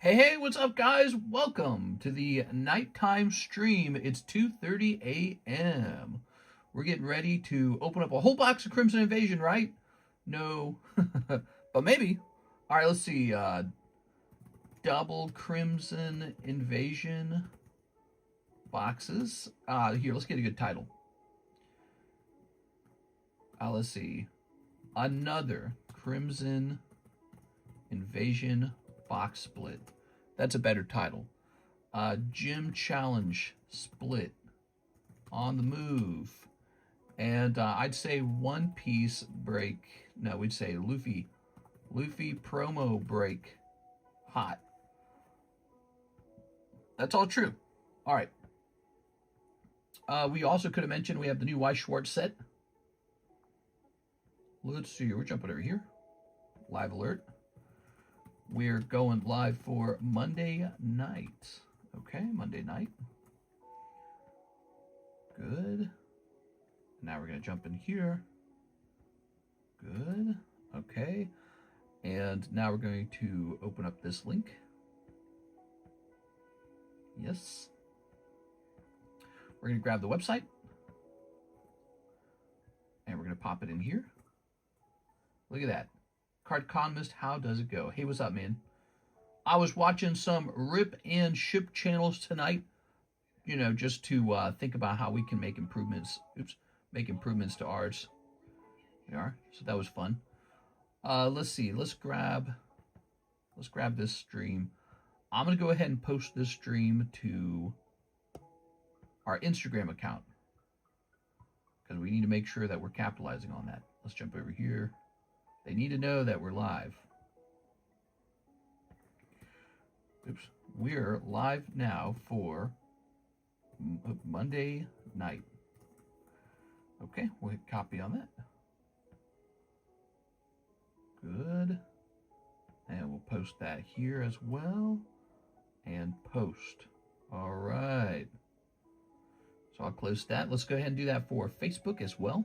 Hey, what's up, guys? Welcome to the nighttime stream. It's 2:30 a.m. We're getting ready to open up a whole box of Crimson Invasion, right? No, but maybe. All right, let's see. Double Crimson Invasion boxes. Here, let's get a good title. Let's see. Another Crimson Invasion box split. That's a better title. Gym Challenge split on the move. And I'd say One Piece break. No, we'd say Luffy promo break hot. That's all true. All right. We also could have mentioned we have the new Y Schwartz set. Let's see. We're jumping over here. Live alert. We're going live for Monday night. Okay, Monday night. Good. Now we're going to jump in here. Good. Okay. And now we're going to open up this link. Yes. We're going to grab the website. And we're going to pop it in here. Look at that. TheCardconomist, how does it go? Hey, what's up, man? I was watching some rip and ship channels tonight, you know, just to think about how we can make improvements. Make improvements to ours. We are. So that was fun. Let's see. Let's grab this stream. I'm gonna go ahead and post this stream to our Instagram account because we need to make sure that we're capitalizing on that. Let's jump over here. They need to know that we're live. Oops. We're live now for Monday night. Okay, we'll hit copy on that. Good. And we'll post that here as well. And post. All right. So I'll close that. Let's go ahead and do that for Facebook as well.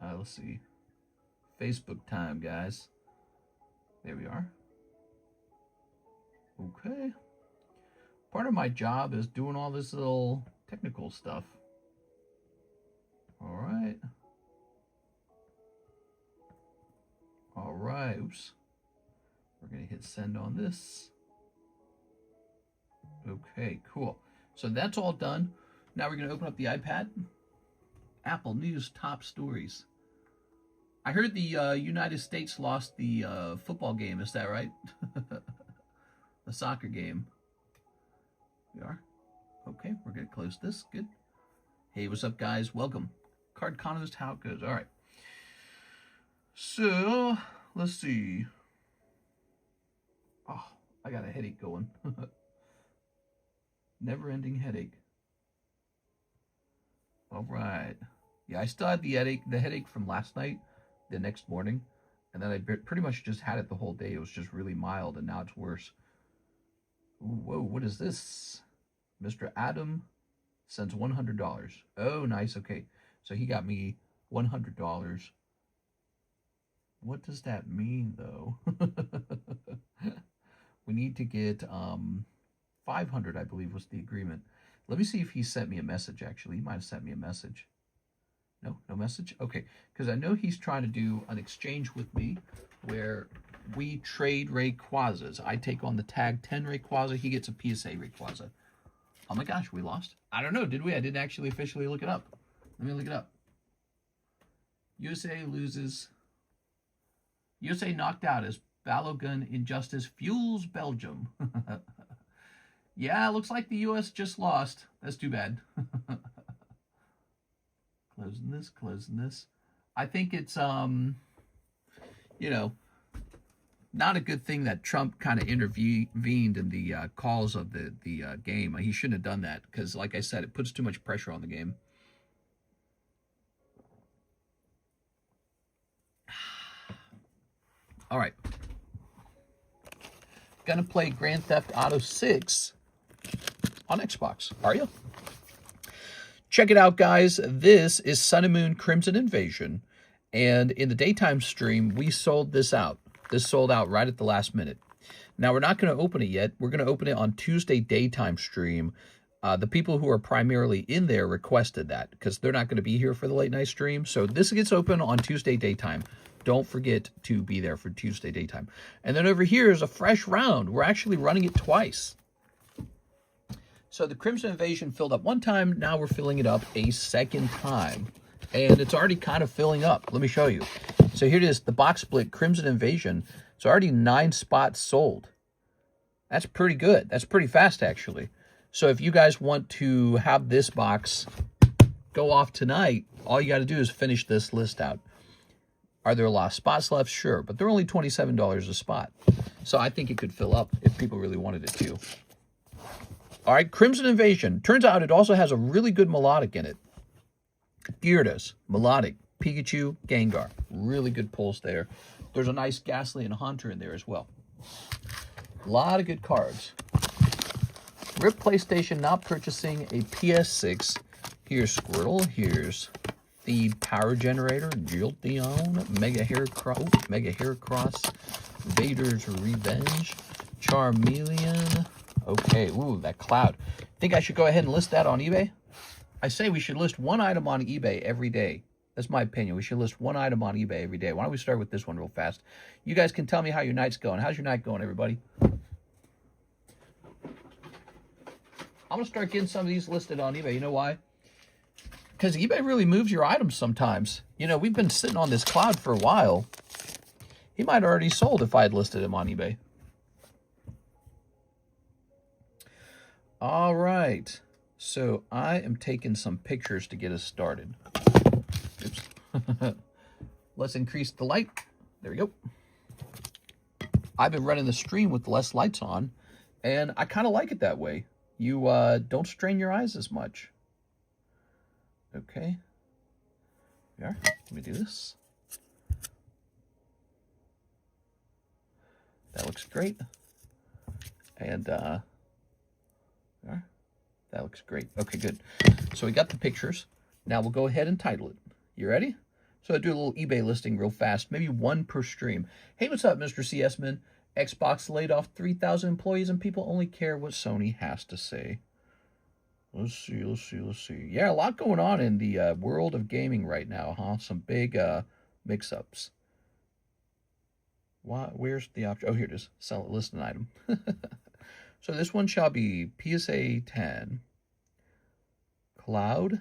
Let's see. Facebook time, guys. There we are. Okay. Part of my job is doing all this little technical stuff. All right. All right. Oops. We're going to hit send on this. Okay, cool. So that's all done. Now we're going to open up the iPad. Apple News top stories. I heard the United States lost the football game. Is that right? The soccer game. We are. Okay, we're going to close this. Good. Hey, what's up, guys? Welcome. TheCardconomist, how it goes. All right. So, let's see. Oh, I got a headache going. Never-ending headache. All right. Yeah, I still had the headache from last night. The next morning, and then I pretty much just had it the whole day. It was just really mild, and now it's worse. Ooh, whoa, what is this? Mr. Adam sends $100. Oh, nice. Okay, so he got me $100. What does that mean, though? We need to get 500, I believe, was the agreement. Let me see if he sent me a message, actually. He might have sent me a message. No message? Okay, because I know he's trying to do an exchange with me where we trade Rayquazas. I take on the tag 10 Rayquaza. He gets a PSA Rayquaza. Oh my gosh, we lost? I don't know. Did we? I didn't actually officially look it up. Let me look it up. USA loses. USA knocked out as Balogun Injustice fuels Belgium. Yeah, looks like the US just lost. That's too bad. Closing this. I think it's, you know, not a good thing that Trump kind of intervened in the calls of the game. He shouldn't have done that because, like I said, it puts too much pressure on the game. All right. Gonna play Grand Theft Auto 6 on Xbox. Are you? Check it out, guys. This is Sun and Moon Crimson Invasion. And in the daytime stream, we sold this out. This sold out right at the last minute. Now, we're not going to open it yet. We're going to open it on Tuesday daytime stream. The people who are primarily in there requested that because they're not going to be here for the late night stream. So this gets open on Tuesday daytime. Don't forget to be there for Tuesday daytime. And then over here is a fresh round. We're actually running it twice. So the Crimson Invasion filled up one time. Now we're filling it up a second time. And it's already kind of filling up. Let me show you. So here it is, the box split Crimson Invasion. It's already 9 spots sold. That's pretty good. That's pretty fast, actually. So if you guys want to have this box go off tonight, all you got to do is finish this list out. Are there a lot of spots left? Sure, but they're only $27 a spot. So I think it could fill up if people really wanted it to. All right, Crimson Invasion. Turns out it also has a really good melodic in it. Gyarados, melodic, Pikachu, Gengar. Really good pulls there. There's a nice Ghastly and Haunter in there as well. A lot of good cards. RIP PlayStation not purchasing a PS6. Here's Squirtle. Here's the Power Generator, Jolteon, Mega Heracross, Vader's Revenge, Charmeleon. Okay, ooh, that Cloud. Think I should go ahead and list that on eBay? I say we should list one item on eBay every day. That's my opinion. We should list one item on eBay every day. Why don't we start with this one real fast? You guys can tell me how your night's going. How's your night going, everybody? I'm going to start getting some of these listed on eBay. You know why? Because eBay really moves your items sometimes. You know, we've been sitting on this Cloud for a while. He might have already sold if I had listed him on eBay. All right. So I am taking some pictures to get us started. Oops. Let's increase the light. There we go. I've been running the stream with less lights on, and I kind of like it that way. You don't strain your eyes as much. Okay. There. Let me do this. That looks great. And there. That looks great. Okay, good. So we got the pictures. Now we'll go ahead and title it. You ready? So I do a little eBay listing real fast, maybe one per stream. Hey, what's up, Mr. CS-Man? Xbox laid off 3,000 employees and people only care what Sony has to say. Let's see. Yeah, a lot going on in the world of gaming right now, huh? Some big mix-ups. Where's the option? Oh, here it is. Sell it, list an item. So this one shall be PSA 10, Cloud,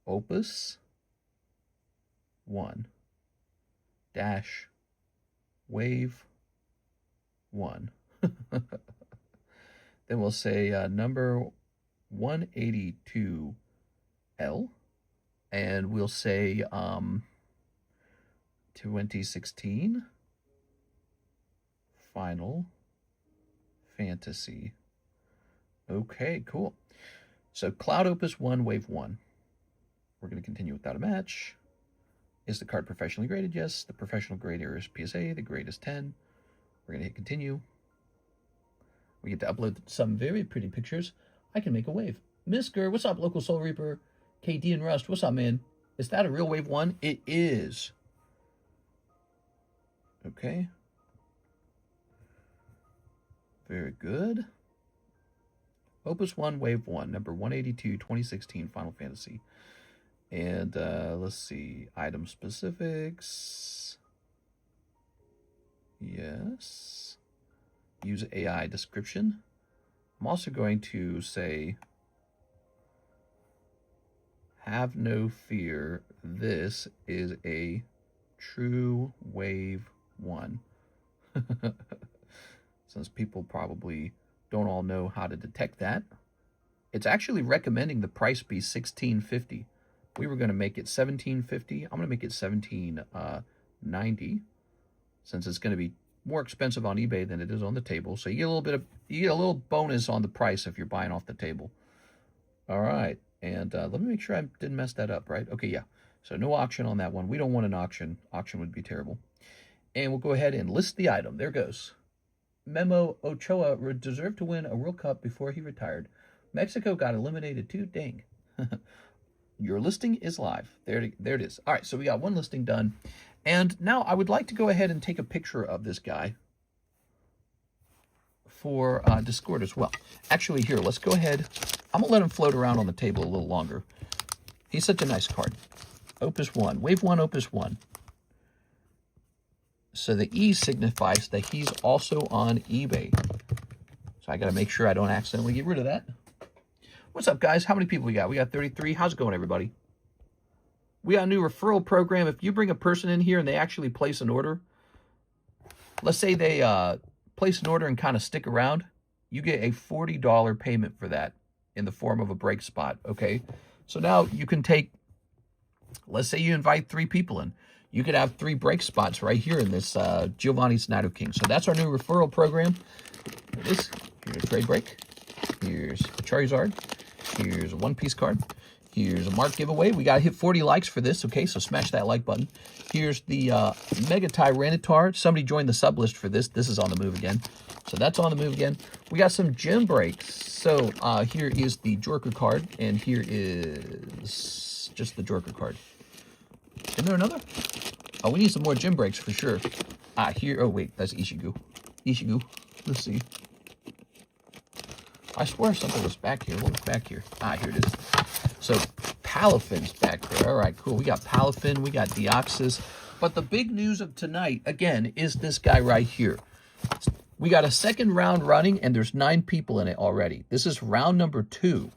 Opus 1, Dash, Wave 1. Then we'll say number 182L, and we'll say 2016 Final Fantasy. Okay, cool. So Cloud Opus 1, Wave 1. We're going to continue without a match. Is the card professionally graded? Yes. The professional grade here is PSA. The grade is 10. We're going to hit continue. We get to upload some very pretty pictures. I can make a wave. Misker, what's up, local Soul Reaper? KD and Rust, what's up, man? Is that a real Wave 1? It is. Okay. Very good. Opus 1, Wave 1, number 182, 2016, Final Fantasy. And let's see, item specifics. Yes. Use AI description. I'm also going to say, have no fear, this is a true Wave 1. Since people probably don't all know how to detect that. It's actually recommending the price be $16.50. We were going to make it $17.50. I'm going to make it $17.90, since it's going to be more expensive on eBay than it is on the table. So you get a little bonus on the price if you're buying off the table. All right, and let me make sure I didn't mess that up, right? Okay, yeah. So no auction on that one. We don't want an auction. Auction would be terrible. And we'll go ahead and list the item. There goes. Memo Ochoa deserved to win a World Cup before he retired. Mexico got eliminated too. Dang. Your listing is live. There it is. All right, so we got one listing done. And now I would like to go ahead and take a picture of this guy. for Discord as well. Actually, here, let's go ahead. I'm going to let him float around on the table a little longer. He's such a nice card. Opus 1. Wave 1, Opus 1. So the E signifies that he's also on eBay. So I got to make sure I don't accidentally get rid of that. What's up, guys? How many people we got? We got 33. How's it going, everybody? We got a new referral program. If you bring a person in here and they actually place an order, let's say they place an order and kind of stick around, you get a $40 payment for that in the form of a break spot, okay? So now you can take, let's say you invite 3 people in. You could have 3 break spots right here in this Giovanni's Nido King. So that's our new referral program. Here it is. Here's a trade break. Here's Charizard. Here's a one-piece card. Here's a mark giveaway. We got to hit 40 likes for this, okay? So smash that like button. Here's the Mega Tyranitar. Somebody joined the sub list for this. This is on the move again. So that's on the move again. We got some gym breaks. So here is the Jorker card, and here is just the Jorker card. Isn't there another? Oh, we need some more gym breaks for sure. Here. Oh, wait. That's Ishigu. Ishigu. Let's see. I swear something was back here. What was back here? Here it is. So, Palafin's back there. All right, cool. We got Palafin. We got Deoxys. But the big news of tonight, again, is this guy right here. We got a second round running, and there's 9 people in it already. This is round number 2.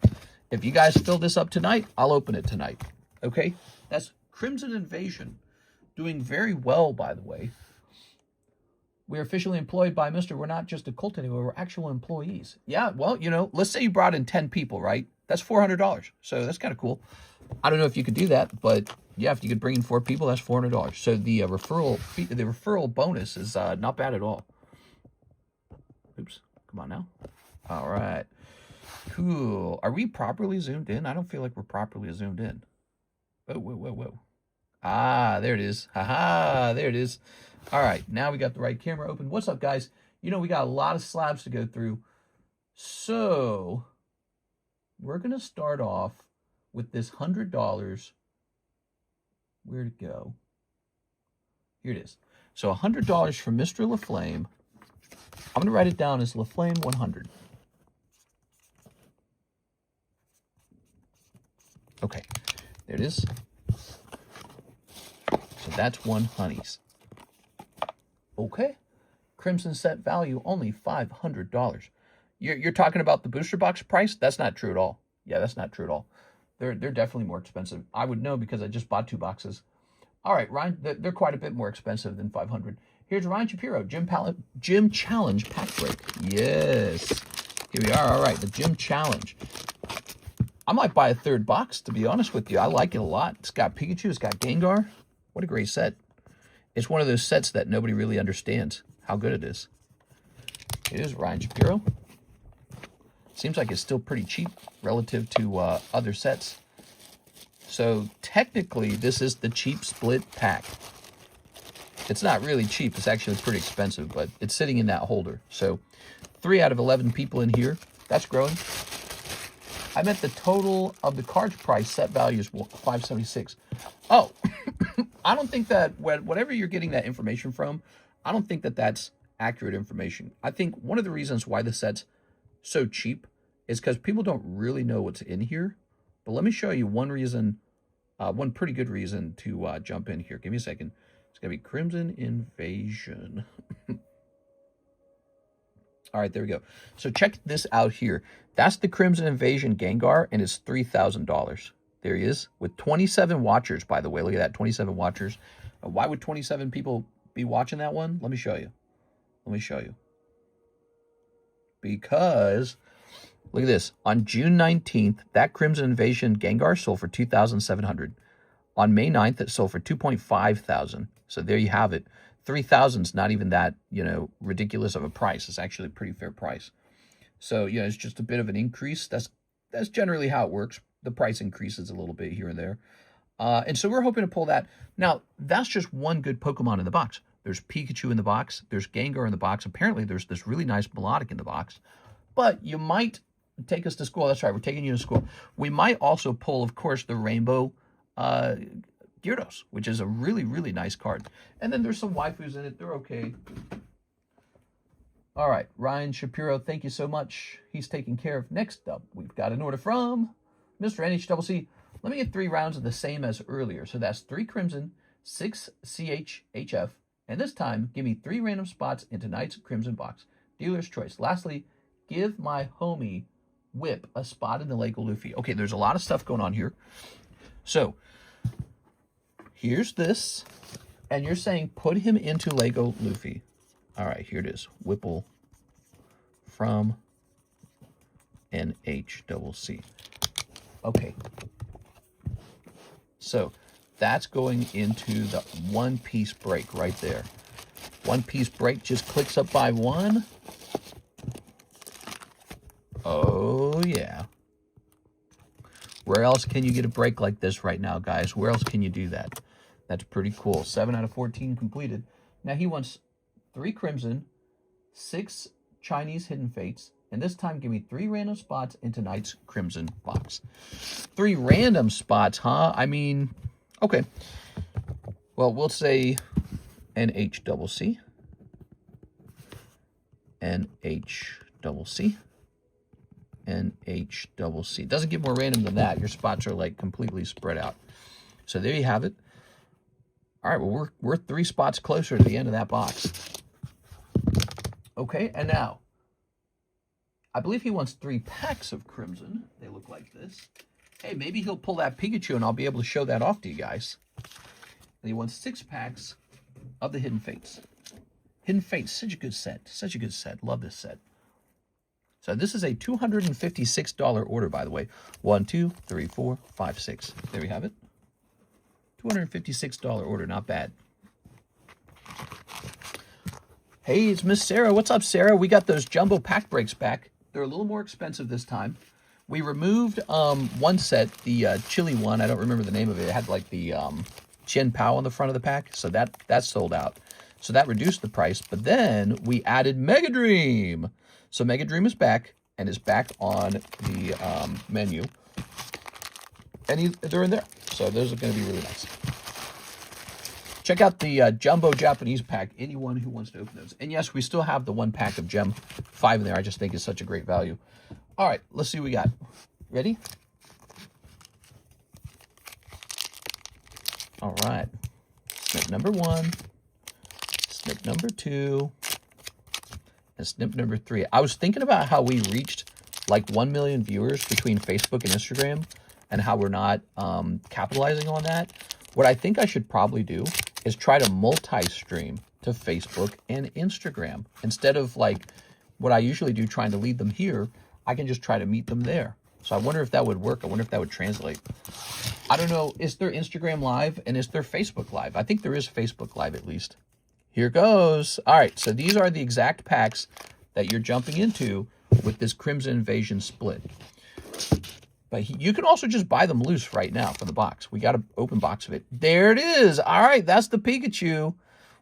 If you guys fill this up tonight, I'll open it tonight. Okay? That's Crimson Invasion. Doing very well, by the way. We're officially employed by Mr. We're not just a cult anymore. We're actual employees. Yeah, well, you know, let's say you brought in 10 people, right? That's $400. So that's kind of cool. I don't know if you could do that, but yeah, if you could bring in 4 people, that's $400. So the referral bonus is not bad at all. Oops, come on now. All right, cool. Are we properly zoomed in? I don't feel like we're properly zoomed in. Whoa. There it is. Haha, there it is. All right, now we got the right camera open. What's up, guys? You know, we got a lot of slabs to go through. So we're going to start off with this $100. Where'd it go? Here it is. So $100 from Mr. LaFlame. I'm going to write it down as LaFlame 100. Okay, there it is. So that's 1 honeys. Okay. Crimson set value only $500. You're talking about the booster box price? That's not true at all. Yeah, that's not true at all. They're definitely more expensive. I would know because I just bought 2 boxes. All right, Ryan, they're quite a bit more expensive than $500. Here's Ryan Shapiro, Gym Challenge pack break. Yes. Here we are. All right, the Gym Challenge. I might buy a 3rd box, to be honest with you. I like it a lot. It's got Pikachu. It's got Gengar. What a great set. It's one of those sets that nobody really understands how good it is. It is Ryan Shapiro. Seems like it's still pretty cheap relative to other sets. So technically, this is the cheap split pack. It's not really cheap. It's actually pretty expensive, but it's sitting in that holder. So 3 out of 11 people in here. That's growing. I meant the total of the card's price set value is $576. Oh, I don't think that whatever you're getting that information from, I don't think that that's accurate information. I think one of the reasons why the set's so cheap is because people don't really know what's in here. But let me show you one reason, one pretty good reason to jump in here. Give me a second. It's going to be Crimson Invasion. All right, there we go. So check this out here. That's the Crimson Invasion Gengar, and it's $3,000. There he is, with 27 watchers, by the way. Look at that, 27 watchers. Why would 27 people be watching that one? Let me show you. Because, look at this. On June 19th, that Crimson Invasion Gengar sold for $2,700. On May 9th, it sold for $2,500. So there you have it. $3,000 is not even that, ridiculous of a price. It's actually a pretty fair price. So, it's just a bit of an increase. That's generally how it works. The price increases a little bit here and there. And so we're hoping to pull that. Now, that's just one good Pokemon in the box. There's Pikachu in the box. There's Gengar in the box. Apparently, there's this really nice Melodic in the box. But you might take us to school. That's right. We're taking you to school. We might also pull, of course, the Rainbow Gyarados, which is a really, really nice card. And then there's some waifus in it. They're okay. All right, Ryan Shapiro, thank you so much. He's taken care of. Next up, we've got an order from Mr. NHCC. Let me get 3 rounds of the same as earlier. So that's 3 Crimson, 6 CHHF, and this time, give me 3 random spots in tonight's Crimson box. Dealer's choice. Lastly, give my homie Whip a spot in the Lego Luffy. Okay, there's a lot of stuff going on here. So, here's this, and you're saying put him into Lego Luffy. All right, here it is. Whipple from NHCC. Okay. So, that's going into the one-piece break right there. One-piece break just clicks up by 1. Oh, yeah. Where else can you get a break like this right now, guys? Where else can you do that? That's pretty cool. 7 out of 14 completed. Now, he wants 3 Crimson, 6 Chinese Hidden Fates, and this time give me 3 random spots in tonight's Crimson box. 3 random spots, huh? I mean, okay. Well, we'll say NHCC. NHCC. NHCC. Doesn't get more random than that. Your spots are like completely spread out. So there you have it. All right, well, we're 3 spots closer to the end of that box. Okay, and now, I believe he wants 3 packs of Crimson. They look like this. Hey, maybe he'll pull that Pikachu and I'll be able to show that off to you guys. And he wants 6 packs of the Hidden Fates. Hidden Fates, such a good set. Such a good set. Love this set. So this is a $256 order, by the way. 1, 2, 3, 4, 5, 6. There we have it. $256 order, not bad. Hey, it's Miss Sarah. What's up, Sarah? We got those jumbo pack breaks back. They're a little more expensive this time. We removed one set, the chili one. I don't remember the name of it. It had like the Chin Pao on the front of the pack, so that sold out. So that reduced the price. But then we added Mega Dream. So Mega Dream is back and is back on the menu, and they're in there. So those are going to be really nice. Check out the Jumbo Japanese pack, anyone who wants to open those. And yes, we still have the 1 pack of Gem 5 in there. I just think it's such a great value. All right, let's see what we got. Ready? All right. Snip number 1, snip number 2, and snip number 3. I was thinking about how we reached like 1 million viewers between Facebook and Instagram and how we're not capitalizing on that. What I think I should probably do is try to multi-stream to Facebook and Instagram. Instead of like what I usually do, trying to lead them here, I can just try to meet them there. So I wonder if that would work. I wonder if that would translate. I don't know. Is there Instagram Live and is there Facebook Live? I think there is Facebook Live at least. Here goes. All right. So these are the exact packs that you're jumping into with this Crimson Invasion split. But you can also just buy them loose right now from the box. We got an open box of it. There it is. All right, that's the Pikachu.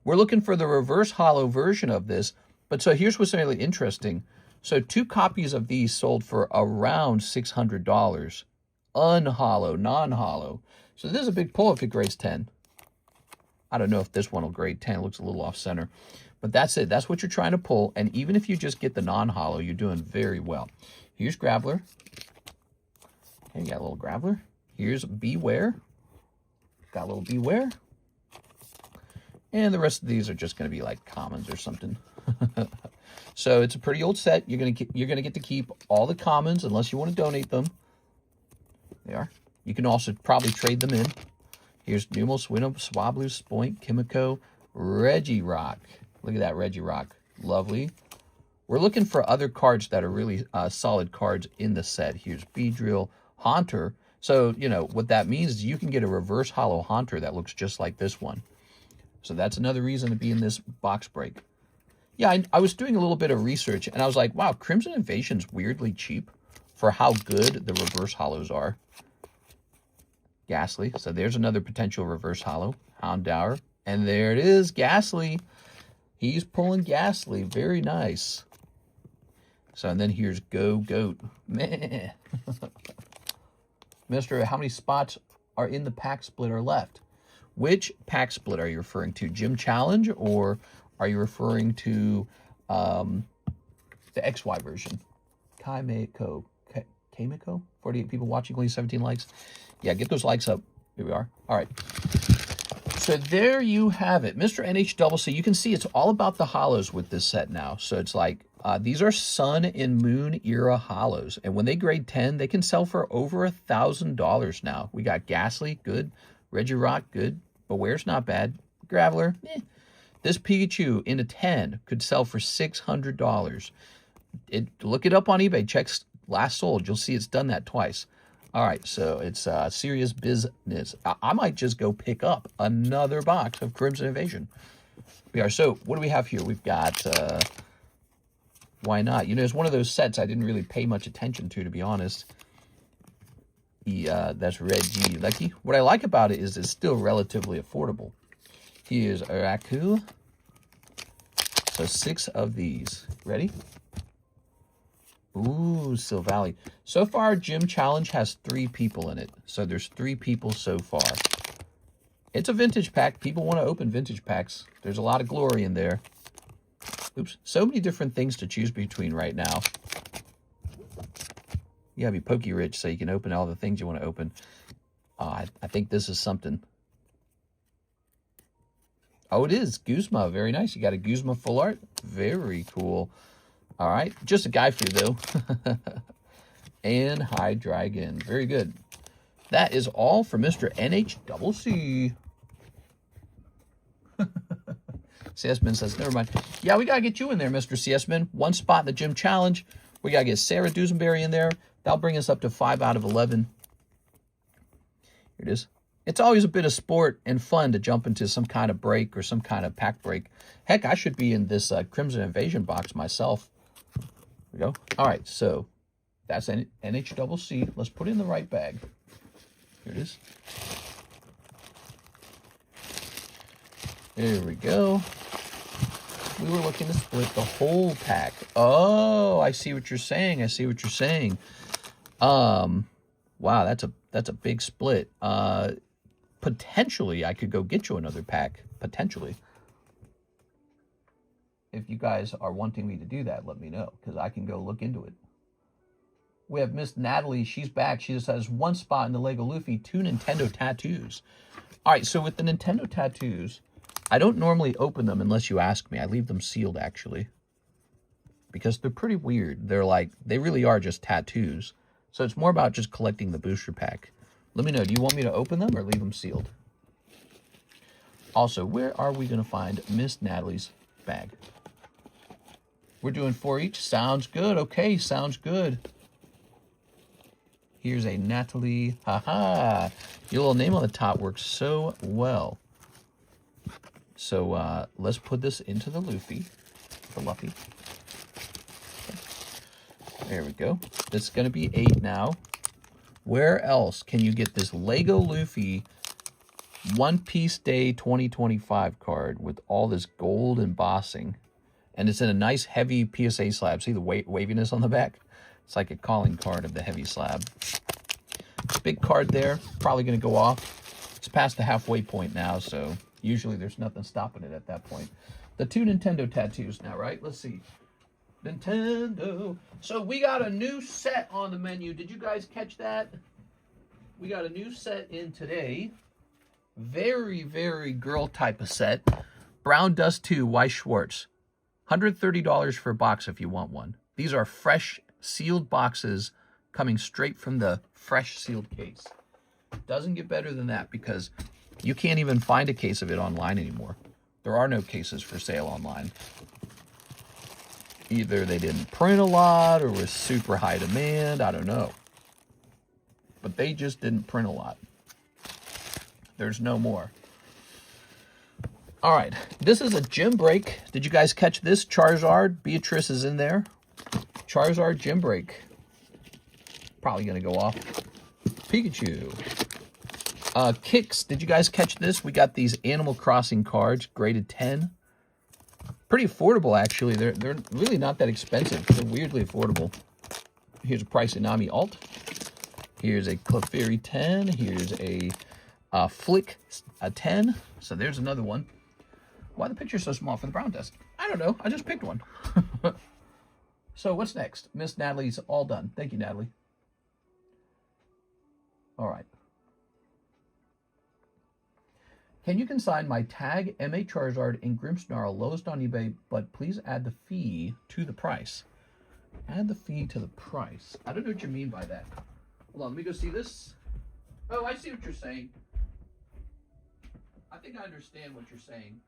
We're looking for the reverse hollow version of this. But so here's what's really interesting. So 2 copies of these sold for around $600. Unhollow, non-hollow. So this is a big pull if it grades 10. I don't know if this one will grade 10. It looks a little off-center. But that's it. That's what you're trying to pull. And even if you just get the non-hollow, you're doing very well. Here's Graveler. You got a little Graveler. Here's Beware. Got a little Beware. And the rest of these are just going to be like commons or something. So it's a pretty old set. You're gonna get to keep all the commons unless you want to donate them. They are. You can also probably trade them in. Here's Numel, Swinub, Swablu, Spoink, Kimiko, Regirock. Look at that Regirock. Lovely. We're looking for other cards that are really solid cards in the set. Here's Beedrill, Haunter. So, you know, what that means is you can get a reverse hollow Haunter that looks just like this one. So that's another reason to be in this box break. Yeah, I was doing a little bit of research, and I was like, wow, Crimson Invasion's weirdly cheap for how good the reverse hollows are. Ghastly. So there's another potential reverse hollow. Houndour. And there it is, Ghastly. He's pulling Ghastly. Very nice. So, and then here's Go Goat. Meh. Mister, how many spots are in the pack splitter left? Which pack split are you referring to? Gym Challenge, or are you referring to The XY version. Kaimeko. 48 people watching, only 17 likes. Yeah, get those likes up. Here we are. All right. So there you have it. Mr. NHCC. You can see it's all about the hollows with this set now. So it's like, these are Sun and Moon era hollows. And when they grade 10, they can sell for over $1,000 now. We got Ghastly, good. Regirock, good. Beware's not bad. Graveler, eh. This Pikachu in a 10 could sell for $600. Look it up on eBay. Check last sold. You'll see it's done that twice. All right, so it's serious business. I might just go pick up another box of Crimson Invasion. We are. So what do we have here? We've got, why not? You know, it's one of those sets I didn't really pay much attention to be honest. That's Reggie Lucky. What I like about it is it's still relatively affordable. Here's Araku. So 6 of these. Ready? Ooh, Silvally. So far, Gym Challenge has 3 people in it. So there's 3 people so far. It's a vintage pack. People want to open vintage packs. There's a lot of glory in there. Oops. So many different things to choose between right now. You gotta be pokey rich so you can open all the things you want to open. I think this is something. Oh, it is. Guzma. Very nice. You got a Guzma full art. Very cool. All right. Just a guy for you, though. And Hydreigon. Very good. That is all for Mr. NHCC. CSman says, never mind. Yeah, we got to get you in there, Mr. CSman. 1 spot in the Gym Challenge. We got to get Sarah Dusenberry in there. That'll bring us up to 5 out of 11. Here it is. It's always a bit of sport and fun to jump into some kind of break or some kind of pack break. Heck, I should be in this Crimson Invasion box myself. There we go. All right, so that's NHCC. Let's put it in the right bag. Here it is. There we go. We were looking to split the whole pack. Oh, I see what you're saying. I see what you're saying. Wow, that's a big split. Potentially, I could go get you another pack. Potentially. If you guys are wanting me to do that, let me know, because I can go look into it. We have Miss Natalie. She's back. She just has 1 spot in the Lego Luffy, 2 Nintendo tattoos. All right, so with the Nintendo tattoos, I don't normally open them unless you ask me. I leave them sealed, actually, because they're pretty weird. They're like, they really are just tattoos. So it's more about just collecting the booster pack. Let me know, do you want me to open them or leave them sealed? Also, where are we going to find Miss Natalie's bag? We're doing 4 each. Sounds good. Okay, sounds good. Here's a Natalie. Haha. Your little name on the top works so well. So let's put this into the Luffy. The Luffy. Okay. There we go. This is going to be 8 now. Where else can you get this Lego Luffy One Piece Day 2025 card with all this gold embossing? And it's in a nice heavy PSA slab. See the waviness on the back? It's like a calling card of the heavy slab. Big card there. Probably going to go off. It's past the halfway point now, so usually there's nothing stopping it at that point. The 2 Nintendo tattoos now, right? Let's see. Nintendo. So we got a new set on the menu. Did you guys catch that? We got a new set in today. Very, very girl type of set. Brown Dust 2, Weiss Schwartz. $130 for a box if you want one. These are fresh sealed boxes coming straight from the fresh sealed case. Doesn't get better than that because you can't even find a case of it online anymore. There are no cases for sale online. Either they didn't print a lot or was super high demand. I don't know. But they just didn't print a lot. There's no more. All right. This is a gym break. Did you guys catch this? Charizard. Beatrice is in there. Charizard gym break. Probably going to go off. Pikachu. Kicks. Did you guys catch this? We got these Animal Crossing cards. Graded 10. Pretty affordable, actually. They're really not that expensive. They're weirdly affordable. Here's a Price Inami Alt. Here's a Clefairy 10. Here's a Flick a 10. So there's another one. Why the picture's so small for the brown desk? I don't know. I just picked one. So what's next? Miss Natalie's all done. Thank you, Natalie. All right. Can you consign my tag, MA Charizard, and Grimmsnarl lowest on eBay, but please add the fee to the price? Add the fee to the price. I don't know what you mean by that. Hold on, let me go see this. Oh, I see what you're saying. I think I understand what you're saying.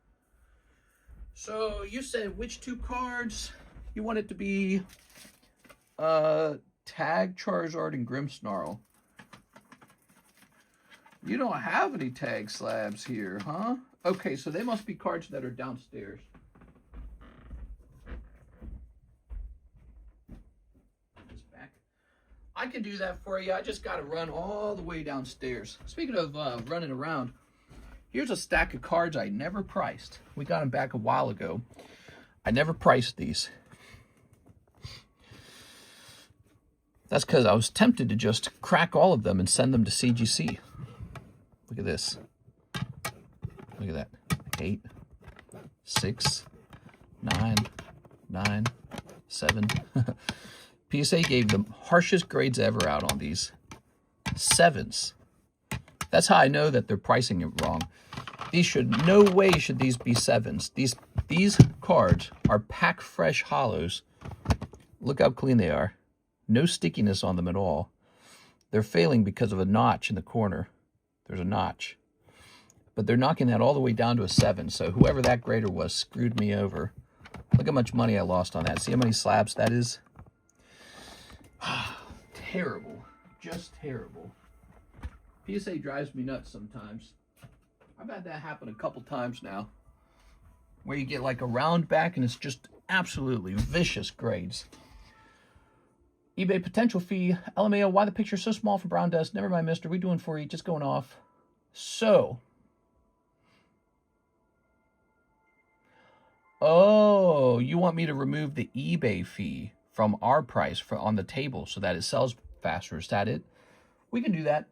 So you said which 2 cards you want it to be? Tag, Charizard, and Grimmsnarl. You don't have any tag slabs here, huh? Okay, so they must be cards that are downstairs. This back. I can do that for you. I just got to run all the way downstairs. Speaking of running around, here's a stack of cards I never priced. We got them back a while ago. I never priced these. That's because I was tempted to just crack all of them and send them to CGC. Look at this. Look at that. 8, 6, 9, 9, 7. PSA gave the harshest grades ever out on these. 7s. That's how I know that they're pricing it wrong. These should, no way should these be 7s. These cards are pack fresh hollows. Look how clean they are. No stickiness on them at all. They're failing because of a notch in the corner. There's a notch. But they're knocking that all the way down to a 7. So whoever that grader was screwed me over. Look how much money I lost on that. See how many slabs that is? Terrible. Just terrible. PSA drives me nuts sometimes. I've had that happen a couple times now. Where you get like a round back and it's just absolutely vicious grades. eBay potential fee. LMAO, why the picture so small for brown dust? Never mind, mister. We doing for you. Just going off. So. Oh, you want me to remove the eBay fee from our price on the table so that it sells faster. Is that it? We can do that.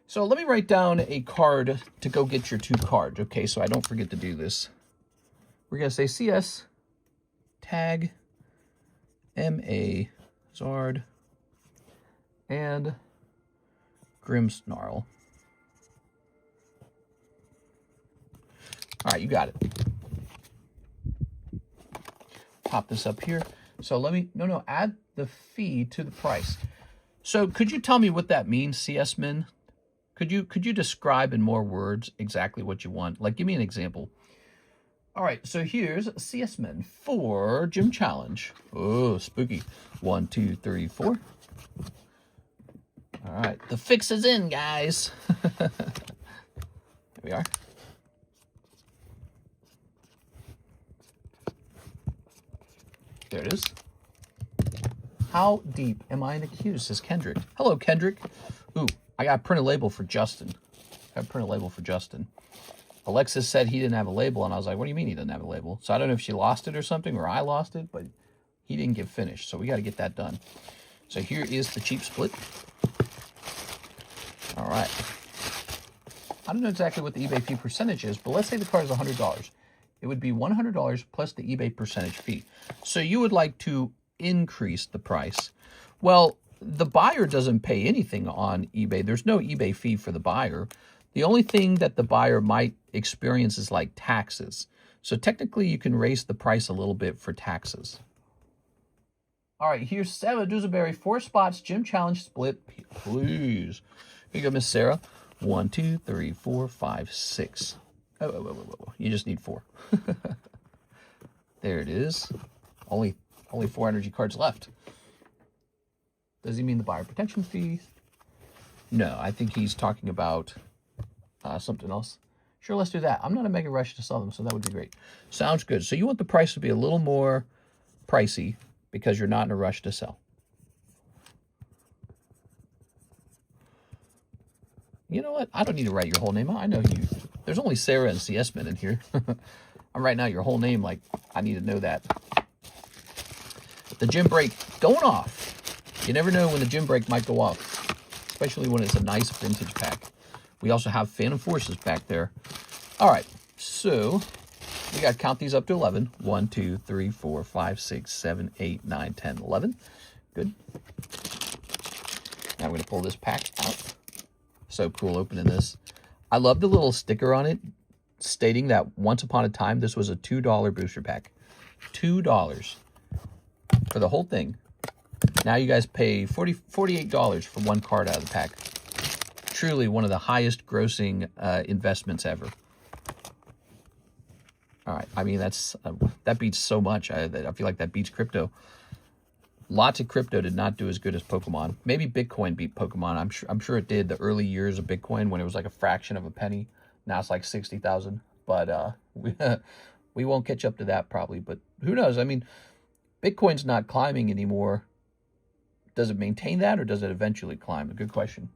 So let me write down a card to go get your 2 cards. Okay, so I don't forget to do this. We're going to say CS, tag, MA, Zard, and Grimmsnarl. All right, you got it. Pop this up here. So let me, add the fee to the price. So could you tell me what that means, CS-Min? Could you describe in more words exactly what you want? Like, give me an example. All right, so here's CS-Min for Gym Challenge. Oh, spooky. 1, 2, 3, 4. All right, the fix is in, guys. Here we are. There it is. How deep am I in the queue, says Kendrick. Hello, Kendrick. Ooh, I got a printed label for Justin. Alexis said he didn't have a label, and I was like, what do you mean he doesn't have a label? So I don't know if she lost it or something, or I lost it, but he didn't get finished, so we got to get that done. So here is the cheap split. All right. I don't know exactly what the eBay fee percentage is, but let's say the card is $100. It would be $100 plus the eBay percentage fee. So you would like to increase the price. Well, the buyer doesn't pay anything on eBay. There's no eBay fee for the buyer. The only thing that the buyer might experience is like taxes. So technically you can raise the price a little bit for taxes. All right, here's Sarah Dewsbury, 4 spots, Gym Challenge split, please. Here you go, Miss Sarah. 1, 2, 3, 4, 5, 6. Oh. You just need 4. There it is. Only 4 energy cards left. Does he mean the buyer protection fee? No, I think he's talking about something else. Sure, let's do that. I'm not in a mega rush to sell them, so that would be great. Sounds good. So you want the price to be a little more pricey because you're not in a rush to sell. You know what? I don't need to write your whole name out. I know you. There's only Sarah and CS-Min in here. I'm writing out your whole name like I need to know that. The gym break going off. You never know when the gym break might go off, especially when it's a nice vintage pack. We also have Phantom Forces back there. All right, so We got to count these up to 11. 1, 2, 3, 4, 5, 6, 7, 8, 9, 10, 11. Good. Now we're going to pull this pack out. So cool opening this. I love the little sticker on it stating that once upon a time this was a $2 booster pack. $2 for the whole thing. Now you guys pay $48 for one card out of the pack. Truly one of the highest grossing investments ever. All right, I mean, that beats so much. I feel like that beats crypto. Lots of crypto did not do as good as Pokemon. Maybe Bitcoin beat Pokemon. I'm sure it did the early years of Bitcoin when it was like a fraction of a penny. Now it's like 60,000. But we won't catch up to that probably. But who knows? I mean, Bitcoin's not climbing anymore. Does it maintain that or does it eventually climb? A good question.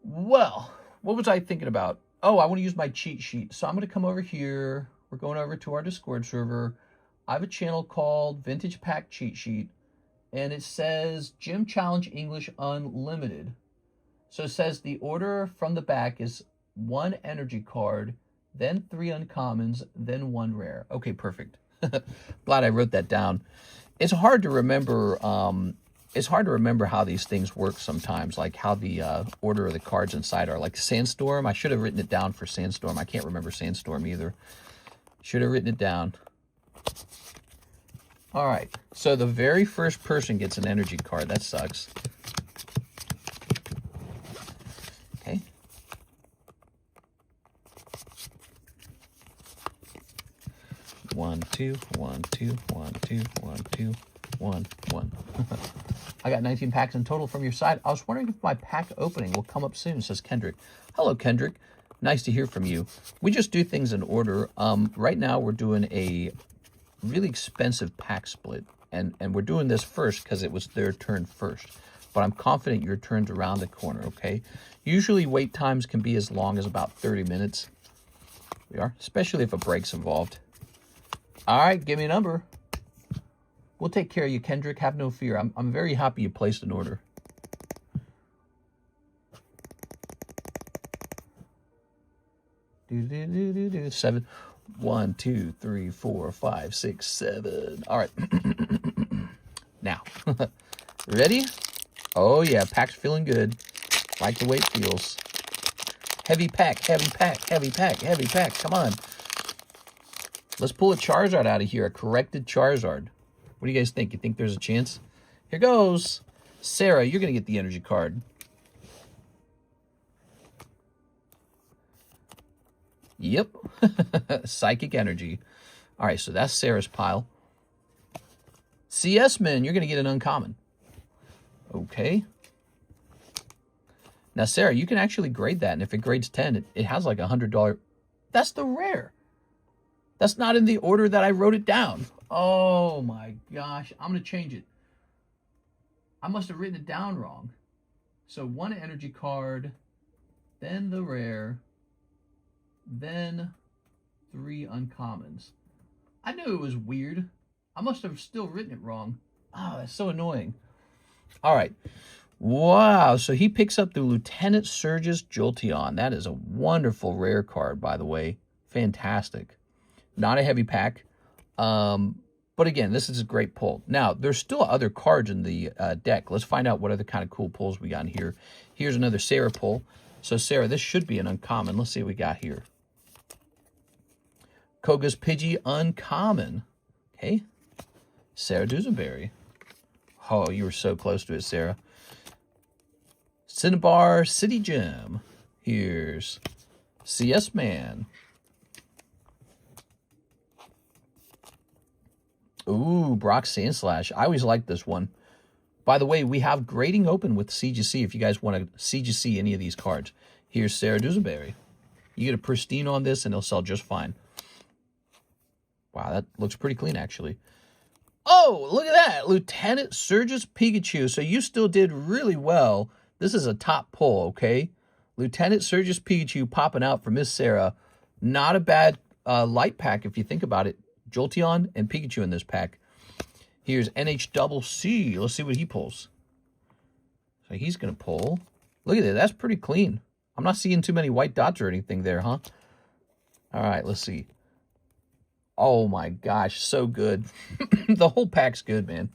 Well, what was I thinking about? Oh, I want to use my cheat sheet. So I'm going to come over here. We're going over to our Discord server. I have a channel called Vintage Pack Cheat Sheet. And it says Gym Challenge English Unlimited. So it says the order from the back is 1 energy card, then 3 uncommons, then 1 rare. Okay, perfect. Glad I wrote that down. It's hard to remember. It's hard to remember how these things work sometimes, like how the order of the cards inside are. Like Sandstorm, I should have written it down for Sandstorm. I can't remember Sandstorm either. Should have written it down. All right, so the very first person gets an energy card. That sucks. Okay. One, two, 1, 2, 1, 2, 1, 2, 1, 1. I got 19 packs in total from your side. I was wondering if my pack opening will come up soon, says Kendrick. Hello, Kendrick. Nice to hear from you. We just do things in order. Right now, we're doing a really expensive pack split. And we're doing this first because it was their turn first. But I'm confident your turn's around the corner, okay? Usually, wait times can be as long as about 30 minutes. We are, especially if a break's involved. All right, give me a number. We'll take care of you, Kendrick. Have no fear. I'm very happy you placed an order. Seven. 1, 2, 3, 4, 5, 6, 7. All right. Now, ready? Oh yeah, pack's feeling good. Like the way it feels. Heavy pack, heavy pack, heavy pack, heavy pack. Come on. Let's pull a Charizard out of here. A corrected Charizard. What do you guys think? You think there's a chance? Here goes. Sarah, you're going to get the energy card. Yep. Psychic energy. All right, so that's Sarah's pile. CS Man, you're going to get an uncommon. Okay. Now, Sarah, you can actually grade that, and if it grades 10, it has like $100. That's the rare. That's not in the order that I wrote it down. Oh my gosh. I'm going to change it. I must have written it down wrong. So 1 energy card, then the rare, then 3 uncommons. I knew it was weird. I must have still written it wrong. Oh, that's so annoying. All right. Wow. So he picks up the Lieutenant Surge's Jolteon. That is a wonderful rare card, by the way. Fantastic. Not a heavy pack. But again, this is a great pull. Now, there's still other cards in the deck. Let's find out what other kind of cool pulls we got in here. Here's another Sarah pull. So, Sarah, this should be an uncommon. Let's see what we got here. Koga's Pidgey, uncommon. Okay. Sarah Dusenberry. Oh, you were so close to it, Sarah. Cinnabar City Gym. Here's CS Man. Ooh, Brock Sandslash. I always like this one. By the way, we have grading open with CGC if you guys want to CGC any of these cards. Here's Sarah Dusenberry. You get a pristine on this and it'll sell just fine. Wow, that looks pretty clean, actually. Oh, look at that. Lieutenant Surge's Pikachu. So you still did really well. This is a top pull, okay? Lieutenant Surge's Pikachu popping out for Miss Sarah. Not a bad light pack if you think about it. Jolteon and Pikachu in this pack. Here's NHCC. Let's see what he pulls. So he's going to pull. Look at that. That's pretty clean. I'm not seeing too many white dots or anything there, huh? All right, let's see. Oh my gosh, so good. The whole pack's good, man.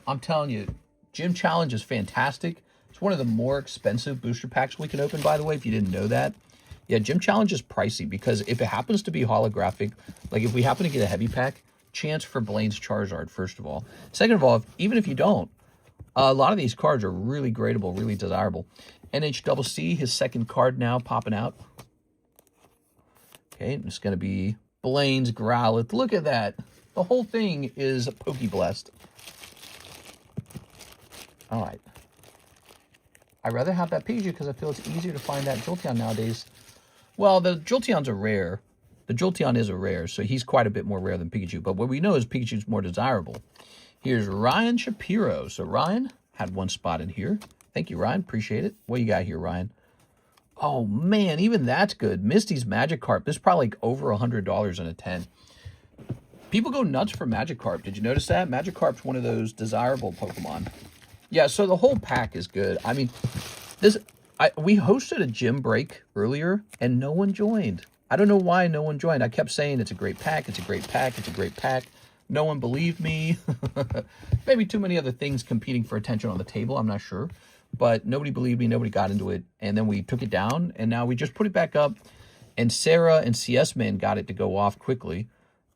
I'm telling you, Gym Challenge is fantastic. It's one of the more expensive booster packs we can open, by the way, if you didn't know that. Yeah, Gym Challenge is pricey because if it happens to be holographic, like if we happen to get a heavy pack, chance for Blaine's Charizard, first of all. Second of all, even if you don't, a lot of these cards are really gradable, really desirable. NHCC, his second card now popping out. Okay, it's going to be Blaine's Growlithe. Look at that. The whole thing is Pokeblessed. All right. I'd rather have that Pikachu because I feel it's easier to find that Jolteon nowadays. Well, the Jolteons are rare. The Jolteon is a rare, so he's quite a bit more rare than Pikachu. But what we know is Pikachu's more desirable. Here's Ryan Shapiro. So Ryan had one spot in here. Thank you, Ryan. Appreciate it. What you got here, Ryan? Oh, man, even that's good. Misty's Magikarp. This is probably like over $100 in a 10. People go nuts for Magikarp. Did you notice that? Magikarp's one of those desirable Pokemon. Yeah, so the whole pack is good. I mean, we hosted a gym break earlier, and no one joined. I don't know why no one joined. I kept saying it's a great pack, it's a great pack, it's a great pack. No one believed me. Maybe too many other things competing for attention on the table, I'm not sure. But nobody believed me, nobody got into it. And then we took it down, and now we just put it back up. And Sarah and CS Man got it to go off quickly.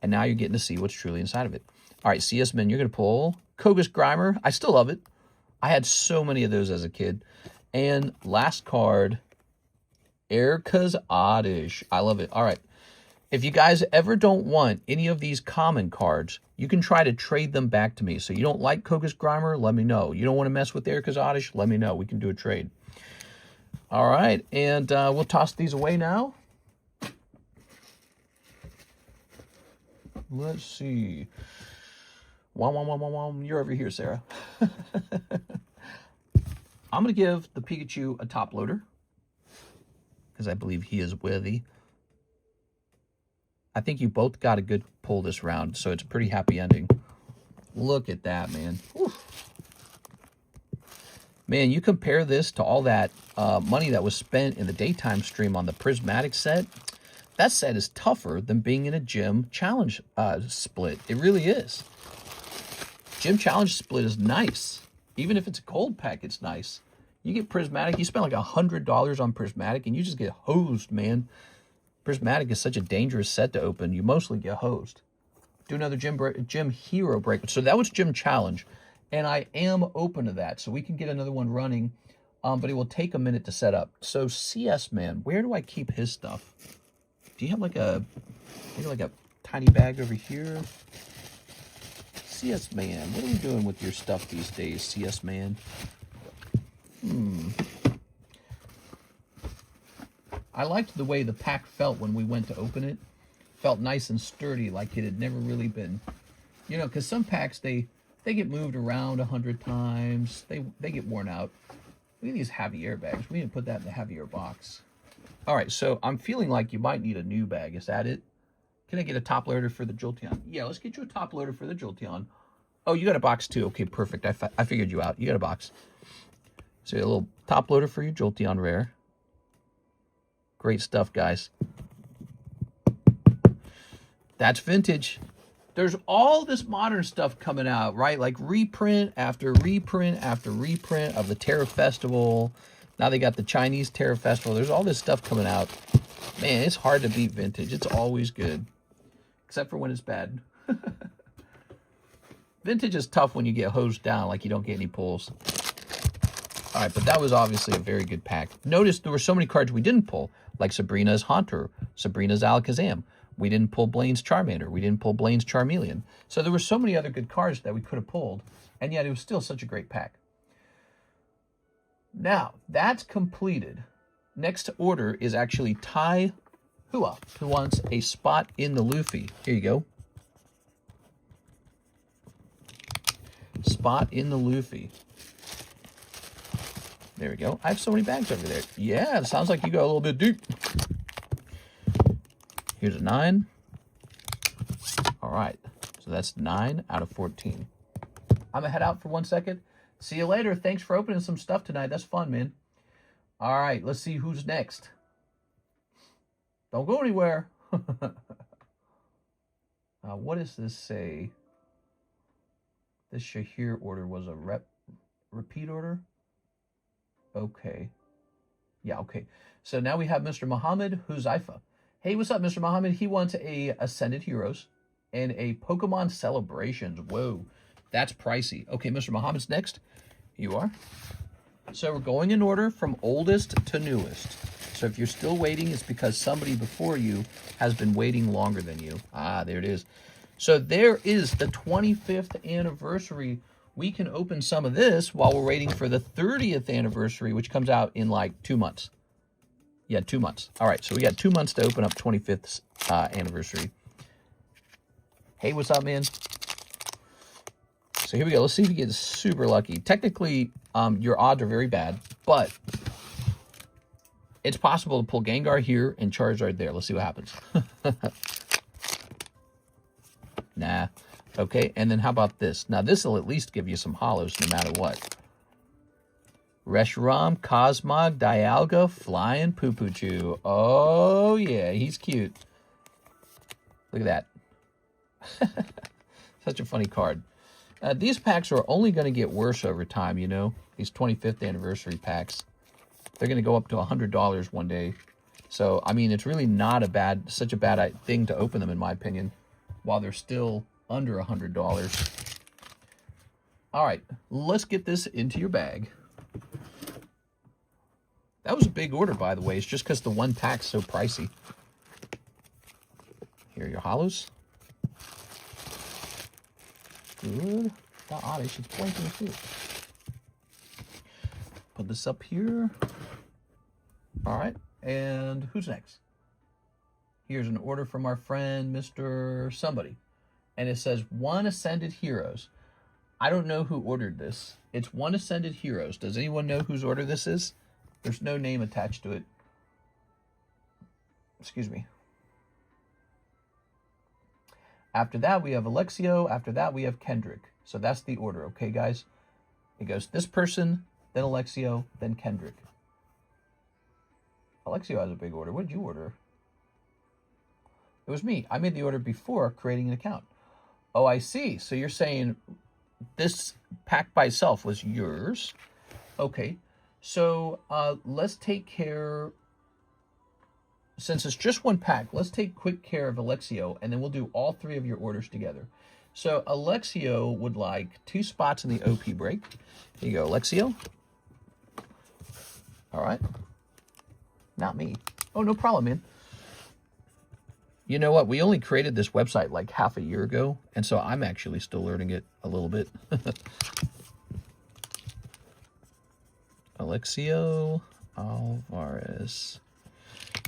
And now you're getting to see what's truly inside of it. All right, CS Man, you're going to pull Kogus Grimer. I still love it. I had so many of those as a kid. And last card, Erica's Oddish. I love it. All right. If you guys ever don't want any of these common cards, you can try to trade them back to me. So you don't like Kogus Grimer, let me know. You don't want to mess with Erica's Oddish, let me know. We can do a trade. All right. And we'll toss these away now. Let's see. You're over here, Sarah. I'm going to give the Pikachu a top loader because I believe he is worthy. I think you both got a good pull this round, so it's a pretty happy ending. Look at that, man. Oof. Man, you compare this to all that money that was spent in the daytime stream on the Prismatic set. That set is tougher than being in a Gym Challenge split. It really is. Gym Challenge split is nice. Even if it's a cold pack, it's nice. You get Prismatic, you spend like $100 on Prismatic, and you just get hosed, man. Prismatic is such a dangerous set to open. You mostly get hosed. Do another Gym Hero break. So that was Gym Challenge, and I am open to that. So we can get another one running, but it will take a minute to set up. So CS Man, where do I keep his stuff? Do you have like maybe like a tiny bag over here? CS Man, what are we doing with your stuff these days, CS Man? I liked the way the pack felt when we went to open it. Felt nice and sturdy, like it had never really been, you know, because some packs, they get moved around 100 times. They get worn out. Look at these heavy air bags. We didn't put that in the heavier box. All right, so I'm feeling like you might need a new bag. Is that it? Can I get a top loader for the Jolteon? Yeah, let's get you a top loader for the Jolteon. Oh, you got a box too. Okay, perfect. I figured you out. You got a box. So a little top loader for your Jolteon rare. Great stuff, guys. That's vintage. There's all this modern stuff coming out, right? Like reprint after reprint after reprint of the Terra Festival. Now they got the Chinese Terra Festival. There's all this stuff coming out. Man, it's hard to beat vintage. It's always good. Except for when it's bad. Vintage is tough when you get hosed down, like you don't get any pulls. All right, but that was obviously a very good pack. Notice there were so many cards we didn't pull, like Sabrina's Haunter, Sabrina's Alakazam. We didn't pull Blaine's Charmander. We didn't pull Blaine's Charmeleon. So there were so many other good cards that we could have pulled, and yet it was still such a great pack. Now, that's completed. Next order is actually Tai Hua, who wants a spot in the Luffy. Here you go. Spot in the Luffy. There we go. I have so many bags over there. Yeah, it sounds like you go a little bit deep. Here's a 9. All right. So that's 9 out of 14. I'm going to head out for 1 second. See you later. Thanks for opening some stuff tonight. That's fun, man. All right. Let's see who's next. Don't go anywhere. What does this say? This Shahir order was a repeat order? Okay. Yeah, okay. So now we have Mr. Muhammad Huzaifa. Hey, what's up, Mr. Muhammad? He wants a Ascended Heroes and a Pokemon Celebrations. Whoa, that's pricey. Okay, Mr. Muhammad's next. You are. So we're going in order from oldest to newest. So if you're still waiting, it's because somebody before you has been waiting longer than you. Ah, there it is. So there is the 25th anniversary. We can open some of this while we're waiting for the 30th anniversary, which comes out in like 2 months. Yeah, 2 months. All right, so we got 2 months to open up 25th anniversary. Hey, what's up, man? So here we go. Let's see if we get super lucky. Technically, your odds are very bad, but it's possible to pull Gengar here and Charizard there. Let's see what happens. Nah. Okay, and then how about this? Now, this will at least give you some hollows no matter what. Reshiram, Cosmog, Dialga, Flying Poo-Poo-Chew. Oh, yeah, he's cute. Look at that. Such a funny card. These packs are only going to get worse over time, you know. These 25th anniversary packs. They're going to go up to $100 one day. So, I mean, it's really not such a bad thing to open them, in my opinion, while they're still under $100. All right, let's get this into your bag. That was a big order, by the way. It's just because the one pack's so pricey. Here are your hollows. Good. How odd, she's blinking too. Put this up here. All right, and who's next? Here's an order from our friend, Mr. Somebody. And it says 1 Ascended Heroes. I don't know who ordered this. It's 1 Ascended Heroes. Does anyone know whose order this is? There's no name attached to it. Excuse me. After that, we have Alexio. After that, we have Kendrick. So that's the order, okay, guys? It goes this person, then Alexio, then Kendrick. Alexio has a big order. What did you order? It was me. I made the order before creating an account. Oh, I see. So you're saying this pack by itself was yours. Okay. So let's take care, since it's just one pack, let's take quick care of Alexio, and then we'll do all 3 of your orders together. So Alexio would like 2 spots in the OP break. Here you go, Alexio. All right. Not me. Oh, no problem, man. You know what? We only created this website like half a year ago, and so I'm actually still learning it a little bit. Alexio Alvarez.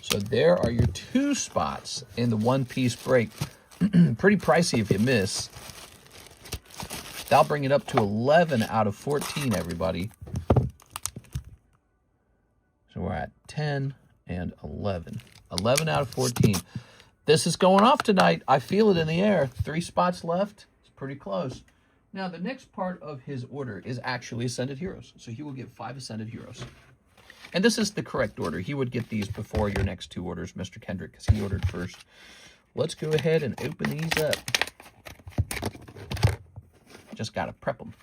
So there are your 2 spots in the one-piece break. Pretty pricey if you miss. That'll bring it up to 11 out of 14, everybody. So we're at 10 and 11. 11 out of 14. This is going off tonight. I feel it in the air. 3 spots left. It's pretty close. Now, the next part of his order is actually Ascended Heroes. So he will get 5 Ascended Heroes. And this is the correct order. He would get these before your next 2 orders, Mr. Kendrick, because he ordered first. Let's go ahead and open these up. Just got to prep them.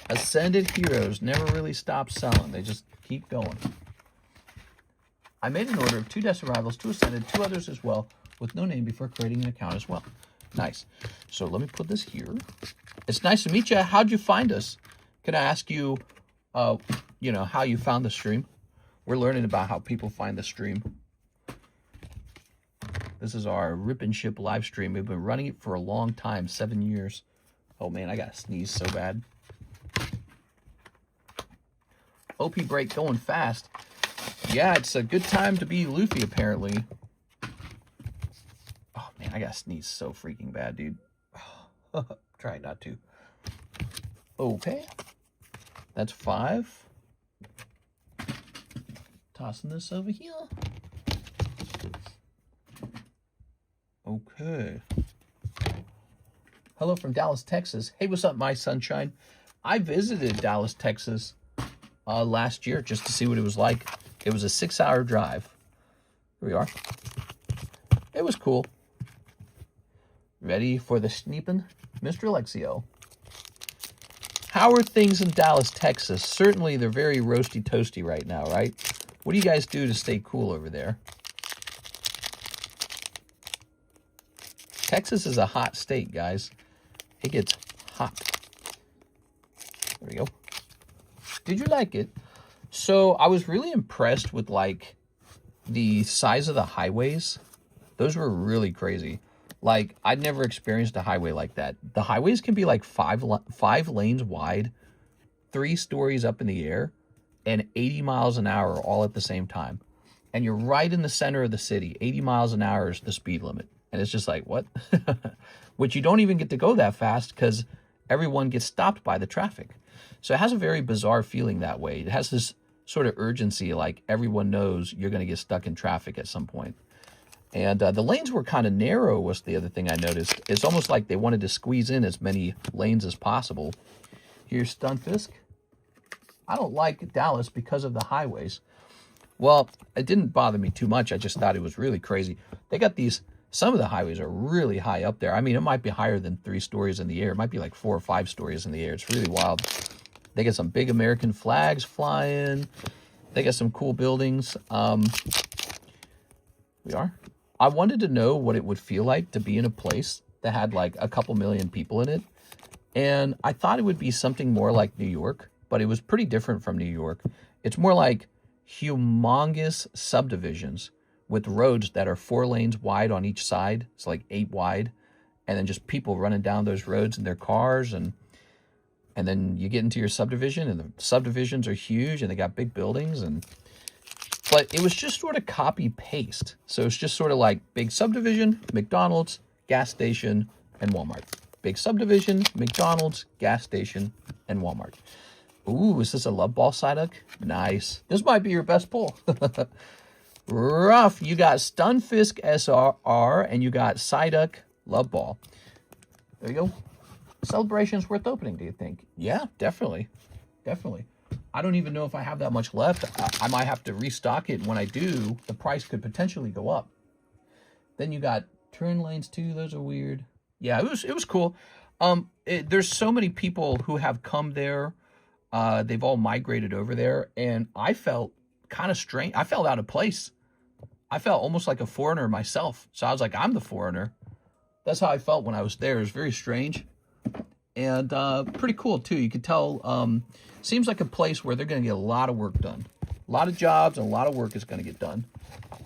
Ascended Heroes never really stop selling. They just keep going. I made an order of 2 Death Survivals, 2 Ascended, 2 others as well, with no name before creating an account as well. Nice. So let me put this here. It's nice to meet you. How'd you find us? Can I ask you, you know, how you found the stream? We're learning about how people find the stream. This is our Rip and Ship live stream. We've been running it for a long time, 7 years. Oh man, I gotta sneeze so bad. OP break going fast. Yeah, it's a good time to be Luffy, apparently. Oh man, I gotta sneeze so freaking bad, dude. Try not to. Okay. That's 5. Tossing this over here. Okay. Hello from Dallas, Texas. Hey, what's up, my sunshine? I visited Dallas, Texas last year just to see what it was like. It was a 6-hour drive. Here we are. It was cool. Ready for the sneeping? Mr. Alexio. How are things in Dallas, Texas? Certainly they're very roasty toasty right now, right? What do you guys do to stay cool over there? Texas is a hot state, guys. It gets hot. There we go. Did you like it? So I was really impressed with like the size of the highways. Those were really crazy. Like, I'd never experienced a highway like that. The highways can be like five lanes wide, 3 stories up in the air, and 80 miles an hour all at the same time. And you're right in the center of the city. 80 miles an hour is the speed limit. And it's just like, what? Which you don't even get to go that fast because everyone gets stopped by the traffic. So it has a very bizarre feeling that way. It has this sort of urgency, like everyone knows you're going to get stuck in traffic at some point. And the lanes were kind of narrow was the other thing I noticed. It's almost like they wanted to squeeze in as many lanes as possible. Here's Stunfisk. I don't like Dallas because of the highways. Well, it didn't bother me too much. I just thought it was really crazy. They got these, some of the highways are really high up there. I mean, it might be higher than 3 stories in the air. It might be like 4 or 5 stories in the air. It's really wild. They got some big American flags flying. They got some cool buildings. We are. I wanted to know what it would feel like to be in a place that had like a couple million people in it. And I thought it would be something more like New York, but it was pretty different from New York. It's more like humongous subdivisions with roads that are 4 lanes wide on each side. It's like 8 wide. And then just people running down those roads in their cars. And then you get into your subdivision, and the subdivisions are huge, and they got big buildings. But it was just sort of copy-paste. So it's just sort of like big subdivision, McDonald's, gas station, and Walmart. Big subdivision, McDonald's, gas station, and Walmart. Ooh, is this a Love Ball Psyduck? Nice. This might be your best pull. Rough. You got Stunfisk SRR, and you got Psyduck Love Ball. There you go. Celebration's worth opening, do you think? Yeah, definitely. Definitely. I don't even know if I have that much left. I might have to restock it. When I do, the price could potentially go up. Then you got turn lanes too. Those are weird. Yeah, it was cool. There's so many people who have come there. They've all migrated over there, and I felt kind of strange. I felt out of place. I felt almost like a foreigner myself. So I was like, I'm the foreigner. That's how I felt when I was there. It was very strange. And pretty cool too. You could tell, seems like a place where they're going to get a lot of work done. A lot of jobs and a lot of work is going to get done.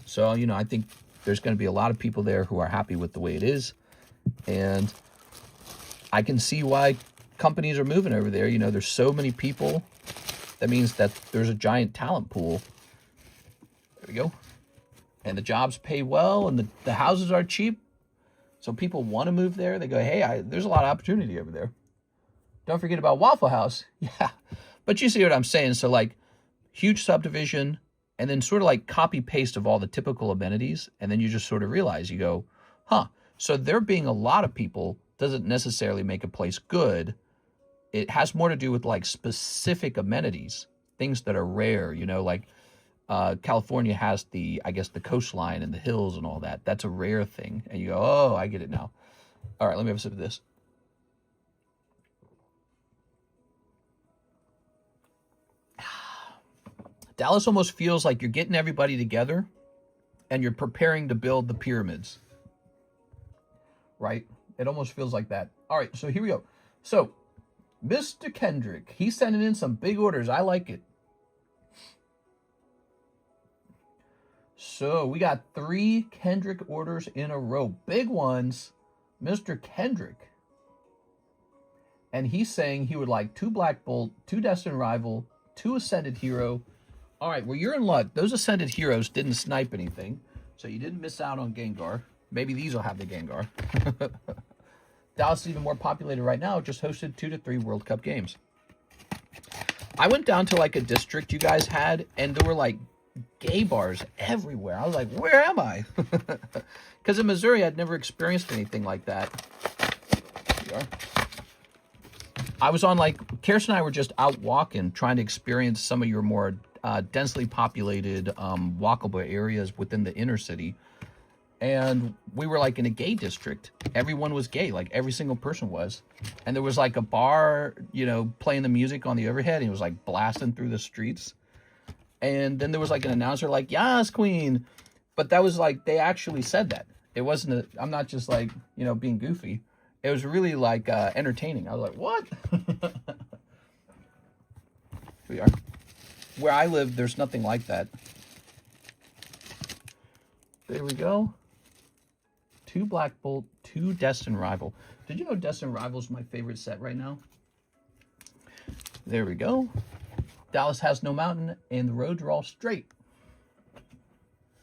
So, you know, I think there's going to be a lot of people there who are happy with the way it is. And I can see why companies are moving over there. You know, there's so many people. That means that there's a giant talent pool. There we go. And the jobs pay well, and the houses are cheap. So people want to move there. They go, hey, there's a lot of opportunity over there. Don't forget about Waffle House. Yeah. But you see what I'm saying? So like huge subdivision, and then sort of like copy paste of all the typical amenities. And then you just sort of realize, you go, huh. So there being a lot of people doesn't necessarily make a place good. It has more to do with like specific amenities, things that are rare, you know, like California has I guess the coastline and the hills and all that. That's a rare thing. And you go, oh, I get it now. All right, let me have a sip of this. Dallas almost feels like you're getting everybody together and you're preparing to build the pyramids. Right? It almost feels like that. All right, so here we go. So, Mr. Kendrick, he's sending in some big orders. I like it. So, we got 3 Kendrick orders in a row. Big ones. Mr. Kendrick. And he's saying he would like 2 Black Bolt, 2 Destined Rival, 2 Ascended Hero. All right, well, you're in luck. Those Ascended Heroes didn't snipe anything, so you didn't miss out on Gengar. Maybe these will have the Gengar. Dallas is even more populated right now. It just hosted 2 to 3 World Cup games. I went down to like a district you guys had, and there were like gay bars everywhere. I was like, where am I? Because in Missouri, I'd never experienced anything like that. Here we are. I was on like, Kirsten and I were just out walking, trying to experience some of your more densely populated, walkable areas within the inner city. and we were like in a gay district. Everyone was gay, like every single person was. And there was like a bar, you know, playing the music on the overhead, and it was like blasting through the streets. And then there was like an announcer like, "Yes, Queen." But that was like, they actually said that. It wasn't I'm not just like, you know, being goofy. It was really like entertaining. I was like, what? Here we are. Where I live, there's nothing like that. There we go. 2 Black Bolt, 2 Destined Rival. Did you know Destined Rival is my favorite set right now? There we go. Dallas has no mountain, and the roads are all straight.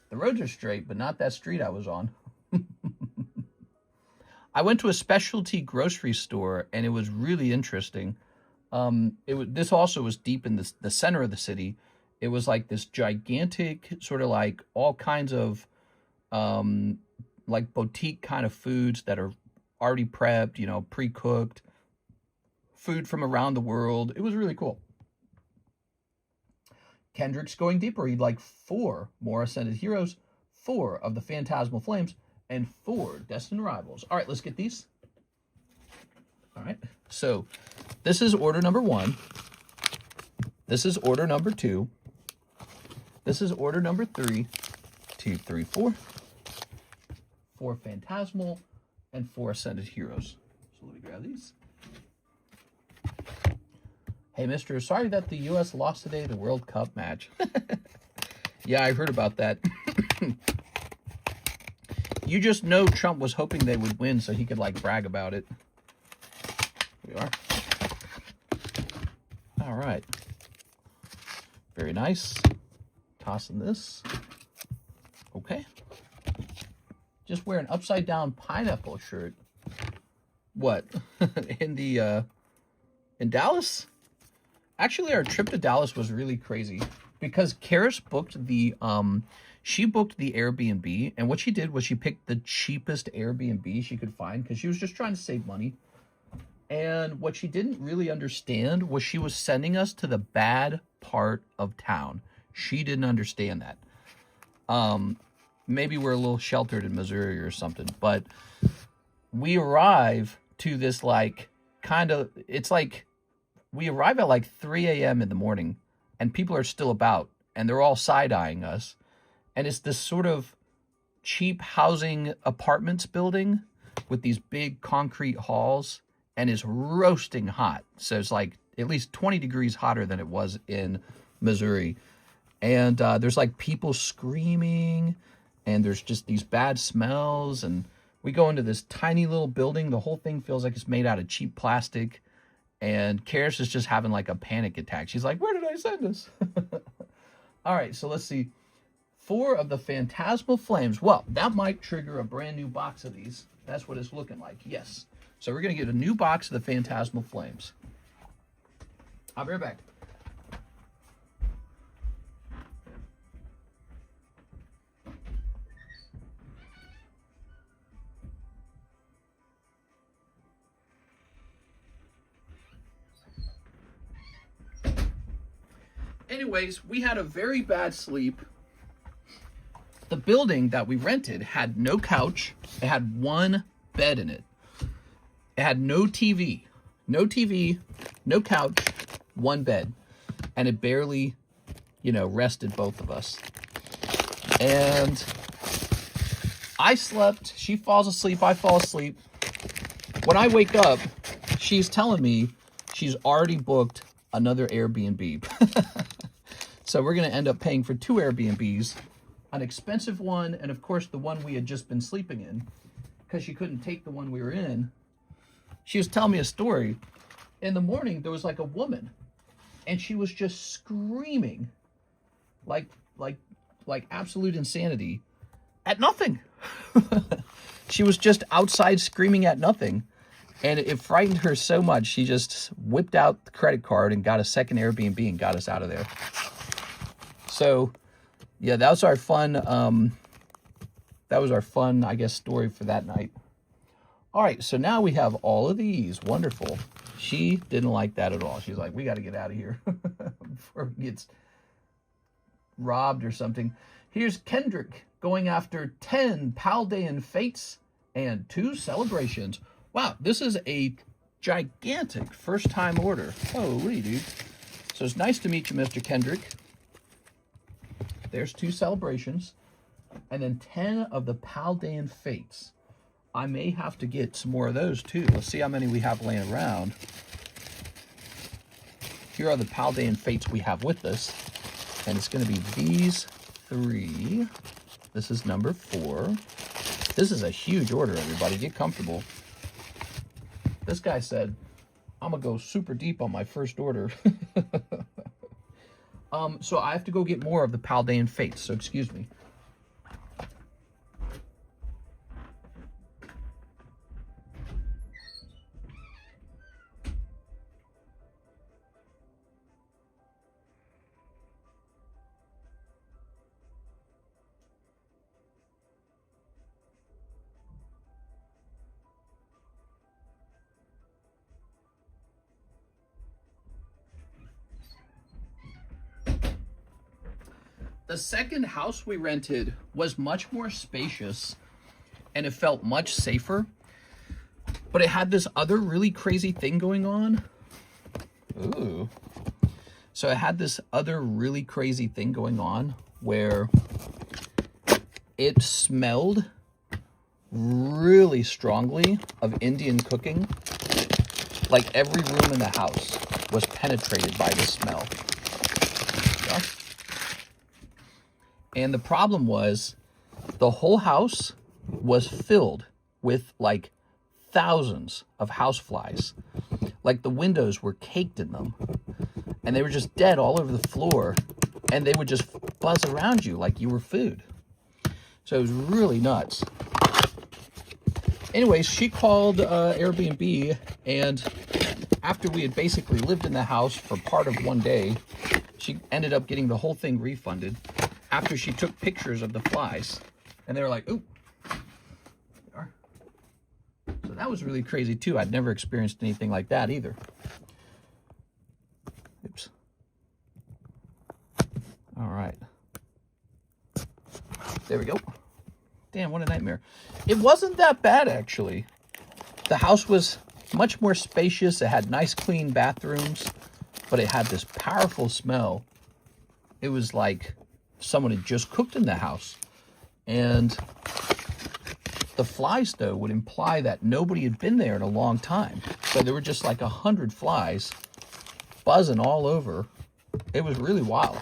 The roads are straight, but not that street I was on. I went to a specialty grocery store, and it was really interesting. This also was deep in the center of the city. It was like this gigantic, sort of like all kinds of like boutique kind of foods that are already prepped, you know, pre-cooked, food from around the world. It was really cool. Kendrick's going deeper. He'd like 4 more Ascended Heroes, 4 of the Phantasmal Flames, and 4 Destined Rivals. All right, let's get these. All right, so this is order number 1. This is order number 2. This is order number 3. 2, 3, 4. 4 Phantasmal, and 4 Ascended Heroes. So let me grab these. Hey, mister, sorry that the U.S. lost today the World Cup match. Yeah, I heard about that. You just know Trump was hoping they would win so he could, like, brag about it. Here we are. All right. Very nice. Tossing this. Okay. Just wear an upside-down pineapple shirt. What? In Dallas? Actually, our trip to Dallas was really crazy because Karis booked the she booked the Airbnb, and what she did was she picked the cheapest Airbnb she could find because she was just trying to save money. And what she didn't really understand was she was sending us to the bad part of town. She didn't understand that. Maybe we're a little sheltered in Missouri or something, but we arrive to this like kind of, it's like we arrive at like 3 a.m. in the morning and people are still about and they're all side-eyeing us. And it's this sort of cheap housing apartments building with these big concrete halls and is roasting hot. So it's like at least 20 degrees hotter than it was in Missouri. And there's like people screaming and there's just these bad smells. And we go into this tiny little building. The whole thing feels like it's made out of cheap plastic. And Karis is just having like a panic attack. She's like, where did I send us? All right, so let's see. 4 of the Phantasmal Flames. Well, that might trigger a brand new box of these. That's what it's looking like, yes. So we're going to get a new box of the Phantasmal Flames. I'll be right back. Anyways, we had a very bad sleep. The building that we rented had no couch. It had 1 bed in it. It had no TV. No TV, no couch, 1 bed. And it barely, rested both of us. And I slept. She falls asleep. I fall asleep. When I wake up, she's telling me she's already booked another Airbnb. So we're going to end up paying for 2 Airbnbs. An expensive one, and of course the one we had just been sleeping in, because she couldn't take the one we were in. She was telling me a story. In the morning, there was like a woman, and she was just screaming, like absolute insanity, at nothing. She was just outside screaming at nothing, and it frightened her so much, she just whipped out the credit card and got a second Airbnb and got us out of there. So, yeah, that was our fun, I guess, story for that night. All right, so now we have all of these. Wonderful. She didn't like that at all. She's like, we got to get out of here before he gets robbed or something. Here's Kendrick going after 10 Paldean Fates and 2 Celebrations. Wow, this is a gigantic first-time order. Holy, dude. So it's nice to meet you, Mr. Kendrick. There's 2 Celebrations. And then 10 of the Paldean Fates. I may have to get some more of those, too. Let's see how many we have laying around. Here are the Paldean Fates we have with us. And it's going to be these 3. This is number 4. This is a huge order, everybody. Get comfortable. This guy said, I'm going to go super deep on my first order. So I have to go get more of the Paldean Fates, so excuse me. The second house we rented was much more spacious and it felt much safer, but it had this other really crazy thing going on. Ooh. So it had this other really crazy thing going on where it smelled really strongly of Indian cooking. Like every room in the house was penetrated by this smell. Yeah. And the problem was the whole house was filled with like thousands of houseflies. Like the windows were caked in them. And they were just dead all over the floor. And they would just buzz around you like you were food. So it was really nuts. Anyways, she called Airbnb, and after we had basically lived in the house for part of one day, she ended up getting the whole thing refunded after she took pictures of the flies. And they were like, ooh, there they are. So that was really crazy too. I'd never experienced anything like that either. Oops. All right. There we go. Damn, what a nightmare. It wasn't that bad, actually. The house was much more spacious. It had nice, clean bathrooms, but it had this powerful smell. It was like someone had just cooked in the house. And the flies, though, would imply that nobody had been there in a long time. So there were just like 100 flies buzzing all over. It was really wild.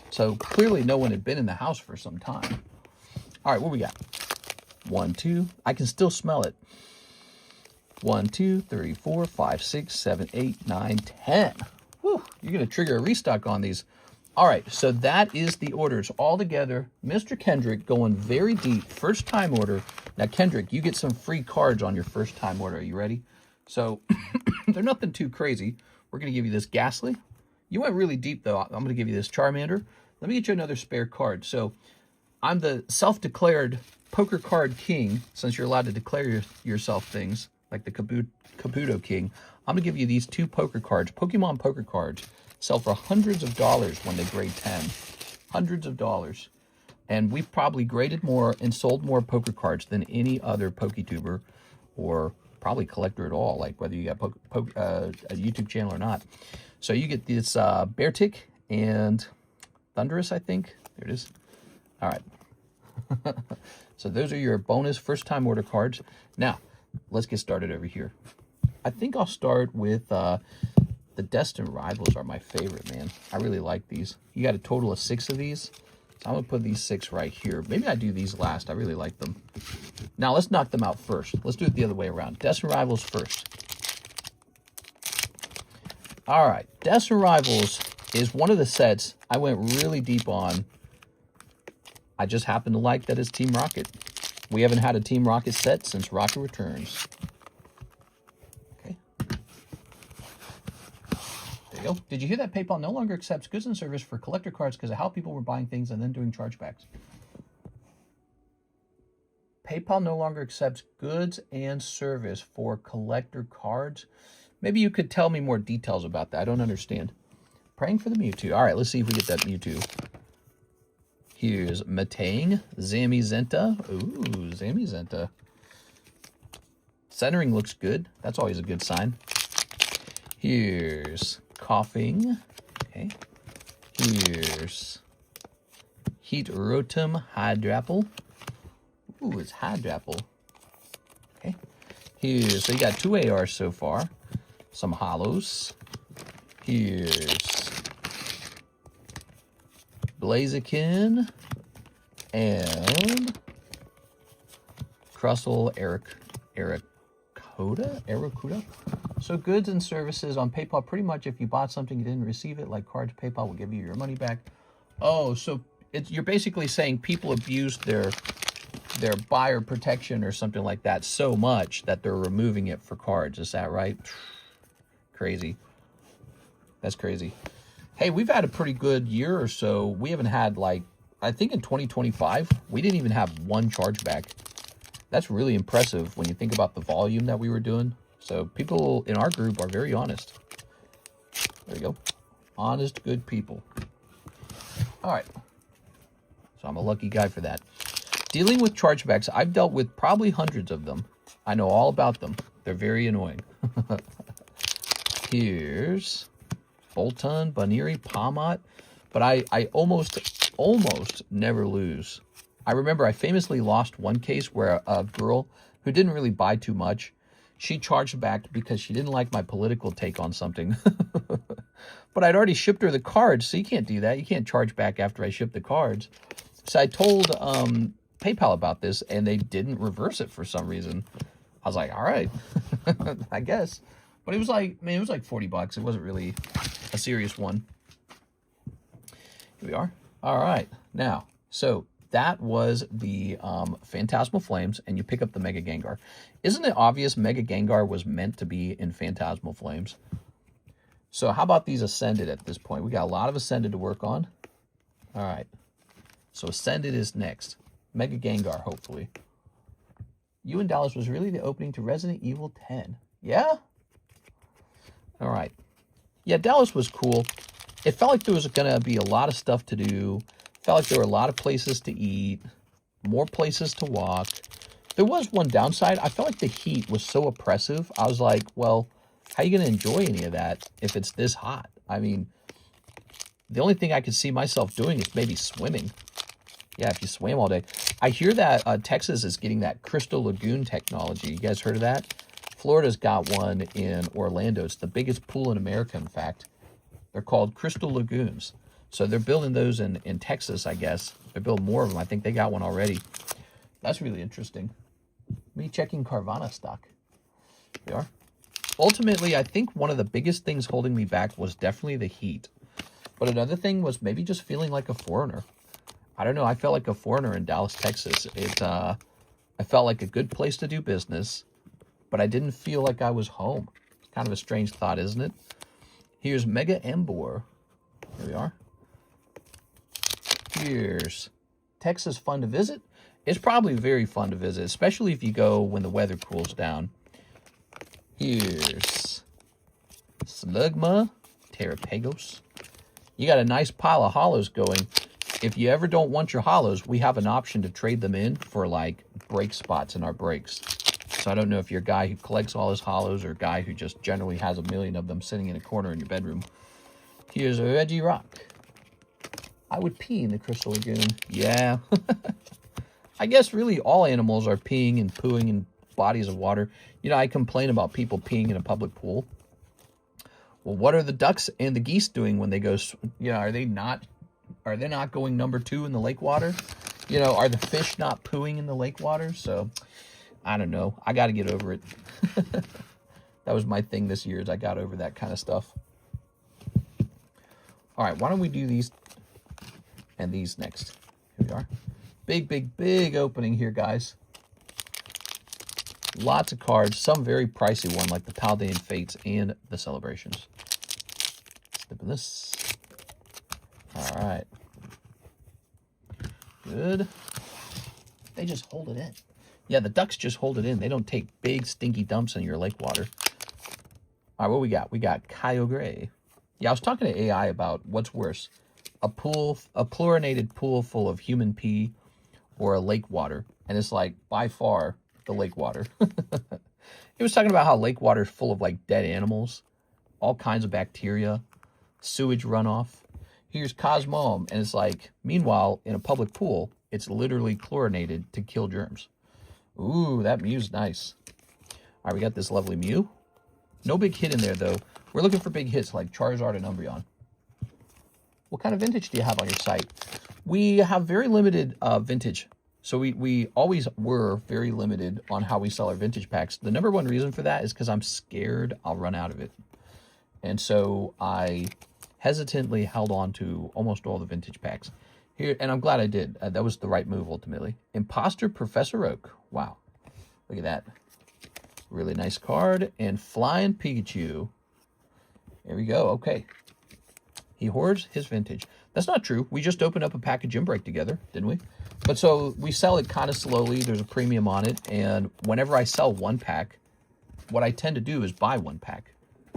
So clearly no one had been in the house for some time. All right, what we got? 1, 2. I can still smell it. 1, 2, 3, 4, 5, 6, 7, 8, 9, 10. Whew, you're going to trigger a restock on these. All right, so that is the orders all together. Mr. Kendrick going very deep, first time order. Now, Kendrick, you get some free cards on your first time order. Are you ready? So they're nothing too crazy. We're going to give you this Ghastly. You went really deep, though. I'm going to give you this Charmander. Let me get you another spare card. So I'm the self-declared poker card king, since you're allowed to declare yourself things, like the Kabuto king. I'm going to give you these 2 poker cards, Pokemon poker cards. Sell for hundreds of dollars when they grade 10. Hundreds of dollars. And we've probably graded more and sold more poker cards than any other PokeTuber, or probably collector at all, like whether you got a YouTube channel or not. So you get this Beartic and Thunderous, I think. There it is. All right. So those are your bonus first-time order cards. Now, let's get started over here. I think I'll start with... the Destined Rivals are my favorite, man. I really like these. You got a total of 6 of these. So I'm going to put these 6 right here. Maybe I do these last. I really like them. Now, let's knock them out first. Let's do it the other way around. Destined Rivals first. All right. Destined Rivals is one of the sets I went really deep on. I just happen to like that it's Team Rocket. We haven't had a Team Rocket set since Rocket Returns. Go. Did you hear that PayPal no longer accepts goods and service for collector cards because of how people were buying things and then doing chargebacks? PayPal no longer accepts goods and service for collector cards. Maybe you could tell me more details about that. I don't understand. Praying for the Mewtwo. All right, let's see if we get that Mewtwo. Here's Matang, Zamazenta. Ooh, Zamazenta. Centering looks good. That's always a good sign. Here's Coughing. Okay. Here's Heat Rotum Hydrapple. Ooh, it's Hydrapple. Okay. Here's, so you got 2 ARs so far. Some hollows. Here's Blaziken and Crustle Aracuda. So goods and services on PayPal, pretty much if you bought something you didn't receive it, like cards, PayPal will give you your money back. Oh, so you're basically saying people abused their buyer protection or something like that so much that they're removing it for cards. Is that right? Crazy. That's crazy. Hey, we've had a pretty good year or so. We haven't had, like, I think in 2025, we didn't even have one chargeback. That's really impressive when you think about the volume that we were doing. So people in our group are very honest. There you go. Honest, good people. All right. So I'm a lucky guy for that. Dealing with chargebacks, I've dealt with probably hundreds of them. I know all about them. They're very annoying. Here's Bolton, Baniri, Palmot. But I almost never lose. I remember I famously lost one case where a girl who didn't really buy too much, she charged back because she didn't like my political take on something. But I'd already shipped her the cards, so you can't do that. You can't charge back after I shipped the cards. So I told PayPal about this, and they didn't reverse it for some reason. I was like, all right, I guess. But it was like, man, it was like $40. It wasn't really a serious one. Here we are. All right. Now, so that was the Phantasmal Flames, and you pick up the Mega Gengar. Isn't it obvious Mega Gengar was meant to be in Phantasmal Flames? So how about these Ascended at this point? We got a lot of Ascended to work on. All right. So Ascended is next. Mega Gengar, hopefully. You in Dallas was really the opening to Resident Evil 10. Yeah? All right. Yeah, Dallas was cool. It felt like there was going to be a lot of stuff to do. Felt like there were a lot of places to eat, more places to walk. There was one downside. I felt like the heat was so oppressive. I was like, well, how are you going to enjoy any of that if it's this hot? I mean, the only thing I could see myself doing is maybe swimming. Yeah, if you swam all day. I hear that Texas is getting that Crystal Lagoon technology. You guys heard of that? Florida's got one in Orlando. It's the biggest pool in America, in fact. They're called Crystal Lagoons. So they're building those in Texas, I guess. They're building more of them. I think they got one already. That's really interesting. Me checking Carvana stock. There we are. Ultimately, I think one of the biggest things holding me back was definitely the heat. But another thing was maybe just feeling like a foreigner. I don't know. I felt like a foreigner in Dallas, Texas. I felt like a good place to do business, but I didn't feel like I was home. It's kind of a strange thought, isn't it? Here's Mega Embor. Here we are. Here's Texas fun to visit. It's probably very fun to visit, especially if you go when the weather cools down. Here's Slugma, Terrapagos. You got a nice pile of hollows going. If you ever don't want your hollows, we have an option to trade them in for like break spots in our breaks. So I don't know if you're a guy who collects all his hollows or a guy who just generally has a million of them sitting in a corner in your bedroom. Here's a Reggie Rock. I would pee in the Crystal Lagoon. Yeah. I guess really all animals are peeing and pooing in bodies of water. You know, I complain about people peeing in a public pool. Well, what are the ducks and the geese doing when they go, you know, are they not going number 2 in the lake water? You know, are the fish not pooing in the lake water? So, I don't know. I got to get over it. That was my thing this year, is I got over that kind of stuff. All right, why don't we do these and these next? Here we are. Big, big, big opening here, guys. Lots of cards. Some very pricey one, like the Paldean Fates and the Celebrations. Snipping this. All right. Good. They just hold it in. Yeah, the ducks just hold it in. They don't take big, stinky dumps in your lake water. All right, what we got? We got Kyogre. Yeah, I was talking to AI about what's worse, a chlorinated pool full of human pee or a lake water. And it's like, by far, the lake water. He was talking about how lake water is full of like dead animals, all kinds of bacteria, sewage runoff. Here's Cosmom, and it's like, meanwhile, in a public pool, it's literally chlorinated to kill germs. Ooh, that Mew's nice. All right, we got this lovely Mew. No big hit in there, though. We're looking for big hits like Charizard and Umbreon. What kind of vintage do you have on your site? We have very limited vintage. So we always were very limited on how we sell our vintage packs. The number one reason for that is because I'm scared I'll run out of it. And so I hesitantly held on to almost all the vintage packs. Here, and I'm glad I did. That was the right move, ultimately. Imposter Professor Oak. Wow. Look at that. Really nice card. And Flying Pikachu. There we go. Okay. He hoards his vintage. That's not true. We just opened up a pack of Gym Break together, didn't we? But so we sell it kind of slowly. There's a premium on it. And whenever I sell one pack, what I tend to do is buy one pack.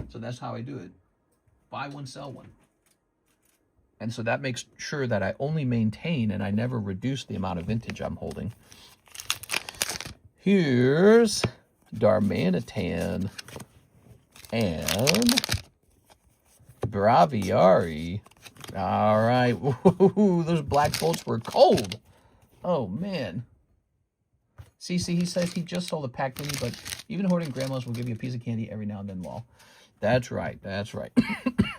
So that's how I do it. Buy one, sell one. And so that makes sure that I only maintain and I never reduce the amount of vintage I'm holding. Here's Darmanitan and Braviary. All right. Ooh, those black bolts were cold. Oh, man. CC, he says he just sold a pack to me, but even hoarding grandmas will give you a piece of candy every now and then, lol. That's right. That's right.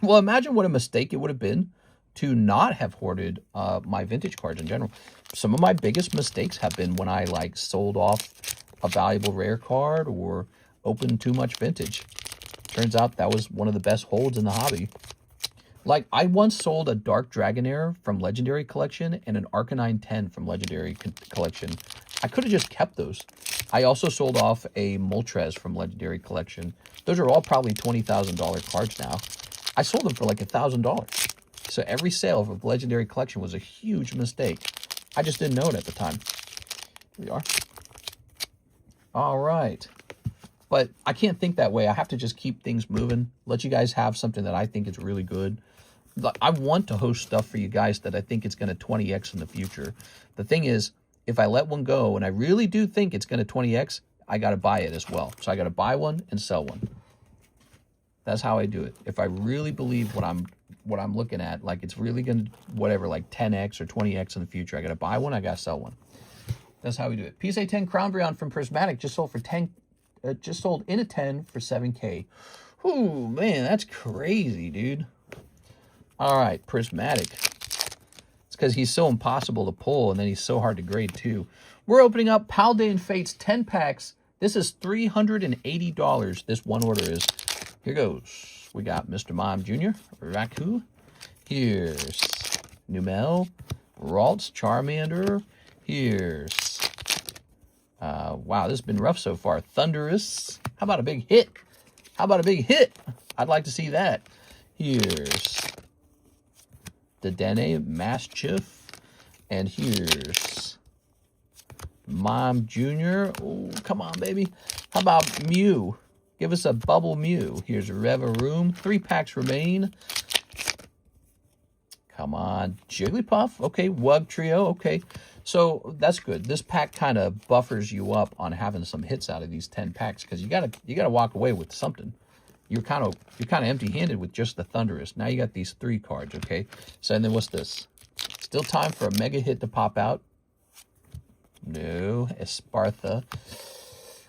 Well, imagine what a mistake it would have been to not have hoarded my vintage cards in general. Some of my biggest mistakes have been when I like sold off a valuable rare card or opened too much vintage. Turns out that was one of the best holds in the hobby. Like, I once sold a Dark Dragonair from Legendary Collection and an Arcanine 10 from Legendary Collection. I could have just kept those. I also sold off a Moltres from Legendary Collection. Those are all probably $20,000 cards now. I sold them for like $1,000. So every sale of a Legendary Collection was a huge mistake. I just didn't know it at the time. Here we are. All right. But I can't think that way. I have to just keep things moving. Let you guys have something that I think is really good. I want to host stuff for you guys that I think it's going to 20x in the future. The thing is, if I let one go and I really do think it's going to 20x, I got to buy it as well. So I got to buy one and sell one. That's how I do it. If I really believe what I'm looking at, like it's really going to, whatever, like 10x or 20x in the future, I got to buy one, I got to sell one. That's how we do it. PSA 10 Crown Brion from Prismatic just sold for 10, just sold in a 10 for 7K. Ooh, man, that's crazy, dude. All right, Prismatic. It's because he's so impossible to pull, and then he's so hard to grade, too. We're opening up Paldean Fates 10 packs. This is $380. This one order is. Here goes. We got Mr. Mime Jr., Raku. Here's Numel, Ralts, Charmander. Here's, wow, this has been rough so far. Thunderous. How about a big hit? How about a big hit? I'd like to see that. Here's Dedenne, Mastiff. And here's Mime Jr. Oh, come on, baby. How about Mew? Give us a bubble Mew. Here's Revaroom. 3 packs remain. Come on. Jigglypuff. Okay. Wug Trio. Okay. So that's good. This pack kind of buffers you up on having some hits out of these 10 packs because you gotta walk away with something. You're kind of empty-handed with just the Thunderous. Now you got these 3 cards, okay? So and then what's this? Still time for a mega hit to pop out. No, Espartha.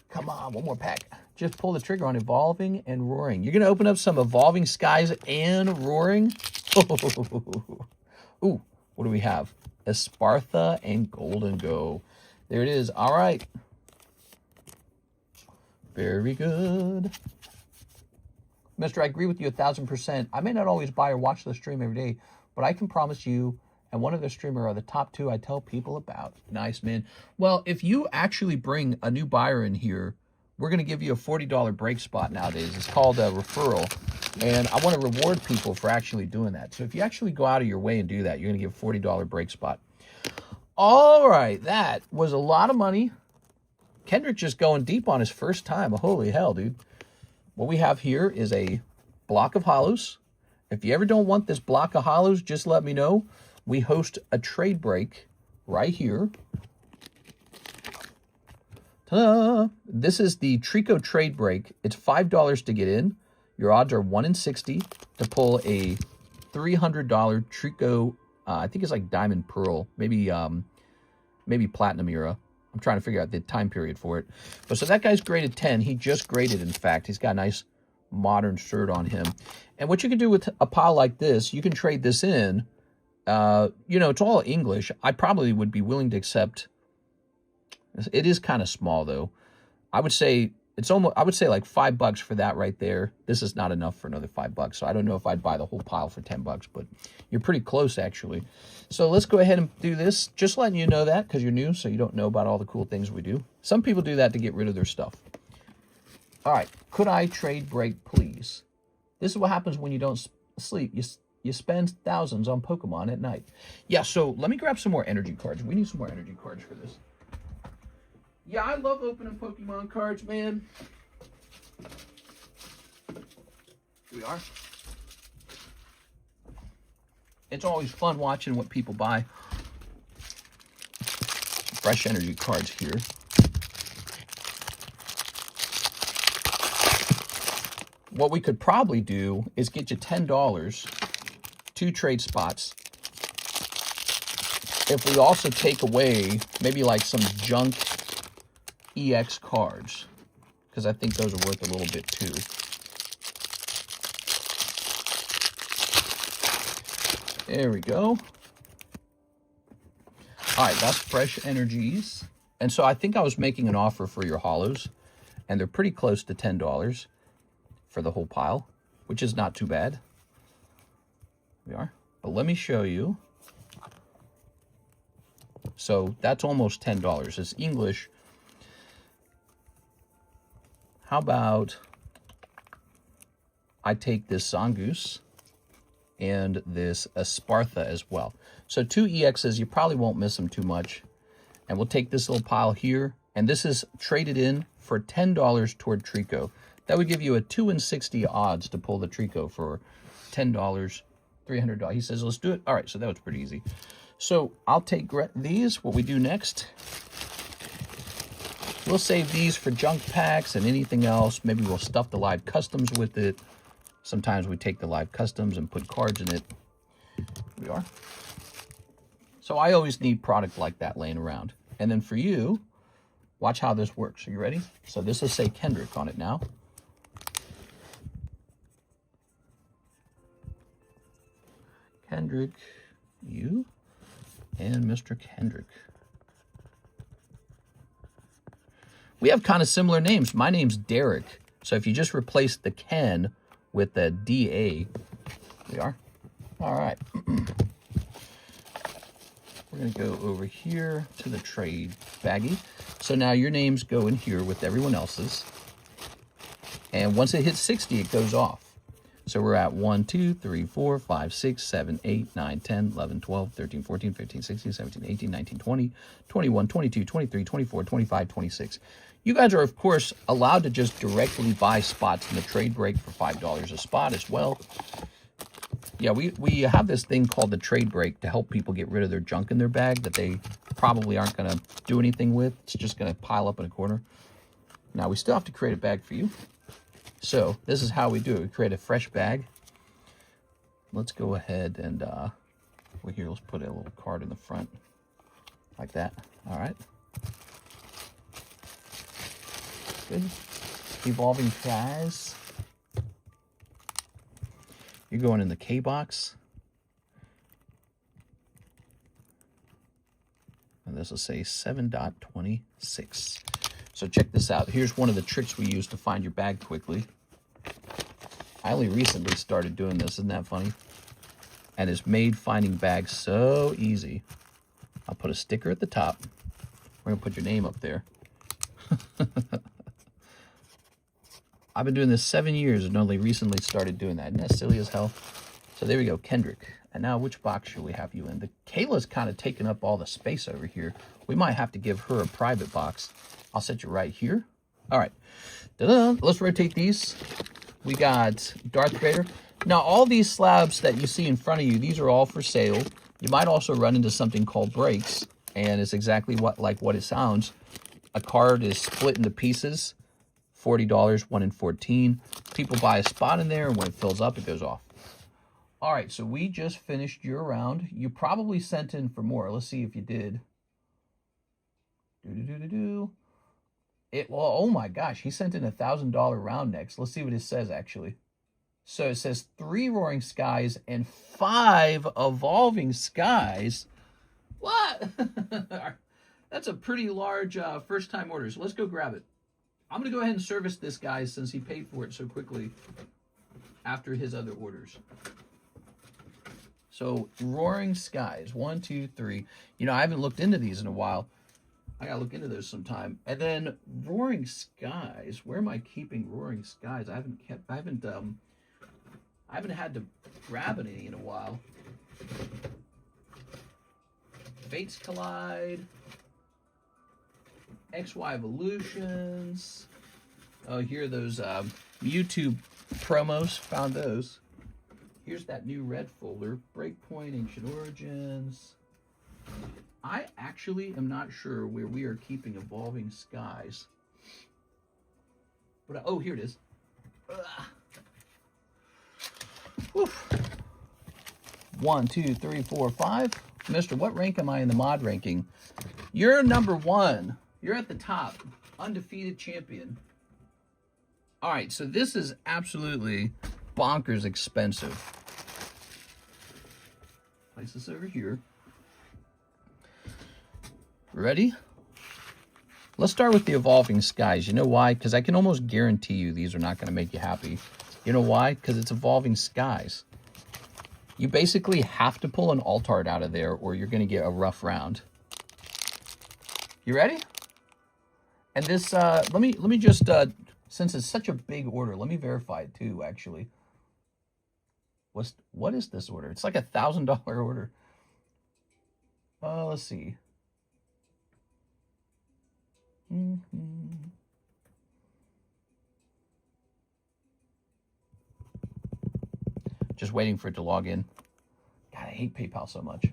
Come on, one more pack. Just pull the trigger on Evolving and Roaring. You're gonna open up some Evolving Skies and Roaring. Ooh, what do we have? Espartha and Golden Go. There it is. All right. Very good. Mister, I agree with you 1,000%. I may not always buy or watch the stream every day, but I can promise you and one other streamer are the top 2 I tell people about. Nice, man. Well, if you actually bring a new buyer in here, we're going to give you a $40 break spot nowadays. It's called a referral. And I want to reward people for actually doing that. So if you actually go out of your way and do that, you're going to give a $40 break spot. All right. That was a lot of money. Kendrick just going deep on his first time. Holy hell, dude. What we have here is a block of hollows, If you ever don't want this block of hollows, just let me know. We host a trade break right here. Ta-da! This is the Trico trade break. It's $5 to get in. Your odds are 1 in 60 to pull a $300 Trico. I think it's like Diamond Pearl, maybe Platinum era. I'm trying to figure out the time period for it. But so that guy's graded 10. He just graded, in fact. He's got a nice modern shirt on him. And what you can do with a pile like this, you can trade this in. You know, it's all English. I probably would be willing to accept. It is kind of small though. I would say it's almost, I would say like $5 for that right there. This is not enough for another $5. So I don't know if I'd buy the whole pile for $10, but you're pretty close actually. So let's go ahead and do this. Just letting you know that because you're new, so you don't know about all the cool things we do. Some people do that to get rid of their stuff. All right, could I trade break, please? This is what happens when you don't sleep. You spend thousands on Pokemon at night. Yeah, so let me grab some more energy cards. We need some more energy cards for this. Yeah, I love opening Pokemon cards, man. Here we are. It's always fun watching what people buy. Fresh energy cards here. What we could probably do is get you $10, 2 trade spots. If we also take away maybe like some junk EX cards, because I think those are worth a little bit too. There we go. All right, that's fresh energies. And so I think I was making an offer for your hollows, and they're pretty close to $10 for the whole pile, which is not too bad. We are. But let me show you. So that's almost $10. It's English. How about I take this Zangoose and this Espartha as well. So 2 EXs, you probably won't miss them too much. And we'll take this little pile here. And this is traded in for $10 toward Trico. That would give you a 2 in 60 odds to pull the Trico for $10, $300. He says, let's do it. All right, so that was pretty easy. So I'll take these. What we do next, we'll save these for junk packs and anything else. Maybe we'll stuff the live customs with it. Sometimes we take the live customs and put cards in it. Here we are. So I always need product like that laying around. And then for you, watch how this works. Are you ready? So this will say Kendrick on it now. Kendrick, you, and Mr. Kendrick. We have kind of similar names. My name's Derek. So if you just replace the Ken with the DA, we are. All right. We're going to go over here to the trade baggie. So now your names go in here with everyone else's. And once it hits 60, it goes off. So we're at 1, 2, 3, 4, 5, 6, 7, 8, 9, 10, 11, 12, 13, 14, 15, 16, 17, 18, 19, 20, 21, 22, 23, 24, 25, 26. You guys are, of course, allowed to just directly buy spots in the trade break for $5 a spot as well. Yeah, we have this thing called the trade break to help people get rid of their junk in their bag that they probably aren't going to do anything with. It's just going to pile up in a corner. Now, we still have to create a bag for you. So this is how we do it. We create a fresh bag. Let's go ahead and well, here, let's put a little card in the front like that. All right. Good. Evolving prize. You're going in the K box. And this will say 7.26. So check this out. Here's one of the tricks we use to find your bag quickly. I only recently started doing this. Isn't that funny? And it's made finding bags so easy. I'll put a sticker at the top. We're going to put your name up there. I've been doing this 7 years and only recently started doing that. Isn't that silly as hell? So there we go, Kendrick. And now which box should we have you in? The Kayla's kind of taking up all the space over here. We might have to give her a private box. I'll set you right here. All right. Ta-da. Let's rotate these. We got Darth Vader. Now, all these slabs that you see in front of you, these are all for sale. You might also run into something called breaks, and it's exactly like what it sounds. A card is split into pieces, $40, 1 in 14. People buy a spot in there, and when it fills up, it goes off. All right, so we just finished your round. You probably sent in for more. Let's see if you did. Well, oh my gosh, he sent in a $1,000 round next. Let's see what it says, actually. So it says 3 Roaring Skies and 5 Evolving Skies. What? That's a pretty large first-time order. So let's go grab it. I'm going to go ahead and service this guy since he paid for it so quickly after his other orders. So Roaring Skies, 1, 2, 3. You know, I haven't looked into these in a while. I got to look into those sometime. And then Roaring Skies. Where am I keeping Roaring Skies? I haven't had to grab any in a while. Fates Collide. XY Evolutions. Oh, here are those YouTube promos. Found those. Here's that new red folder. Breakpoint, Ancient Origins. I actually am not sure where we are keeping Evolving Skies. But oh, here it is. Woof. 1, 2, 3, 4, 5. Mister, what rank am I in the mod ranking? You're number 1. You're at the top. Undefeated champion. All right, so this is absolutely bonkers expensive. Place this over here. Ready? Let's start with the Evolving Skies. You know why? Because I can almost guarantee you these are not going to make you happy. You know why? Because it's Evolving Skies. You basically have to pull an Altart out of there or you're going to get a rough round. You ready? And this, let me just, since it's such a big order, let me verify it too, actually. What is this order? It's like a $1,000 order. Let's see. Just waiting for it to log in. God, I hate PayPal so much.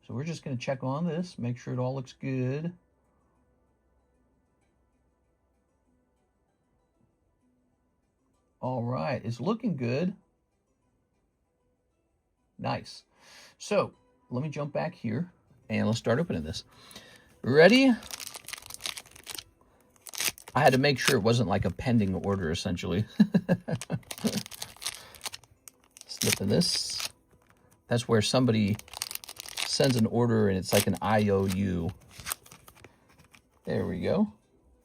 So we're just going to check on this, make sure it all looks good. All right, it's looking good. Nice. So let me jump back here and let's start opening this. Ready? I had to make sure it wasn't like a pending order, essentially. Snipping this. That's where somebody sends an order and it's like an IOU. There we go.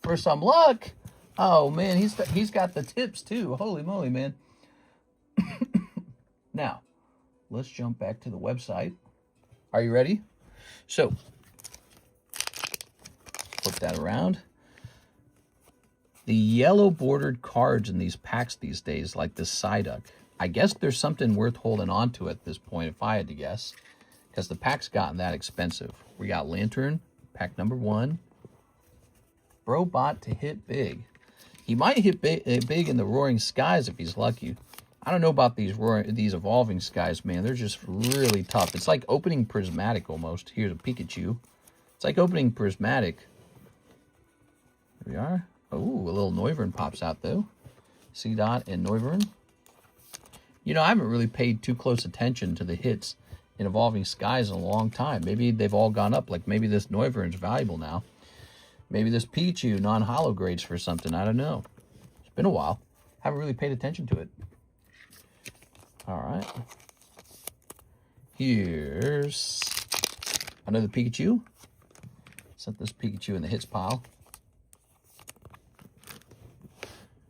For some luck. Oh man, he's got the tips too. Holy moly, man. Now, let's jump back to the website. Are you ready? So, flip that around. The yellow bordered cards in these packs these days, like this Psyduck. I guess there's something worth holding on to at this point, if I had to guess, because the pack's gotten that expensive. We got Lantern, pack number 1. Brobot to hit big. He might hit big in the Roaring Skies if he's lucky. I don't know about these Evolving Skies, man. They're just really tough. It's like opening Prismatic almost. Here's a Pikachu. It's like opening Prismatic. There we are. Oh, a little Noivern pops out, though. C-Dot and Noivern. You know, I haven't really paid too close attention to the hits in Evolving Skies in a long time. Maybe they've all gone up. Like, maybe this Noivern's valuable now. Maybe this Pikachu non-holo grades for something. I don't know. It's been a while. Haven't really paid attention to it. All right. Here's another Pikachu. Set this Pikachu in the hits pile.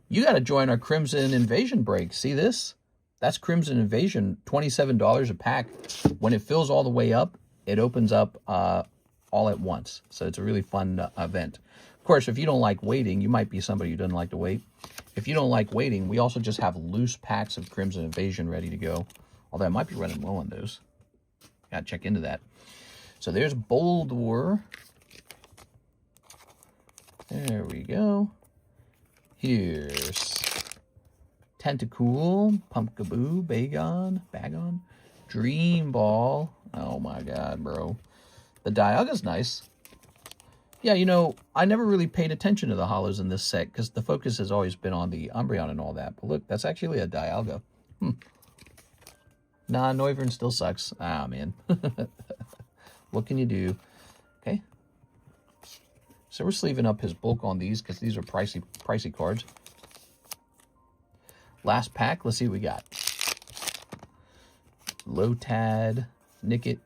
You got to join our Crimson Invasion break. See this? That's Crimson Invasion, $27 a pack. When it fills all the way up, it opens up all at once. So it's a really fun event. Of course, if you don't like waiting, you might be somebody who doesn't like to wait. If you don't like waiting, we also just have loose packs of Crimson Invasion ready to go. Although I might be running low on those. Got to check into that. So there's Boldor. There we go. Here's Tentacool, Pumpkaboo, Bagon, Dream Ball. Oh my god, bro. The Dialga's nice. Yeah, you know, I never really paid attention to the hollows in this set because the focus has always been on the Umbreon and all that. But look, that's actually a Dialga. Nah, Noivern still sucks. Ah, man. What can you do? Okay. So we're sleeving up his bulk on these because these are pricey cards. Last pack, let's see what we got. Lotad, Nickit,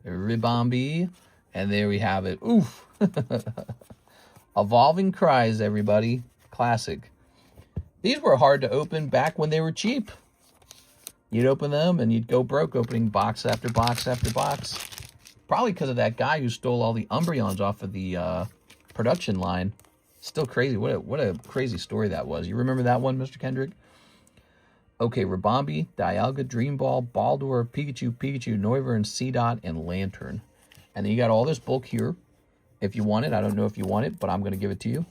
Ribombee, and there we have it. Oof. Evolving Cries, everybody. Classic. These were hard to open back when they were cheap. You'd open them and you'd go broke opening box after box after box. Probably because of that guy who stole all the Umbreons off of the production line. Still crazy. What a crazy story that was. You remember that one, Mr. Kendrick? Okay, Ribombee, Dialga, Dream Ball, Baldur, Pikachu, Noivern, Seedot, and Lantern. And then you got all this bulk here. If you want it, I don't know if you want it, but I'm going to give it to you.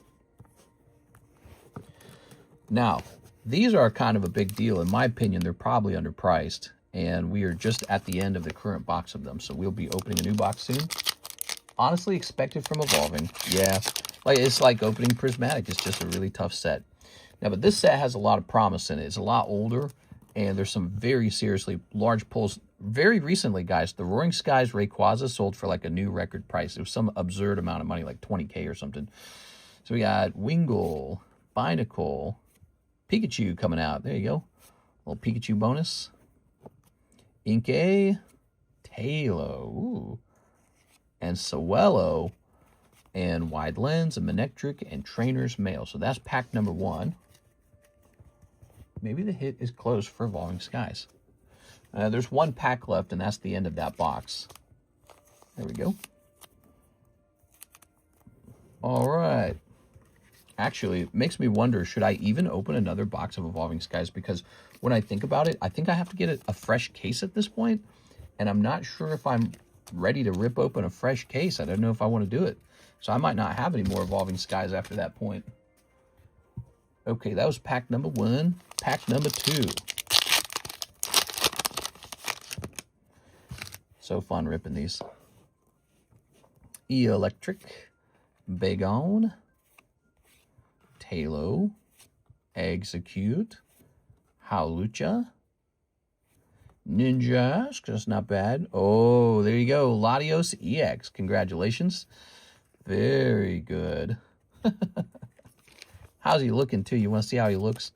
Now, these are kind of a big deal. In my opinion, they're probably underpriced. And we are just at the end of the current box of them. So we'll be opening a new box soon. Honestly, expected from Evolving. Yeah, it's like opening Prismatic. It's just a really tough set. Now, but this set has a lot of promise in it. It's a lot older, and there's some very seriously large pulls. Very recently, guys, the Roaring Skies Rayquaza sold for like a new record price. It was some absurd amount of money, like 20K or something. So we got Wingull, Binacle, Pikachu coming out. There you go. Little Pikachu bonus. Inkay, Tailo, ooh, and Sawello, and Wide Lens, and Manectric, and Trainer's Mail. So that's pack number 1. Maybe the hit is close for Evolving Skies. There's one pack left, and that's the end of that box. There we go. All right. Actually, it makes me wonder, should I even open another box of Evolving Skies? Because when I think about it, I think I have to get a fresh case at this point, and I'm not sure if I'm ready to rip open a fresh case. I don't know if I want to do it. So I might not have any more Evolving Skies after that point. Okay, that was pack number 1. Pack number 2. So fun ripping these. Electric, Bagon, Tailo, Execute, Howlucha, Ninjask, that's not bad. Oh, there you go. Latios EX. Congratulations. Very good. How's he looking, too? You want to see how he looks?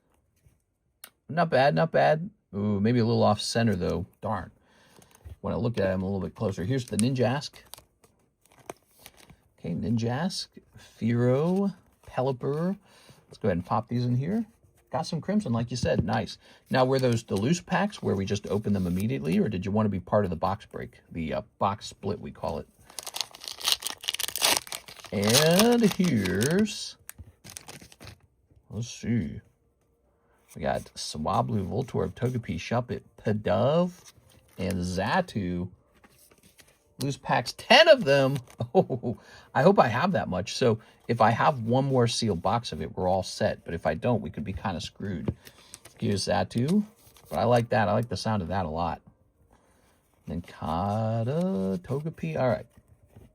Not bad, not bad. Ooh, maybe a little off center, though. Darn. When I look at him a little bit closer. Here's the Ninjask. Okay, Ninjask, Fearow, Pelipper. Let's go ahead and pop these in here. Got some Crimson, like you said. Nice. Now, were those the loose packs where we just open them immediately, or did you want to be part of the box break? The box split, we call it. And here's... Let's see. We got Swablu, Voltorb, Togepi, Shuppet, Pidove, and Xatu. Loose packs, 10 of them. Oh, I hope I have that much. So if I have one more sealed box of it, we're all set. But if I don't, we could be kind of screwed. Here's Xatu. But I like that. I like the sound of that a lot. Then Kata, Togepi. All right.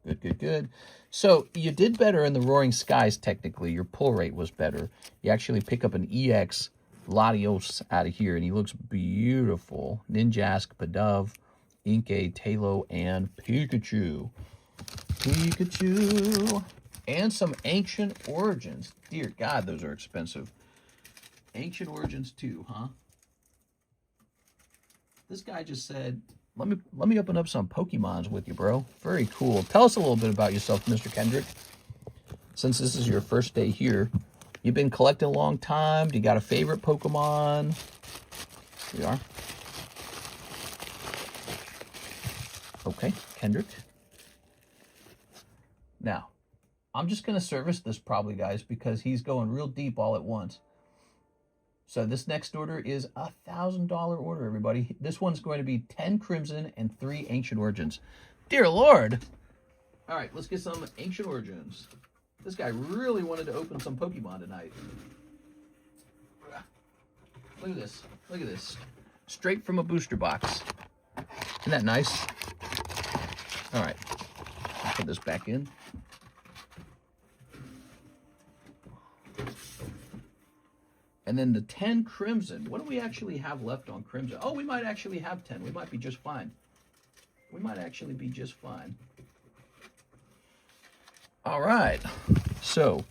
Good, good, good. So you did better in the Roaring Skies, technically. Your pull rate was better. You actually pick up an EX Latios out of here, and he looks beautiful. Ninjask, Pidove, Inkay, Tailo, and Pikachu. Pikachu. And some Ancient Origins. Dear God, those are expensive. Ancient Origins too, huh? This guy just said, let me open up some Pokemons with you, bro. Very cool. Tell us a little bit about yourself, Mr. Kendrick. Since this is your first day here, you've been collecting a long time. Do you got a favorite Pokemon? Here we are. Okay, Kendrick. Now, I'm just going to service this probably, guys, because he's going real deep all at once. So this next order is a $1,000 order, everybody. This one's going to be 10 Crimson and 3 Ancient Origins. Dear Lord. All right, let's get some Ancient Origins. This guy really wanted to open some Pokemon tonight. Look at this. Look at this. Straight from a booster box. Isn't that nice? All right. I'll put this back in. And then the 10 Crimson. What do we actually have left on Crimson? Oh, we might actually have 10. We might be just fine. We might actually be just fine. All right. So,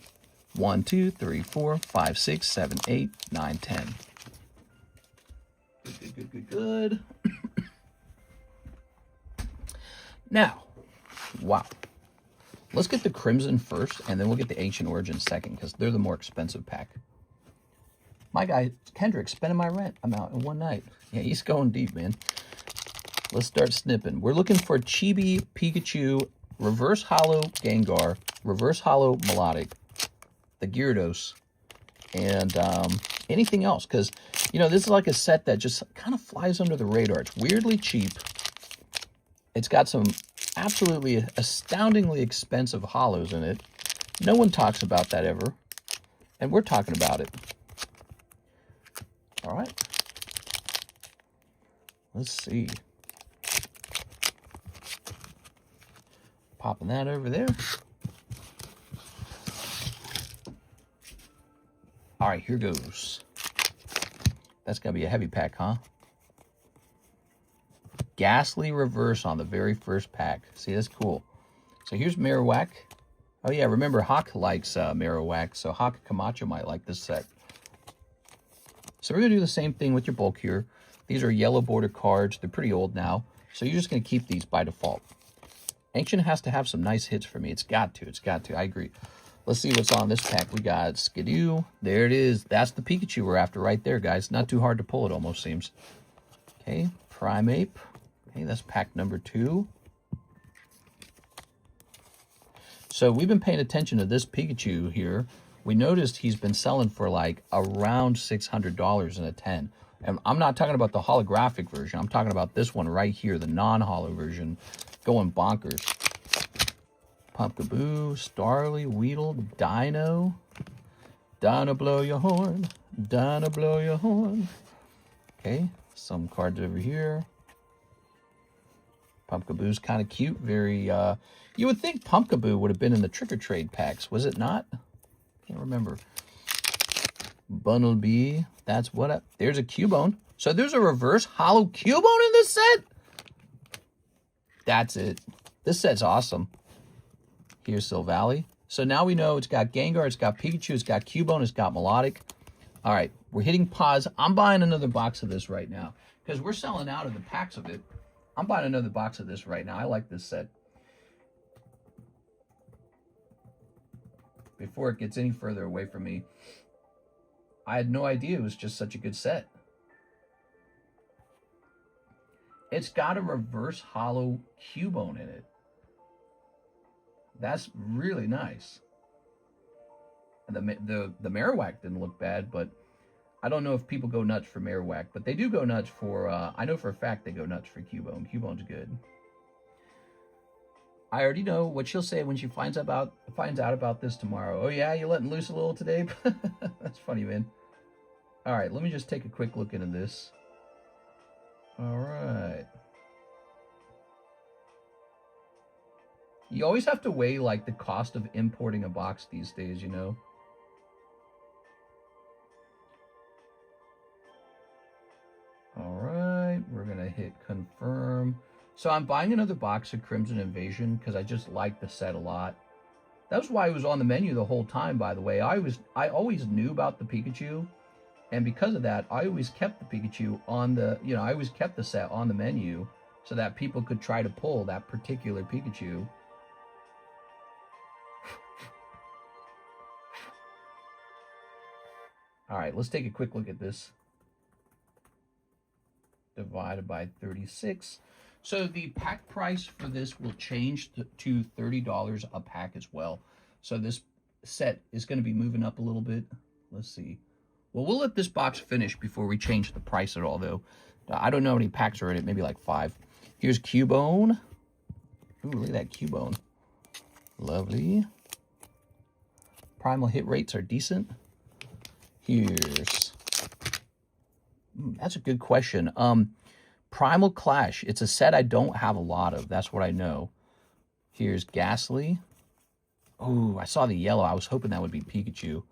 1, 2, 3, 4, 5, 6, 7, 8, 9, 10. Good, good, good, good, good. Now, wow. Let's get the Crimson first, and then we'll get the Ancient Origins second, because they're the more expensive pack. My guy, Kendrick, spending my rent amount in one night. Yeah, he's going deep, man. Let's start snipping. We're looking for Chibi, Pikachu, Reverse Hollow Gengar, Reverse Hollow Melodic, the Gyarados, and anything else. Because, you know, this is like a set that just kind of flies under the radar. It's weirdly cheap. It's got some absolutely astoundingly expensive hollows in it. No one talks about that ever. And we're talking about it. All right. Let's see. Popping that over there. All right, here goes. That's going to be a heavy pack, huh? Ghastly Reverse on the very first pack. See, that's cool. So here's Marowak. Oh, yeah, remember, Hawk likes Marowak, so Hawk Camacho might like this set. So we're going to do the same thing with your bulk here. These are yellow border cards. They're pretty old now, so you're just going to keep these by default. Ancient has to have some nice hits for me. It's got to. It's got to. I agree. Let's see what's on this pack. We got Skidoo. There it is. That's the Pikachu we're after right there, guys. Not too hard to pull, it almost seems. Okay, Primeape. Okay, that's pack number 2. So we've been paying attention to this Pikachu here. We noticed he's been selling for like around $600 in a 10. And I'm not talking about the holographic version. I'm talking about this one right here, the non-holo version, going bonkers. Pumpkaboo, Starly, Weedle, Dino. Dino blow your horn. Dino blow your horn. Okay, some cards over here. Pumpkaboo's kind of cute. Very, you would think Pumpkaboo would have been in the Trick or Trade packs. Was it not? Can't remember. Bunnelby. That's what up. There's a Cubone. So there's a reverse hollow Cubone in this set? That's it. This set's awesome. Here's Silvally. So now we know it's got Gengar, it's got Pikachu, it's got Cubone, it's got Melodic. All right, we're hitting pause. I'm buying another box of this right now because we're selling out of the packs of it. I'm buying another box of this right now. I like this set. Before it gets any further away from me, I had no idea it was just such a good set. It's got a reverse hollow Cubone in it. That's really nice. And the Marowak didn't look bad, but I don't know if people go nuts for Marowak, but they do go nuts for, I know for a fact they go nuts for Cubone. Cubone's good. I already know what she'll say when she finds out about this tomorrow. Oh yeah, you're letting loose a little today? That's funny, man. All right, let me just take a quick look into this. All right. You always have to weigh, like, the cost of importing a box these days, you know? All right, we're going to hit confirm. So I'm buying another box of Crimson Invasion because I just like the set a lot. That's why it was on the menu the whole time, by the way. I always knew about the Pikachu, and because of that, I always kept the Pikachu on the, you know, I always kept the set on the menu so that people could try to pull that particular Pikachu. All right, let's take a quick look at this. Divided by 36. So the pack price for this will change to $30 a pack as well. So this set is going to be moving up a little bit. Let's see. Well, we'll let this box finish before we change the price at all, though. I don't know how many packs are in it. Maybe like 5. Here's Cubone. Ooh, look at that Cubone. Lovely. Primal hit rates are decent. Here's That's a good question. Primal Clash. It's a set I don't have a lot of. That's what I know. Here's Ghastly. Oh, I saw the yellow. I was hoping that would be Pikachu.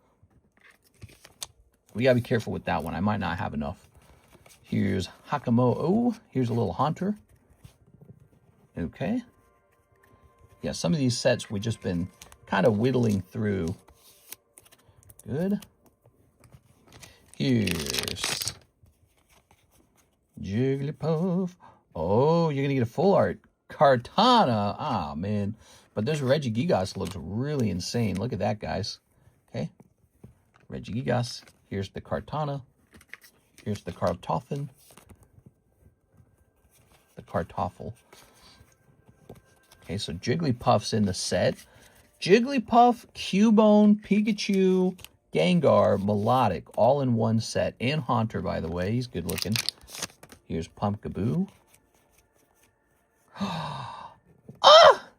We got to be careful with that one. I might not have enough. Here's Hakamo. Oh, here's a little Haunter. Okay. Yeah, some of these sets we've just been kind of whittling through. Good. Here's Jigglypuff. Oh, you're going to get a full art. Kartana. Ah, man. But this Regigigas looks really insane. Look at that, guys. Okay. Regigigas. Here's the Kartana. Here's the Kartoffin. The Kartoffel. Okay, so Jigglypuff's in the set. Jigglypuff, Cubone, Pikachu, Gengar, Melodic, all in one set. And Haunter, by the way. He's good looking. Here's Pumpkaboo.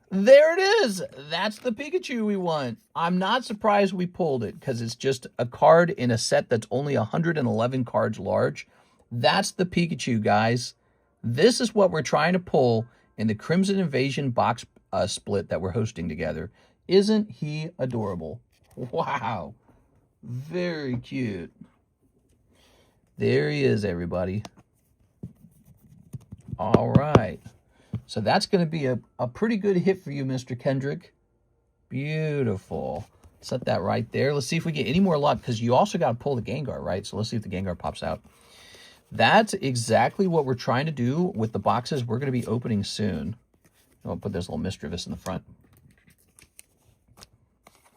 There it is. That's the Pikachu we want. I'm not surprised we pulled it because it's just a card in a set that's only 111 cards large. That's the Pikachu, guys. This is what we're trying to pull in the Crimson Invasion box split that we're hosting together. Isn't he adorable? Wow. Very cute. There he is, everybody. All right. So that's going to be a pretty good hit for you, Mr. Kendrick. Beautiful. Set that right there. Let's see if we get any more luck, because you also got to pull the Gengar, right? So let's see if the Gengar pops out. That's exactly what we're trying to do with the boxes we're going to be opening soon. I'll put this little Mischievous in the front.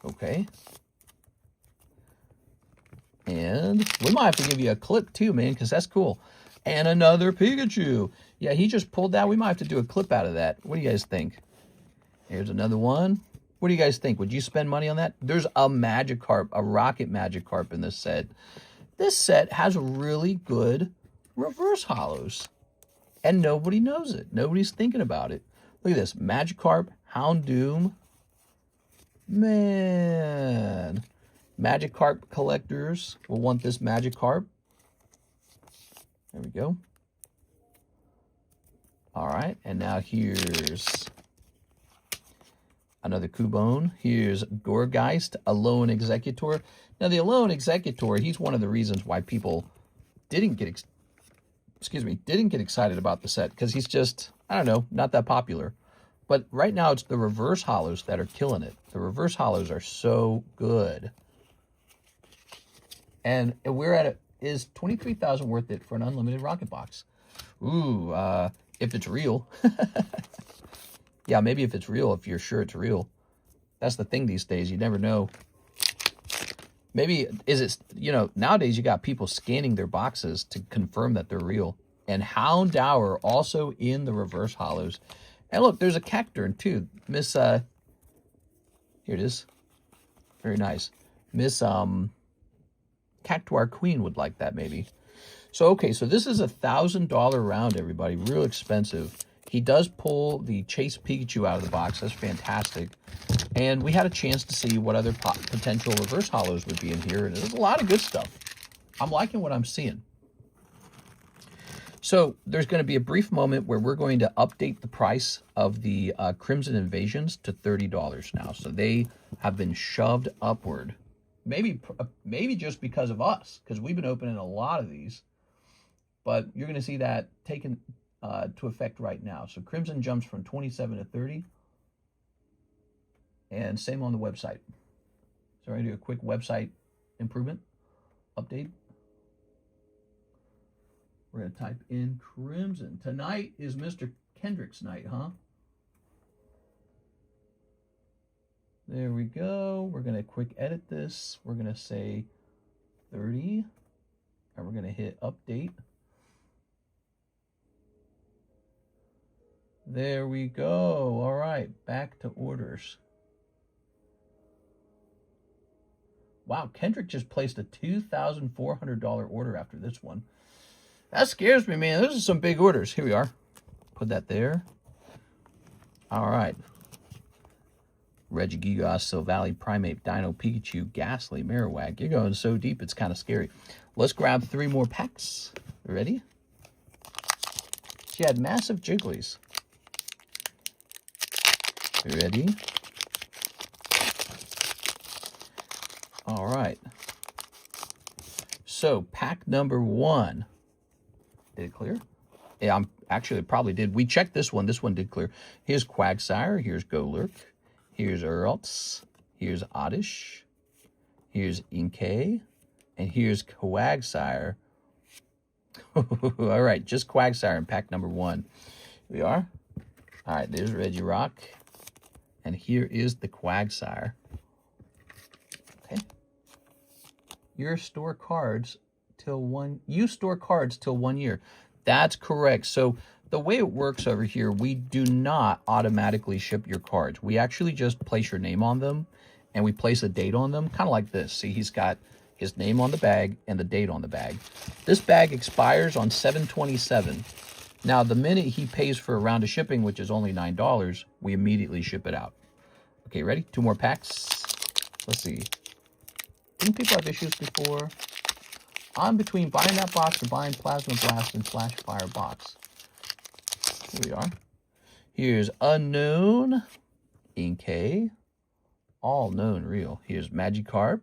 Okay. And we might have to give you a clip too, man, because that's cool. And another Pikachu. Yeah, he just pulled that. We might have to do a clip out of that. What do you guys think? Here's another one. What do you guys think? Would you spend money on that? There's a Magikarp, a Rocket Magikarp in this set. This set has really good reverse hollows. And nobody knows it. Nobody's thinking about it. Look at this. Magikarp, Houndoom. Man. Magikarp collectors will want this Magikarp. There we go. All right, and now here's another Cubone. Here's Gorgeist, Alone Executor. Now, the Alone Executor, he's one of the reasons why people didn't get excited about the set, because he's just, I don't know, not that popular. But right now, it's the reverse hollows that are killing it. The reverse hollows are so good. And we're at is $23,000 worth it for an unlimited rocket box? Ooh, if it's real. Yeah, maybe if it's real, if you're sure it's real. That's the thing these days. You never know. Maybe, is it, you know, nowadays you got people scanning their boxes to confirm that they're real. And Houndour also in the reverse hollows. And look, there's a Cacturne too. Miss, here it is. Very nice. Miss, Cactuar Queen would like that, maybe. So, okay, so this is $1,000 round, everybody. Real expensive. He does pull the Chase Pikachu out of the box. That's fantastic. And we had a chance to see what other potential reverse hollows would be in here. And there's a lot of good stuff. I'm liking what I'm seeing. So there's going to be a brief moment where we're going to update the price of the Crimson Invasions to $30 now. So they have been shoved upward. Maybe just because of us, because we've been opening a lot of these. But you're going to see that taken to effect right now. So Crimson jumps from 27 to 30. And same on the website. So I'm going to do a quick website improvement update. We're going to type in Crimson. Tonight is Mr. Kendrick's night, huh? There we go. We're going to quick edit this. We're going to say 30. And we're going to hit update. There we go. All right. Back to orders. Wow. Kendrick just placed a $2,400 order after this one. That scares me, man. Those are some big orders. Here we are. Put that there. All right. Regigigas, Silvally, Primeape, Dino, Pikachu, Ghastly, Marowak. You're going so deep, it's kind of scary. Let's grab 3 more packs. Ready? She had massive jigglies. Ready? All right. So pack number 1. Did it clear? Yeah, actually, it probably did. We checked this one. This one did clear. Here's Quagsire. Here's Golurk. Here's Uralts. Here's Oddish. Here's Inkay. And here's Quagsire. All right, just Quagsire in pack number 1. Here we are. All right, there's Regirock. And here is the Quagsire. Okay. You store cards till 1 year. That's correct. So the way it works over here, we do not automatically ship your cards. We actually just place your name on them, and we place a date on them, kind of like this. See, he's got his name on the bag and the date on the bag. This bag expires on 7/27. Now, the minute he pays for a round of shipping, which is only $9, we immediately ship it out. Okay, ready? 2 more packs. Let's see. Didn't people have issues before? I'm between buying that box or buying Plasma Blast and Flash Fire box. Here we are. Here's Unknown, Inkay, all known real. Here's Magikarp.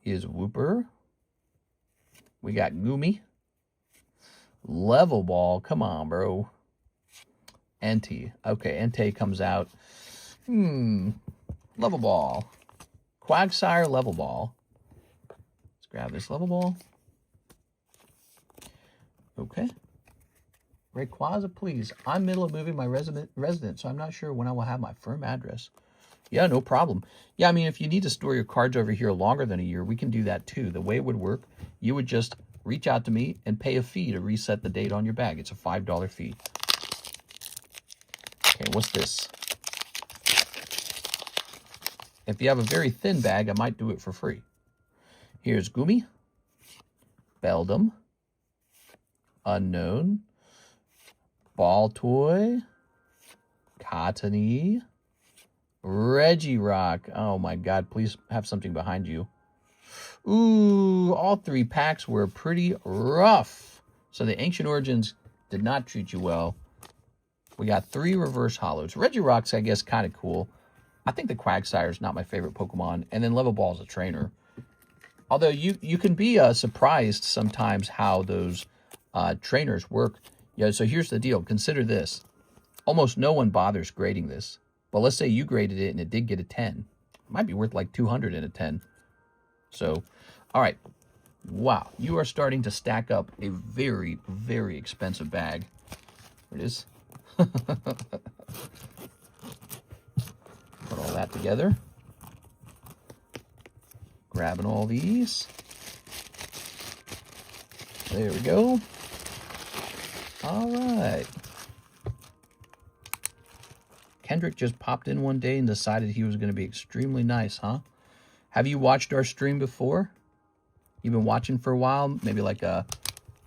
Here's Wooper. We got Goomy. Level Ball. Come on, bro. Entei. Okay, Entei comes out. Level Ball. Quagsire Level Ball. Let's grab this Level Ball. Okay. Rayquaza, please. I'm middle of moving my residence, so I'm not sure when I will have my firm address. Yeah, no problem. Yeah, I mean, if you need to store your cards over here longer than a year, we can do that too. The way it would work, you would just reach out to me and pay a fee to reset the date on your bag. It's a $5 fee. Okay, what's this? If you have a very thin bag, I might do it for free. Here's Goomy, Beldum, Unknown, Baltoy, Cottony, Regirock. Oh my God, please have something behind you. Ooh, all 3 packs were pretty rough. So the Ancient Origins did not treat you well. We got 3 reverse hollows. Regirock's, I guess, kind of cool. I think the Quagsire is not my favorite Pokemon. And then Level Ball is a trainer. Although you can be surprised sometimes how those trainers work. Yeah, so here's the deal. Consider this. Almost no one bothers grading this. But let's say you graded it and it did get a 10. It might be worth like 200 in a 10. So, all right. Wow, you are starting to stack up a very, very expensive bag. There it is. Put all that together. Grabbing all these. There we go. All right. Kendrick just popped in one day and decided he was going to be extremely nice, huh? Have you watched our stream before? You've been watching for a while? Maybe like a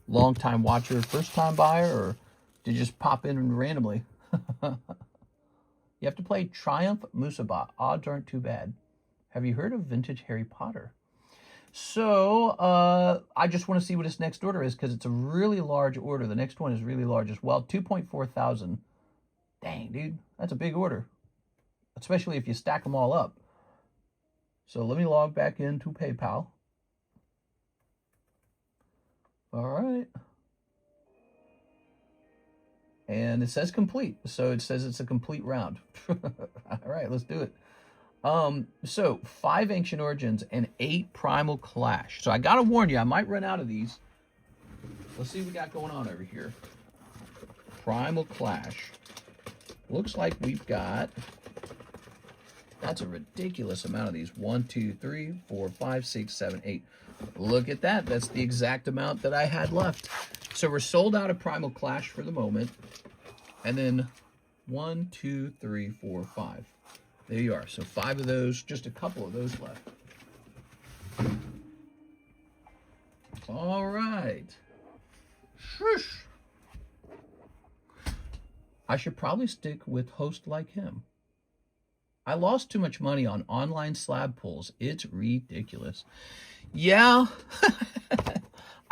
long-time watcher, first-time buyer? Or did you just pop in randomly? You have to play Triumph Musabot. Odds aren't too bad. Have you heard of Vintage Harry Potter? So, I just want to see what his next order is because it's a really large order. The next one is really large as well. 2.4 thousand. Dang, dude. That's a big order. Especially if you stack them all up. So let me log back into PayPal. All right. And it says complete. So it says it's a complete round. All right, let's do it. So 5 Ancient Origins and 8 Primal Clash. So I got to warn you, I might run out of these. Let's see what we got going on over here. Primal Clash. Looks like we've got, that's a ridiculous amount of these. 1, 2, 3, 4, 5, 6, 7, 8. Look at that. That's the exact amount that I had left. So we're sold out of Primal Clash for the moment. And then 1, 2, 3, 4, 5. There you are. So 5 of those, just a couple of those left. All right. Shush. I should probably stick with host like him. I lost too much money on online slab pulls. It's ridiculous. Yeah.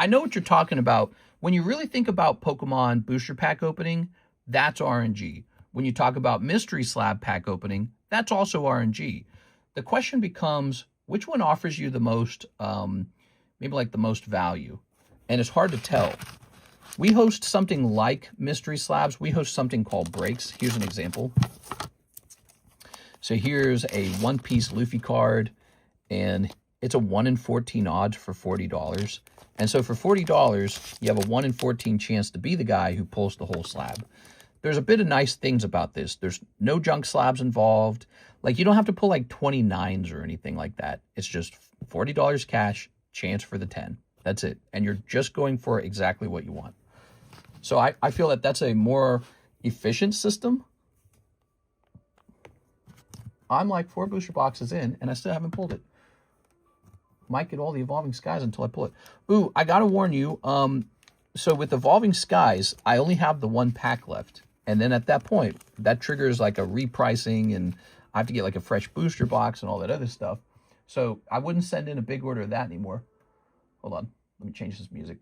I know what you're talking about. When you really think about Pokemon booster pack opening, that's RNG. When you talk about mystery slab pack opening, that's also RNG. The question becomes, which one offers you the most, maybe like the most value? And it's hard to tell. We host something like mystery slabs. We host something called breaks. Here's an example. So here's a one-piece Luffy card, and it's a 1 in 14 odds for $40. And so for $40, you have a 1 in 14 chance to be the guy who pulls the whole slab. There's a bit of nice things about this. There's no junk slabs involved. Like, you don't have to pull like 29s or anything like that. It's just $40 cash, chance for the 10. That's it. And you're just going for exactly what you want. So I feel that that's a more efficient system. I'm like 4 booster boxes in, and I still haven't pulled it. Might get all the Evolving Skies until I pull it. Ooh, I gotta warn you. So with Evolving Skies, I only have the 1 pack left. And then at that point, that triggers like a repricing, and I have to get like a fresh booster box and all that other stuff. So I wouldn't send in a big order of that anymore. Hold on. Let me change this music.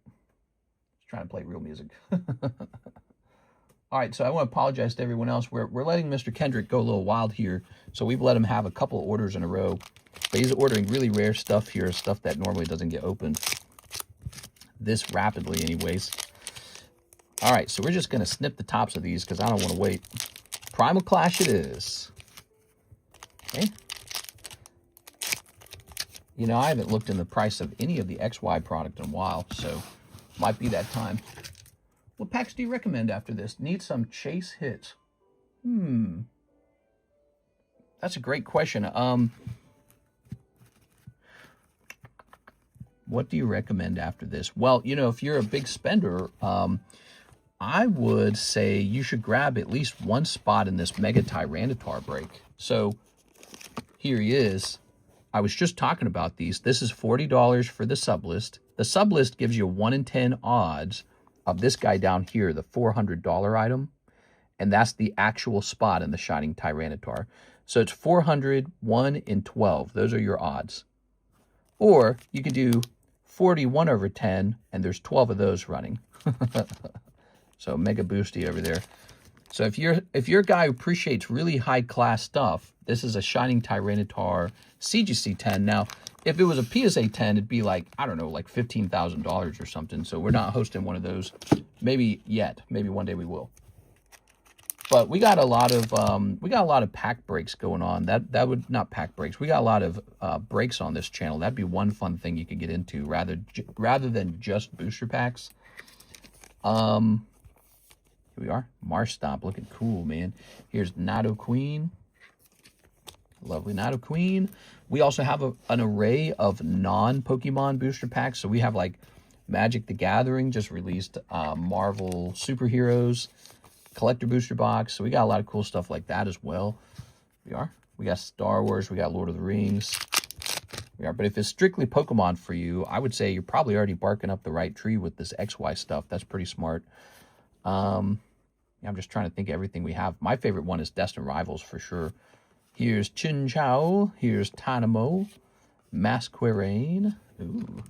Trying to play real music. All right, so I want to apologize to everyone else. We're letting Mr. Kendrick go a little wild here, so we've let him have a couple of orders in a row. But he's ordering really rare stuff here, stuff that normally doesn't get opened this rapidly anyways. All right, so we're just going to snip the tops of these because I don't want to wait. Primal Clash it is. Okay. You know, I haven't looked in the price of any of the XY product in a while, so might be that time. What packs do you recommend after this? Need some chase hits. That's a great question. What do you recommend after this? Well, you know, if you're a big spender, I would say you should grab at least 1 spot in this Mega Tyranitar break. So here he is. I was just talking about these. This is $40 for the sublist. The sublist gives you 1 in 10 odds of this guy down here, the $400 item. And that's the actual spot in the Shining Tyranitar. So it's 400, 1 in 12. Those are your odds. Or you could do 41 over 10, and there's 12 of those running. So mega boosty over there. So if you're a guy who appreciates really high class stuff, this is a Shining Tyranitar CGC 10. Now, if it was a PSA 10, it'd be like, I don't know, like $15,000 or something. So we're not hosting one of those. Maybe yet. Maybe one day we will. But we got a lot of pack breaks going on. That would not pack breaks. We got a lot of breaks on this channel. That'd be one fun thing you could get into rather than just booster packs. Here we are. Marsh Stomp, looking cool, man. Here's Nido Queen. Lovely Nido Queen. We also have an array of non-Pokemon booster packs. So we have like Magic the Gathering just released, Marvel Superheroes, Collector Booster Box. So we got a lot of cool stuff like that as well. We got Star Wars. We got Lord of the Rings. But if it's strictly Pokemon for you, I would say you're probably already barking up the right tree with this XY stuff. That's pretty smart. I'm just trying to think of everything we have. My favorite one is Destined Rivals for sure. Here's Chinchou. Here's Tynamo. Masquerain. Ooh.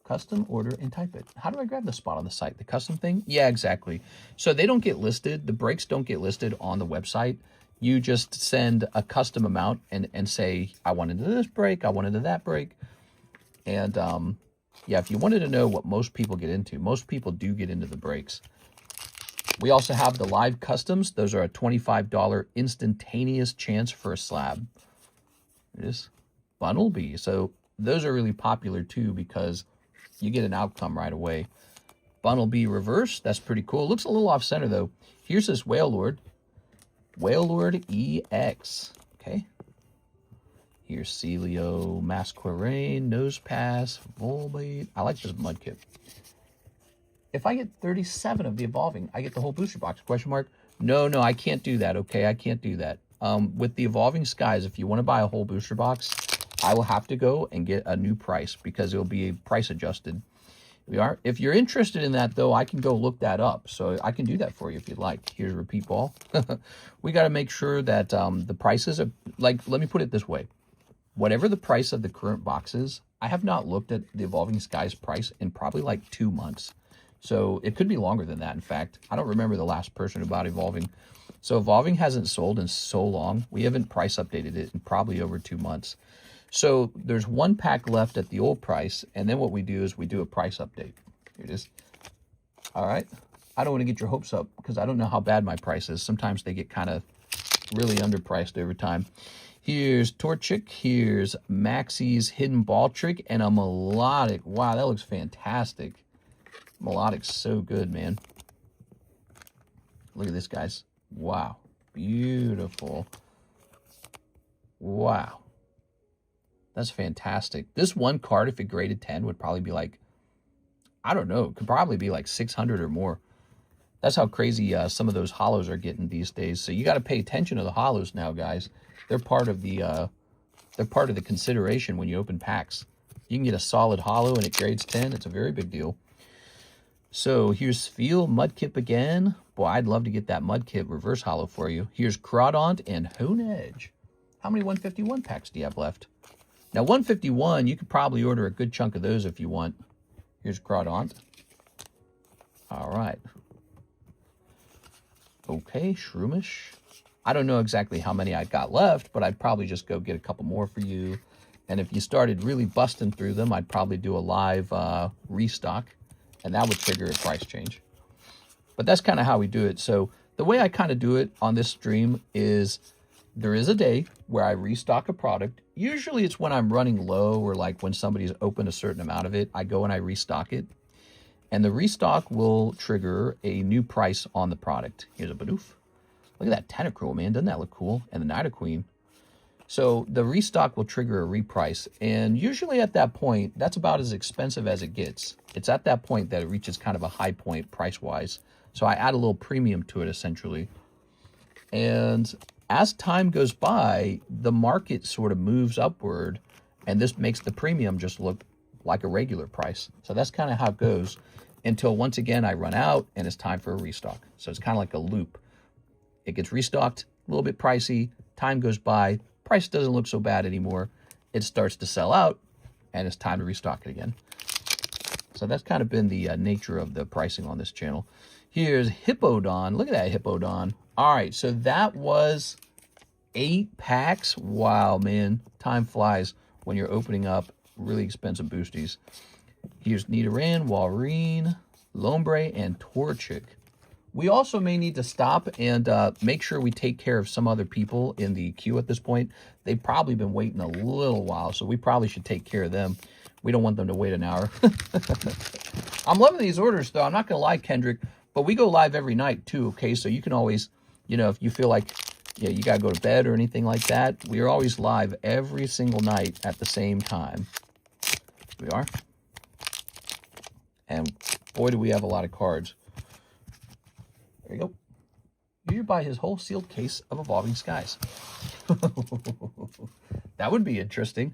Custom, order, and type it. How do I grab the spot on the site? The custom thing? Yeah, exactly. So they don't get listed. The breaks don't get listed on the website. You just send a custom amount and say, I want into this break, I want into that break. And yeah, if you wanted to know what most people get into, most people do get into the breaks. We also have the live customs. Those are a $25 instantaneous chance for a slab. It is Bunnelby. So those are really popular too because you get an outcome right away. Bunnelby reverse. That's pretty cool. Looks a little off center though. Here's this Whale Lord. Whale Lord EX. Okay. Here's Celio, Masquerain, Nose Pass, Volbite. I like this Mudkip. If I get 37 of the Evolving, I get the whole booster box, question mark. No, I can't do that, okay? I can't do that. With the Evolving Skies, if you want to buy a whole booster box, I will have to go and get a new price because it will be price adjusted. If you're interested in that, though, I can go look that up. So I can do that for you if you'd like. Here's Repeat Ball. We got to make sure that the prices are, like, let me put it this way. Whatever the price of the current box is, I have not looked at the Evolving Skies price in probably like 2 months. So it could be longer than that, in fact. I don't remember the last person who bought Evolving. So Evolving hasn't sold in so long. We haven't price updated it in probably over 2 months. So there's 1 pack left at the old price, and then what we do is we do a price update. Here it is. All right. I don't want to get your hopes up because I don't know how bad my price is. Sometimes they get kind of really underpriced over time. Here's Torchic. Here's Maxie's Hidden Ball Trick and a Melodic. Wow, that looks fantastic. Melodic's so good, man. Look at this, guys. Wow. Beautiful. Wow. That's fantastic. This one card, if it graded 10, would probably be like, I don't know, it could probably be like 600 or more. That's how crazy some of those holos are getting these days. So you got to pay attention to the holos now, guys. They're part of the consideration when you open packs. You can get a solid holo and it grades 10. It's a very big deal. So here's Feel Mudkip again. Boy, I'd love to get that Mudkip reverse holo for you. Here's Crawdaunt and Honedge. How many 151 packs do you have left? Now 151, you could probably order a good chunk of those if you want. Here's Crawdaunt. All right. Okay, Shroomish. I don't know exactly how many I got left, but I'd probably just go get a couple more for you. And if you started really busting through them, I'd probably do a live restock, and that would trigger a price change. But that's kind of how we do it. So the way I kind of do it on this stream is there is a day where I restock a product. Usually it's when I'm running low or like when somebody's opened a certain amount of it, I go and I restock it. And the restock will trigger a new price on the product. Here's a Bidoof. Look at that Tentacruel, man. Doesn't that look cool? And the Nidoqueen. So the restock will trigger a reprice. And usually at that point, that's about as expensive as it gets. It's at that point that it reaches kind of a high point price-wise. So I add a little premium to it, essentially. And as time goes by, the market sort of moves upward. And this makes the premium just look like a regular price. So that's kind of how it goes until once again I run out and it's time for a restock. So it's kind of like a loop. It gets restocked, a little bit pricey, time goes by, price doesn't look so bad anymore. It starts to sell out and it's time to restock it again. So that's kind of been the nature of the pricing on this channel. Here's Hippodon. Look at that Hippodon. All right, so that was 8 packs. Wow, man, time flies when you're opening up really expensive boosties. Here's Nidoran, Walrein, Lombre, and Torchic. We also may need to stop and make sure we take care of some other people in the queue at this point. They've probably been waiting a little while, so we probably should take care of them. We don't want them to wait an hour. I'm loving these orders, though. I'm not going to lie, Kendrick, but we go live every night, too, okay? So you can always, you know, if you feel like you got to go to bed or anything like that, we are always live every single night at the same time. We are. And boy, do we have a lot of cards. There you go. You buy his whole sealed case of Evolving Skies. That would be interesting.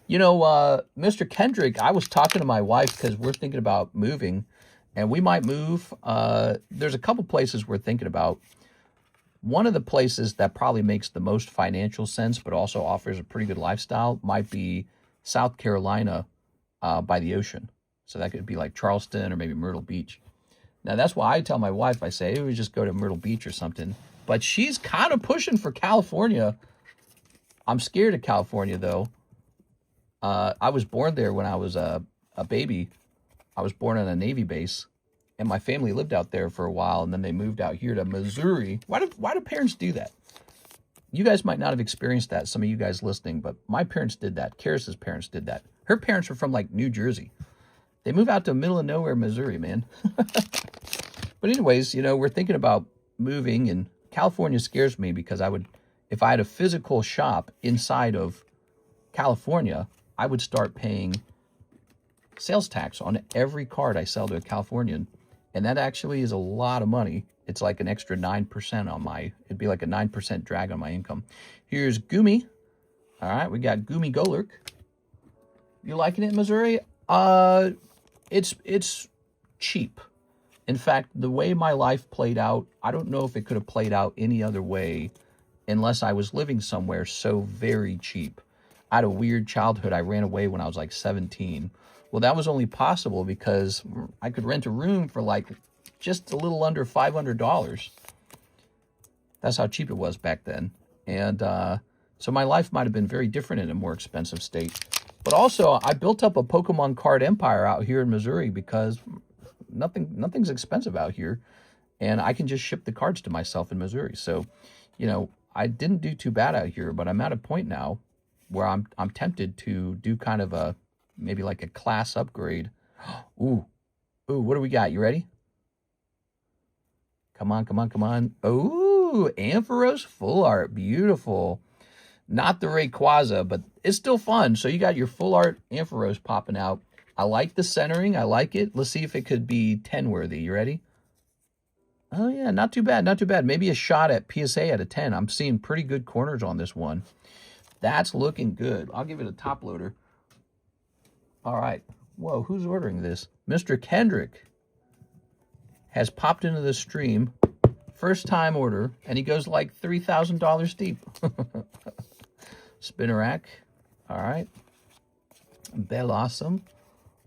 You know, Mr. Kendrick, I was talking to my wife because we're thinking about moving, and we might move. There's a couple places we're thinking about. One of the places that probably makes the most financial sense, but also offers a pretty good lifestyle, might be South Carolina by the ocean. So that could be like Charleston or maybe Myrtle Beach. Now, that's why I tell my wife, I say, hey, we just go to Myrtle Beach or something. But she's kind of pushing for California. I'm scared of California, though. I was born there when I was a baby. I was born on a Navy base. And my family lived out there for a while. And then they moved out here to Missouri. Why do parents do that? You guys might not have experienced that, some of you guys listening. But my parents did that. Karis's parents did that. Her parents were from, like, New Jersey. They move out to middle of nowhere, Missouri, man. But anyways, you know, we're thinking about moving, and California scares me because if I had a physical shop inside of California, I would start paying sales tax on every card I sell to a Californian. And that actually is a lot of money. It's like an extra 9% on it'd be like a 9% drag on my income. Here's Goomy. All right, we got Goomy Golurk. You liking it, Missouri? It's cheap. In fact, the way my life played out, I don't know if it could have played out any other way unless I was living somewhere so very cheap. I had a weird childhood. I ran away when I was like 17. Well, that was only possible because I could rent a room for like just a little under $500. That's how cheap it was back then. And so my life might have been very different in a more expensive state. But also, I built up a Pokemon card empire out here in Missouri because nothing's expensive out here. And I can just ship the cards to myself in Missouri. So, you know, I didn't do too bad out here, but I'm at a point now where I'm tempted to do kind of a, maybe like a class upgrade. Ooh, what do we got? You ready? Come on, come on, come on. Ooh, Ampharos full art. Beautiful. Not the Rayquaza, but it's still fun. So you got your full art Ampharos popping out. I like the centering. I like it. Let's see if it could be 10 worthy. You ready? Oh, yeah, not too bad, not too bad. Maybe a shot at PSA at a 10. I'm seeing pretty good corners on this one. That's looking good. I'll give it a top loader. All right. Whoa, who's ordering this? Mr. Kendrick has popped into the stream. First time order, and he goes like $3,000 deep. Spinnerack. All right. Awesome.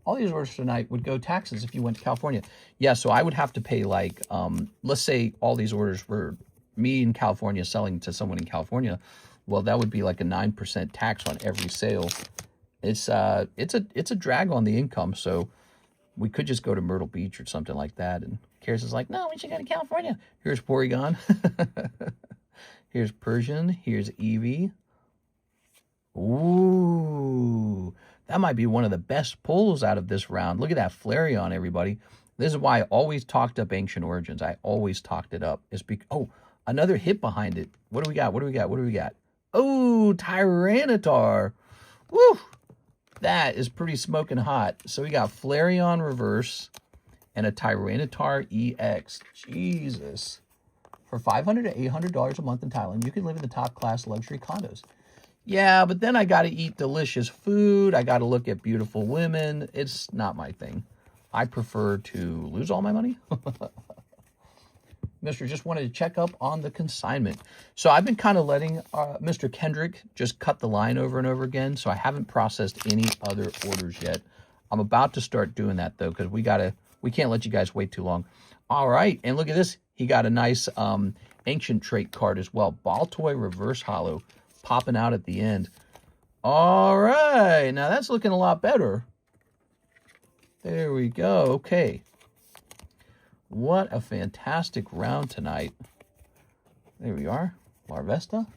All these orders tonight would go taxes if you went to California. Yeah, so I would have to pay like, let's say all these orders were me in California selling to someone in California. Well, that would be like a 9% tax on every sale. It's a drag on the income. So we could just go to Myrtle Beach or something like that. And Karis is like, no, we should go to California. Here's Porygon. Here's Persian. Here's Eevee. Ooh, that might be one of the best pulls out of this round. Look at that Flareon, everybody. This is why I always talked up Ancient Origins. I always talked it up. It's because, oh, another hit behind it. What do we got? What do we got? What do we got? Oh, Tyranitar. Woo! That is pretty smoking hot. So we got Flareon Reverse and a Tyranitar EX. Jesus. For $500 to $800 a month in Thailand, you can live in the top class luxury condos. Yeah, but then I got to eat delicious food. I got to look at beautiful women. It's not my thing. I prefer to lose all my money. Mr. just wanted to check up on the consignment. So I've been kind of letting Mr. Kendrick just cut the line over and over again. So I haven't processed any other orders yet. I'm about to start doing that though, because we can't let you guys wait too long. All right, and look at this. He got a nice ancient trait card as well. Baltoy Reverse Hollow popping out at the end. All right, now that's looking a lot better. There we go. Okay. What a fantastic round tonight. There we are. Larvesta.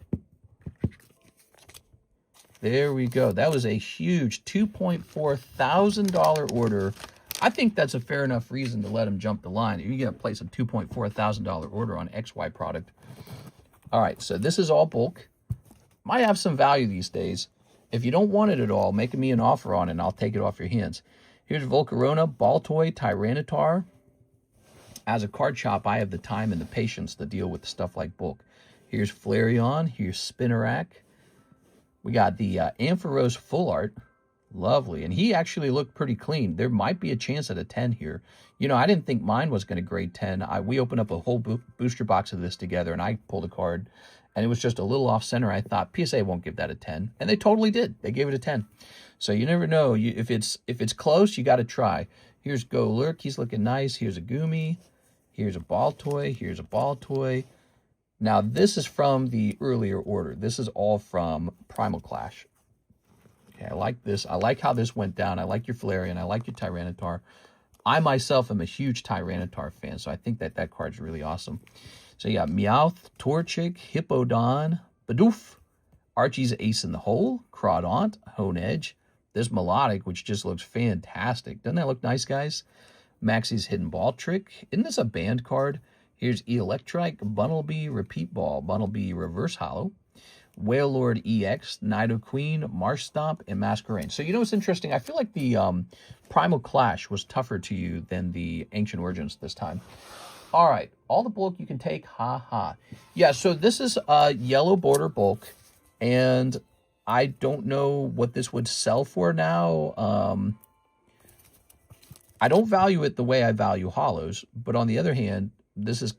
There we go. That was a huge $2.4 thousand order. I think that's a fair enough reason to let him jump the line. You're going to place a $2.4 thousand order on XY product. All right, so this is all bulk. Might have some value these days. If you don't want it at all, make me an offer on it and I'll take it off your hands. Here's Volcarona, Baltoy, Tyranitar. As a card shop, I have the time and the patience to deal with stuff like bulk. Here's Flareon. Here's Spinnerack. We got the Ampharos full art. Lovely. And he actually looked pretty clean. There might be a chance at a 10 here. You know, I didn't think mine was going to grade 10. We opened up a whole booster box of this together, and I pulled a card, and it was just a little off center. I thought PSA won't give that a 10, and they totally did. They gave it a 10. So you never know. If it's close, you got to try. Here's Go Lurk. He's looking nice. Here's a Goomy. Here's a Baltoy. Here's a Baltoy. Now, this is from the earlier order. This is all from Primal Clash. Okay, I like this. I like how this went down. I like your Flareon. I like your Tyranitar. I myself am a huge Tyranitar fan, so I think that card's really awesome. So you got Meowth, Torchic, Hippowdon, Bidoof, Archie's Ace in the Hole, Crawdaunt, Hone Edge. This Melodic, which just looks fantastic. Doesn't that look nice, guys? Maxie's Hidden Ball Trick. Isn't this a band card? Here's Electrike, Bunnelby, Repeat Ball, Bunnelby Reverse Hollow, Whale Lord EX, Nidoqueen, Marshtomp, and Masquerain. So you know what's interesting? I feel like the Primal Clash was tougher to you than the Ancient Origins this time. All right, all the bulk you can take, ha. Yeah, so this is a yellow border bulk, and I don't know what this would sell for now. I don't value it the way I value hollows, but on the other hand, this is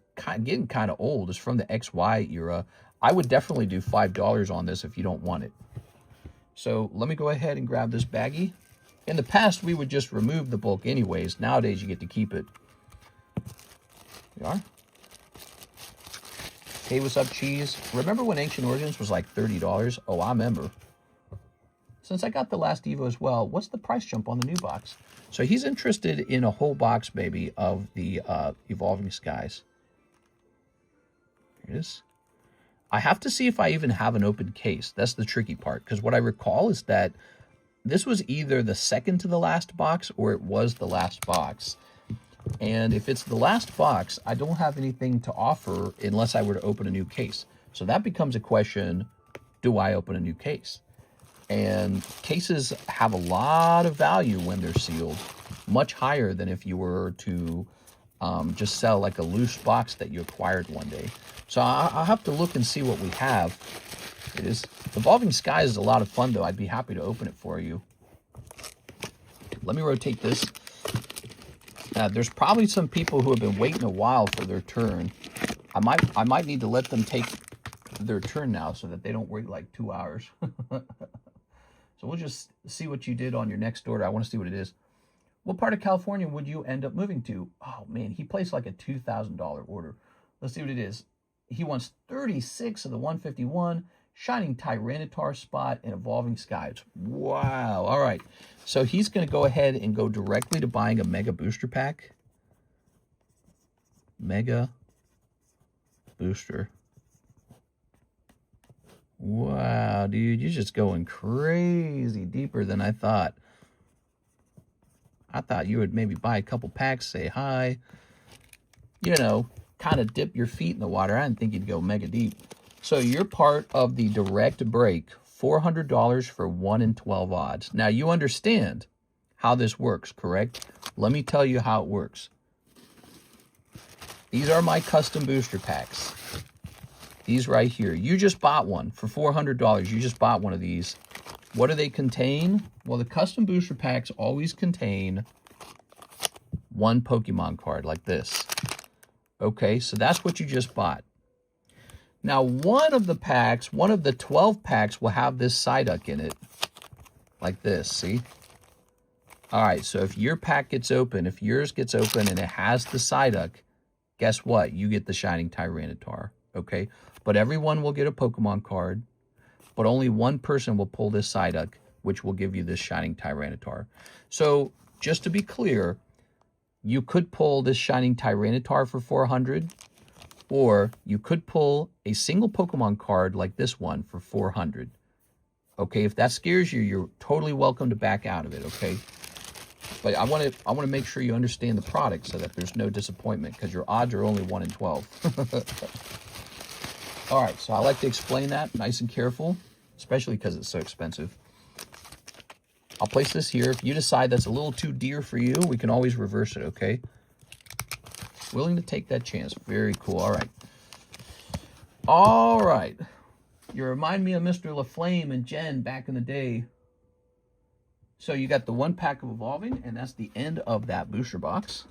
getting kind of old. It's from the XY era. I would definitely do $5 on this if you don't want it. So let me go ahead and grab this baggie. In the past, we would just remove the bulk anyways. Nowadays, you get to keep it. We are. Hey, what's up, cheese? Remember when Ancient Origins was like $30? Oh, I remember. Since I got the last Evo as well, what's the price jump on the new box? So he's interested in a whole box, maybe, of the Evolving Skies. Here it is. I have to see if I even have an open case. That's the tricky part, because what I recall is that this was either the second to the last box or it was the last box. And if it's the last box, I don't have anything to offer unless I were to open a new case. So that becomes a question, do I open a new case? And cases have a lot of value when they're sealed, much higher than if you were to just sell like a loose box that you acquired one day. So I'll have to look and see what we have. It is Evolving Skies is a lot of fun, though. I'd be happy to open it for you. Let me rotate this. There's probably some people who have been waiting a while for their turn. I might need to let them take their turn now so that they don't wait like 2 hours. So we'll just see what you did on your next order. I want to see what it is. What part of California would you end up moving to? Oh, man, he placed like a $2,000 order. Let's see what it is. He wants 36 of the 151, Shining Tyranitar spot, and Evolving Skies. Wow. All right. So he's going to go ahead and go directly to buying a Mega Booster Pack. Mega Booster. Wow, dude, you're just going crazy deeper than I thought. I thought you would maybe buy a couple packs, say hi, you know, kind of dip your feet in the water. I didn't think you'd go mega deep. So you're part of the direct break, $400 for 1 in 12 odds. Now, you understand how this works, correct? Let me tell you how it works. These are my custom booster packs. These right here. You just bought one for $400. You just bought one of these. What do they contain? Well, the custom booster packs always contain one Pokemon card like this. Okay, so that's what you just bought. Now, one of the 12 packs will have this Psyduck in it. Like this, see? All right, so if your pack gets open, if yours gets open and it has the Psyduck, guess what? You get the Shining Tyranitar, okay? But everyone will get a Pokemon card, but only one person will pull this Psyduck, which will give you this Shining Tyranitar. So, just to be clear, you could pull this Shining Tyranitar for 400, or you could pull a single Pokemon card like this one for 400. Okay, if that scares you, you're totally welcome to back out of it, okay? But I want to make sure you understand the product so that there's no disappointment, because your odds are only 1 in 12. All right, so I like to explain that nice and careful, especially because it's so expensive. I'll place this here. If you decide that's a little too dear for you, we can always reverse it, okay? Willing to take that chance. Very cool. All right. All right. You remind me of Mr. LaFlame and Jen back in the day. So you got the 1 pack of Evolving, and that's the end of that booster box.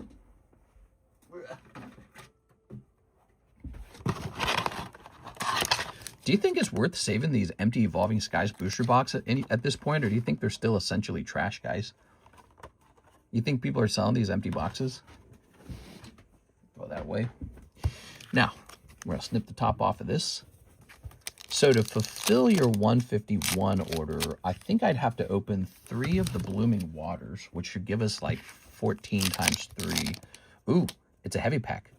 Do you think it's worth saving these empty Evolving Skies booster box at this point, or do you think they're still essentially trash, guys? You think people are selling these empty boxes? Go that way. Now, we're going to snip the top off of this. So to fulfill your 151 order, I think I'd have to open 3 of the Blooming Waters, which should give us like 14 times 3. Ooh, it's a heavy pack.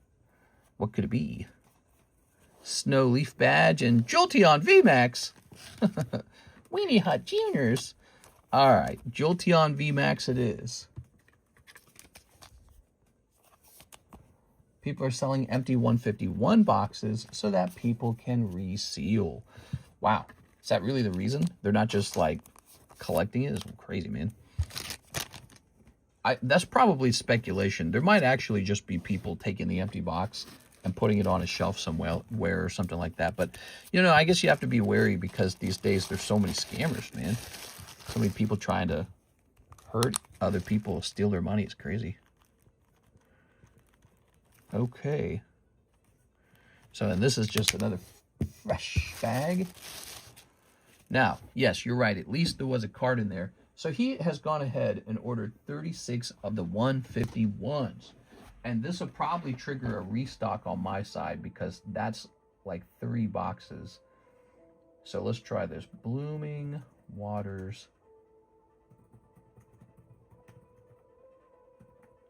What could it be? Snow Leaf Badge and Jolteon VMAX. Weenie Hut Juniors. All right, Jolteon VMAX it is. People are selling empty 151 boxes so that people can reseal. Wow, is that really the reason? They're not just like collecting it? It's crazy, man. That's probably speculation. There might actually just be people taking the empty box and putting it on a shelf somewhere or something like that. But, you know, I guess you have to be wary because these days there's so many scammers, man. So many people trying to hurt other people, steal their money. It's crazy. Okay. So, and this is just another fresh bag. Now, yes, you're right. At least there was a card in there. So he has gone ahead and ordered 36 of the 151s. And this will probably trigger a restock on my side because that's like 3 boxes. So let's try this. Blooming Waters.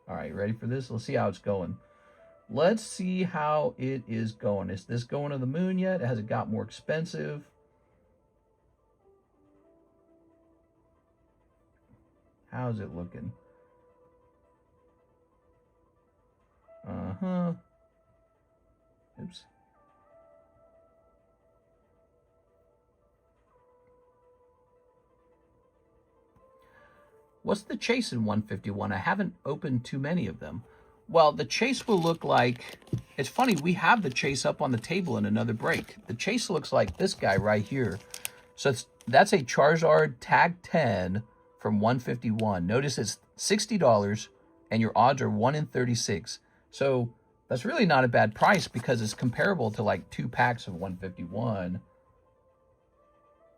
All right, ready for this? Let's see how it's going. Let's see how it is going. Is this going to the moon yet? Has it got more expensive? How's it looking? Uh-huh. Oops. What's the chase in 151? I haven't opened too many of them. Well, the chase will look like... It's funny, we have the chase up on the table in another break. The chase looks like this guy right here. So that's a Charizard Tag 10 from 151. Notice it's $60 and your odds are 1 in 36. So that's really not a bad price because it's comparable to like 2 packs of 151.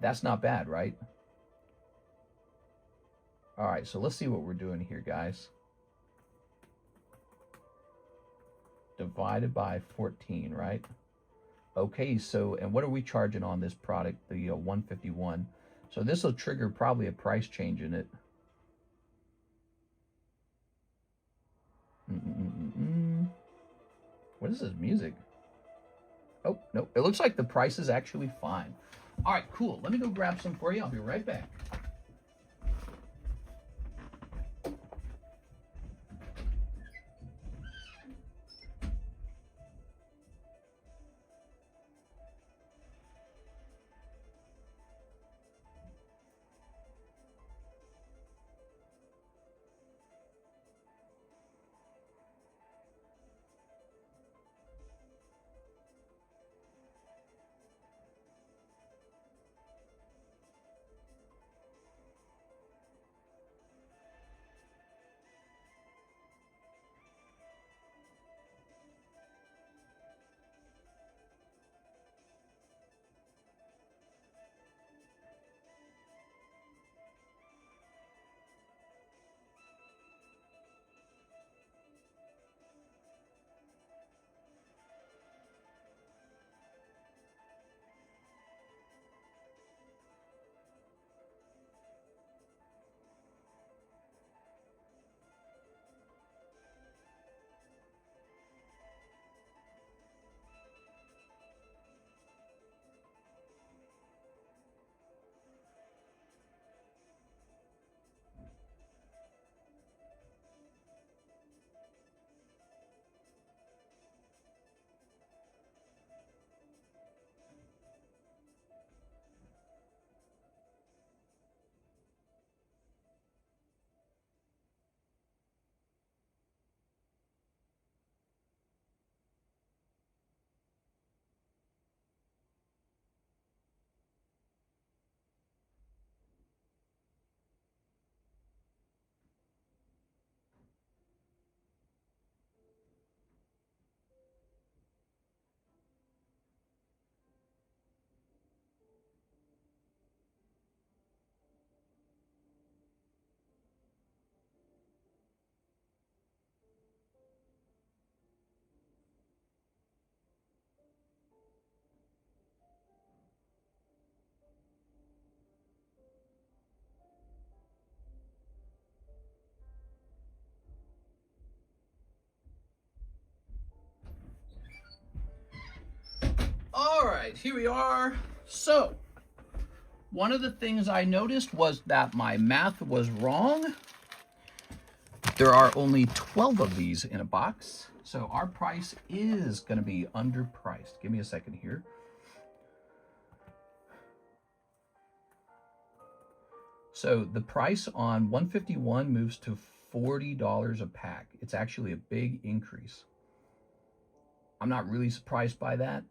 That's not bad, right? All right, so let's see what we're doing here, guys. Divided by 14, right? Okay, so, and what are we charging on this product, the 151? So this will trigger probably a price change in it. What is this music? Oh, no, it looks like the price is actually fine. All right, cool. Let me go grab some for you. I'll be right back. All right, here we are. So, one of the things I noticed was that my math was wrong. There are only 12 of these in a box, so our price is going to be underpriced. Give me a second here. So the price on 151 moves to $40 a pack. It's actually a big increase. I'm not really surprised by that.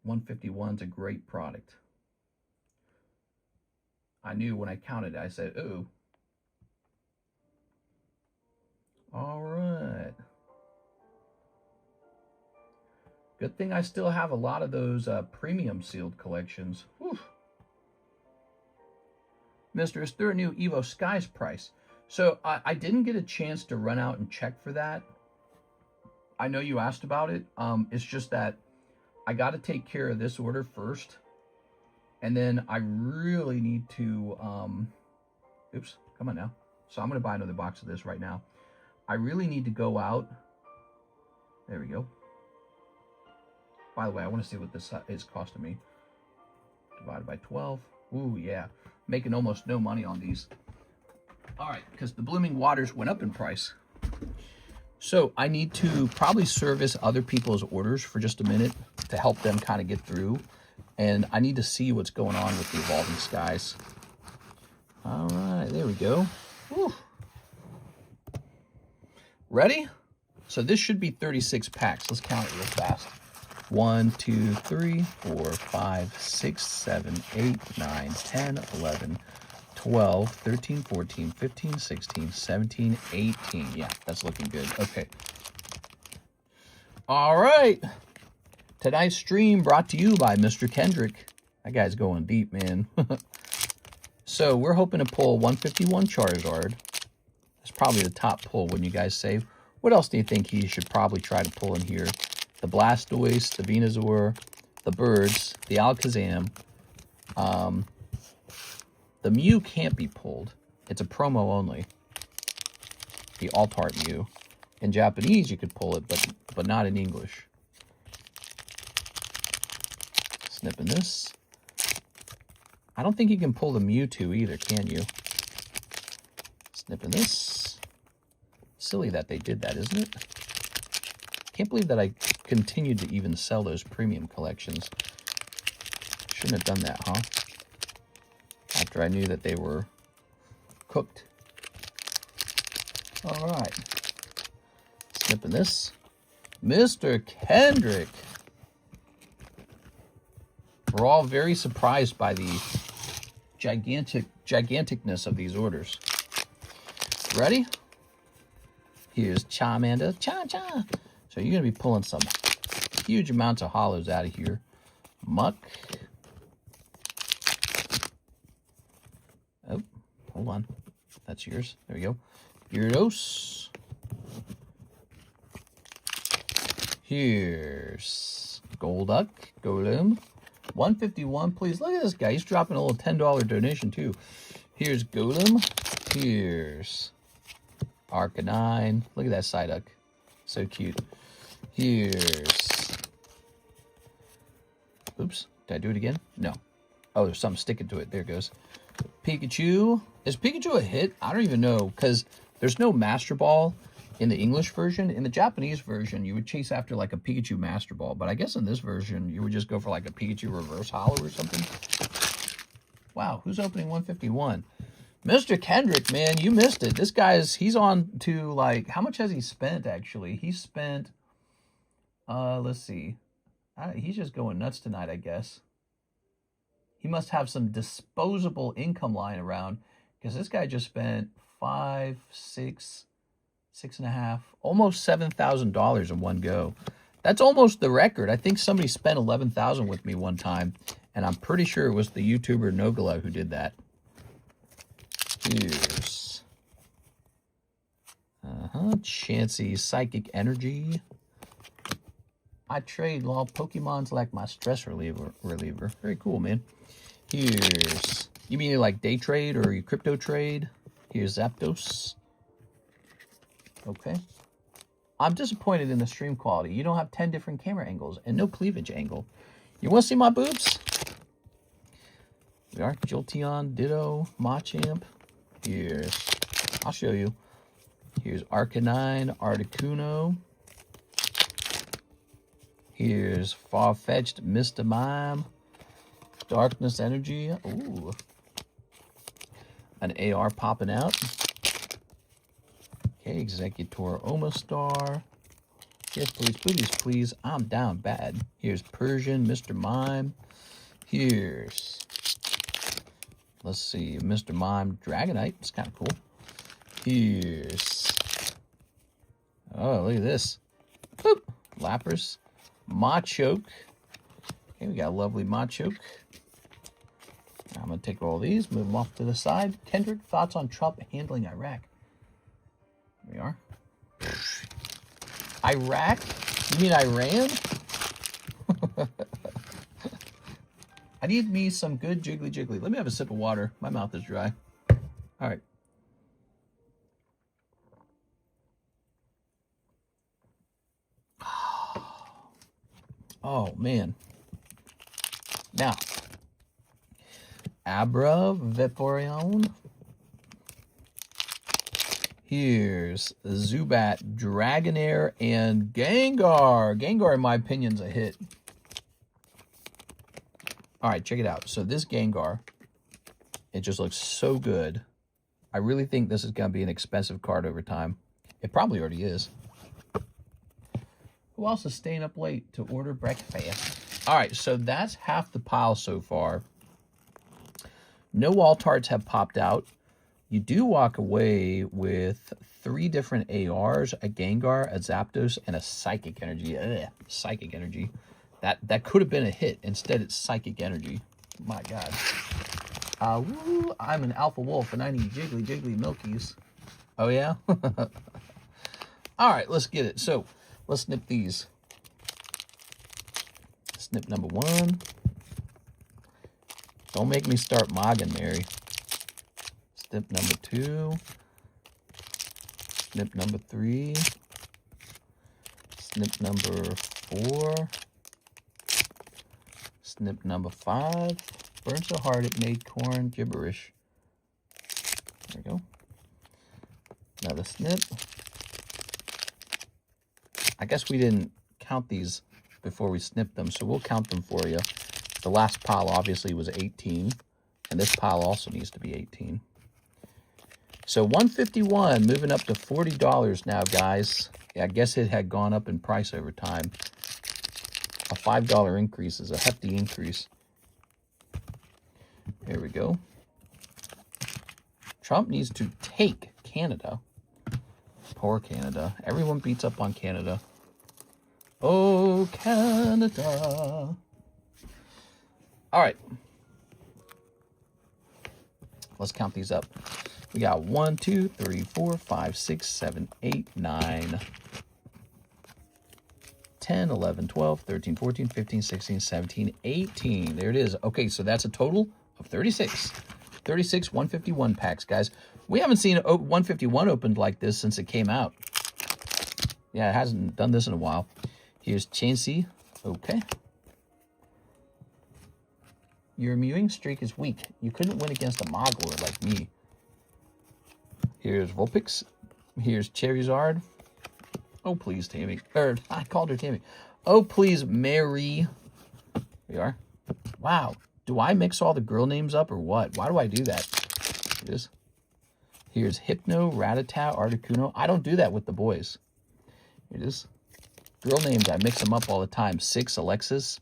151 is a great product. I knew when I counted it, I said, oh. All right. Good thing I still have a lot of those premium sealed collections. Whew. Mister, is there a new Evo Skies price? So I didn't get a chance to run out and check for that. I know you asked about it. It's just that I got to take care of this order first. And then I really need to, oops, come on now. So I'm going to buy another box of this right now. I really need to go out. There we go. By the way, I want to see what this is costing me. Divided by 12. Ooh, yeah. Making almost no money on these. All right, because the Blooming Waters went up in price. So I need to probably service other people's orders for just a minute to help them kind of get through. And I need to see what's going on with the Evolving Skies. All right, there we go. Whew. Ready? So this should be 36 packs. Let's count it real fast. 1, 2, 3, 4, 5, 6, 7, 8, 9, 10, 11, 12, 13, 14, 15, 16, 17, 18. Yeah, that's looking good. Okay. All right. Tonight's stream brought to you by Mr. Kendrick. That guy's going deep, man. So we're hoping to pull 151 Charizard. That's probably the top pull, wouldn't you guys say? What else do you think he should probably try to pull in here? The Blastoise, the Venusaur, the Birds, the Alakazam. The Mew can't be pulled. It's a promo only. The Altart Mew. In Japanese, you could pull it, but not in English. Snipping this. I don't think you can pull the Mewtwo either, can you? Snipping this. Silly that they did that, isn't it? Can't believe that I continued to even sell those premium collections. Shouldn't have done that, huh? After I knew that they were cooked. All right. Snipping this. Mr. Kendrick. We're all very surprised by the giganticness of these orders. Ready? Here's Charmander. Cha-cha. So you're going to be pulling some huge amounts of hollows out of here. Muck. Oh, hold on. That's yours. There we go. Gyarados. Here's Golduck. Golem. 151, please. Look at this guy. He's dropping a little $10 donation, too. Here's Golem. Here's Arcanine. Look at that Psyduck. So cute. Here's... Oops. Did I do it again? No. Oh, there's something sticking to it. There it goes. Pikachu. Is Pikachu a hit? I don't even know, because there's no Master Ball in the English version. In the Japanese version, you would chase after like a Pikachu Master Ball, but I guess in this version, you would just go for like a Pikachu Reverse Hollow or something. Wow, who's opening 151? Mr. Kendrick, man, you missed it. This guy's, he's on to like, how much has he spent actually? He spent, let's see. He's just going nuts tonight, I guess. He must have some disposable income lying around, because this guy just spent $5, $6, $6.5, almost $7,000 in one go. That's almost the record. I think somebody spent $11,000 with me one time, and I'm pretty sure it was the YouTuber Nogala who did that. Here's Chansey Psychic Energy. I trade law Pokemon's like my stress reliever. Very cool, man. Here's, you mean like day trade or you crypto trade? Here's Zapdos. Okay. I'm disappointed in the stream quality. You don't have 10 different camera angles and no cleavage angle. You want to see my boobs? We are Jolteon, Ditto, Machamp. Here's, I'll show you. Here's Arcanine, Articuno. Here's Far-Fetched, Mr. Mime. Darkness Energy. Ooh. An AR popping out. Okay, Executor Omastar. Yes, please, please, please. I'm down bad. Here's Persian, Mr. Mime. Here's, let's see, Mr. Mime Dragonite. It's kind of cool. Here's, oh, look at this. Boop. Lapras. Machoke. Okay, we got a lovely Machoke. I'm going to take all these, move them off to the side. Kendrick, thoughts on Trump handling Iraq? Here we are. Iraq? You mean Iran? I need me some good jiggly jiggly. Let me have a sip of water. My mouth is dry. All right. Oh, man. Now, Abra Vaporeon. Here's Zubat, Dragonair, and Gengar. Gengar, in my opinion, is a hit. All right, check it out. So this Gengar, it just looks so good. I really think this is going to be an expensive card over time. It probably already is. Who else is staying up late to order breakfast? All right, so that's half the pile so far. No Altards have popped out. You do walk away with 3 different ARs, a Gengar, a Zapdos, and a Psychic Energy. Ugh, Psychic Energy. That could have been a hit. Instead, it's Psychic Energy. My God. Woo, I'm an alpha wolf, and I need jiggly, jiggly milkies. Oh, yeah? All right, let's get it. So, let's snip these. Snip number 1. Don't make me start mogging, Mary. Snip number 2. Snip number 3. Snip number 4. Snip number 5. Burned so hard it made corn gibberish. There we go. Another snip. I guess we didn't count these before we snipped them, so we'll count them for you. The last pile obviously was 18, and this pile also needs to be 18. So 151, moving up to $40 now, guys. Yeah, I guess it had gone up in price over time. A $5 increase is a hefty increase. There we go. Trump needs to take Canada. Poor Canada. Everyone beats up on Canada. Oh, Canada. All right. Let's count these up. We got 1, 2, 3, 4, 5, 6, 7, 8, 9, 10, 11, 12, 13, 14, 15, 16, 17, 18. There it is. Okay, so that's a total of 36. 36 151 packs, guys. We haven't seen 151 opened like this since it came out. Yeah, it hasn't done this in a while. Here's Chansey. Okay. Your mewing streak is weak. You couldn't win against a Mogler like me. Here's Vulpix. Here's Charizard. Oh, please, Tammy. Or, I called her Tammy. Oh, please, Mary. Here we are. Wow. Do I mix all the girl names up or what? Why do I do that? Here it is. Here's Hypno, Rattata, Articuno. I don't do that with the boys. Here it is. Girl names, I mix them up all the time. 6, Alexis.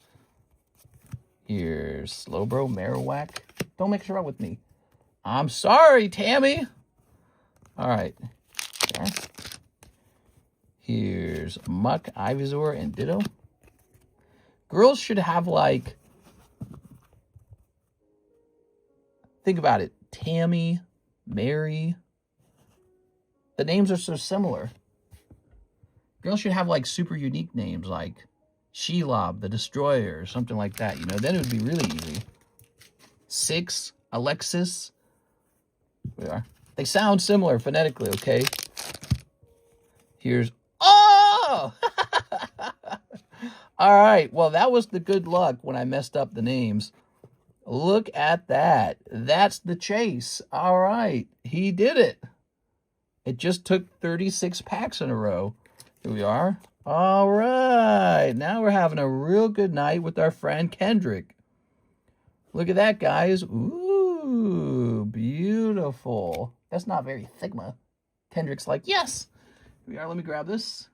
Here's Slowbro, Marowak. Don't mix her up with me. I'm sorry, Tammy. All right. There. Here's Muck, Ivysaur, and Ditto. Girls should have, like, think about it. Tammy, Mary. The names are so similar. Girls should have, like, super unique names, like Shelob, the Destroyer, or something like that. You know, then it would be really easy. 6, Alexis. We are. They sound similar phonetically, okay? Here's... Oh! All right. Well, that was the good luck when I messed up the names. Look at that. That's the chase. All right. He did it. It just took 36 packs in a row. Here we are. All right. Now we're having a real good night with our friend Kendrick. Look at that, guys. Ooh, beautiful. That's not very Sigma. Kendrick's like, yes. Here we are. Let me grab this.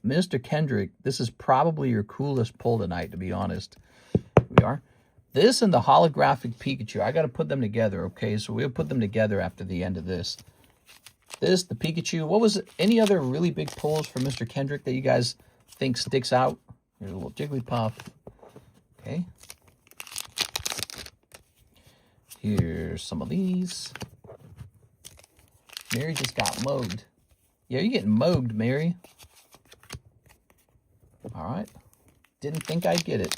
Mr. Kendrick, this is probably your coolest pull tonight, to be honest. Here we are. This and the holographic Pikachu. I got to put them together, okay? So we'll put them together after the end of this. This, the Pikachu. What was it? Any other really big pulls for Mr. Kendrick that you guys think sticks out. Here's a little Jigglypuff. Okay. Here's some of these. Mary just got mogged. Yeah, you're getting mogged, Mary. All right. Didn't think I'd get it.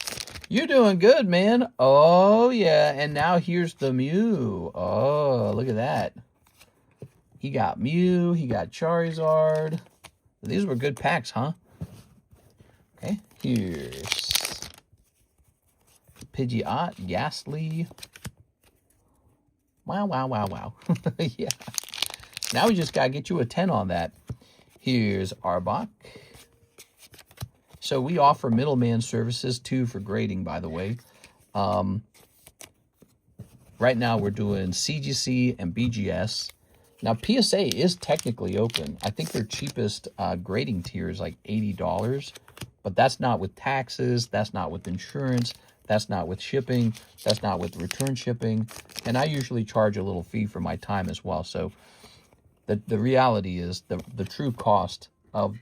You're doing good, man. Oh, yeah. And now here's the Mew. Oh, look at that. He got Mew. He got Charizard. These were good packs, huh? Okay. Here's Pidgeot, Ghastly. Wow, wow, wow, wow. Yeah. Now we just got to get you a 10 on that. Here's Arbok. So we offer middleman services, too, for grading, by the way. Right now we're doing CGC and BGS. Now, PSA is technically open. I think their cheapest grading tier is like $80. But that's not with taxes. That's not with insurance. That's not with shipping. That's not with return shipping. And I usually charge a little fee for my time as well. So the reality is the true cost of,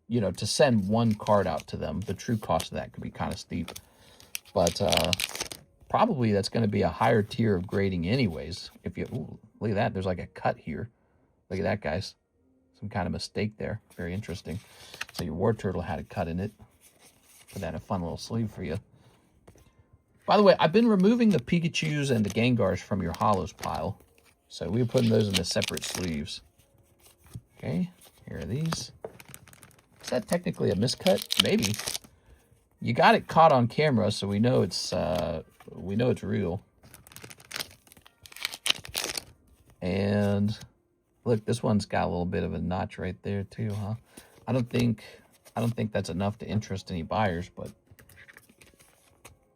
you know, to send one card out to them, the true cost of that could be kind of steep. But probably that's going to be a higher tier of grading anyways. If you, ooh, look at that. There's like a cut here. Look at that, guys. Some kind of mistake there. Very interesting. So your War Turtle had a cut in it. Put that in a fun little sleeve for you. By the way, I've been removing the Pikachus and the Gengars from your Hollows pile. So we're putting those in the separate sleeves. Okay, here are these. Is that technically a miscut? Maybe. You got it caught on camera, so we know it's real. And look, this one's got a little bit of a notch right there too, huh? I don't think that's enough to interest any buyers, but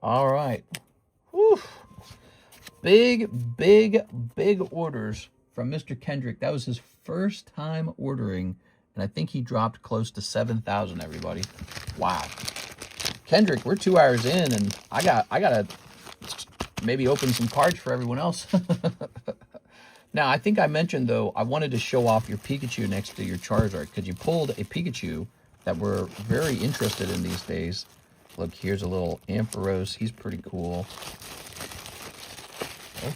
all right. Whew. Big orders from Mr. Kendrick. That was his first time ordering, and I think he dropped close to 7,000, everybody. Wow. Kendrick, we're 2 hours in, and I gotta maybe open some cards for everyone else. Now, I think I mentioned, though, I wanted to show off your Pikachu next to your Charizard, because you pulled a Pikachu that we're very interested in these days. Look, here's a little Ampharos. He's pretty cool. Okay.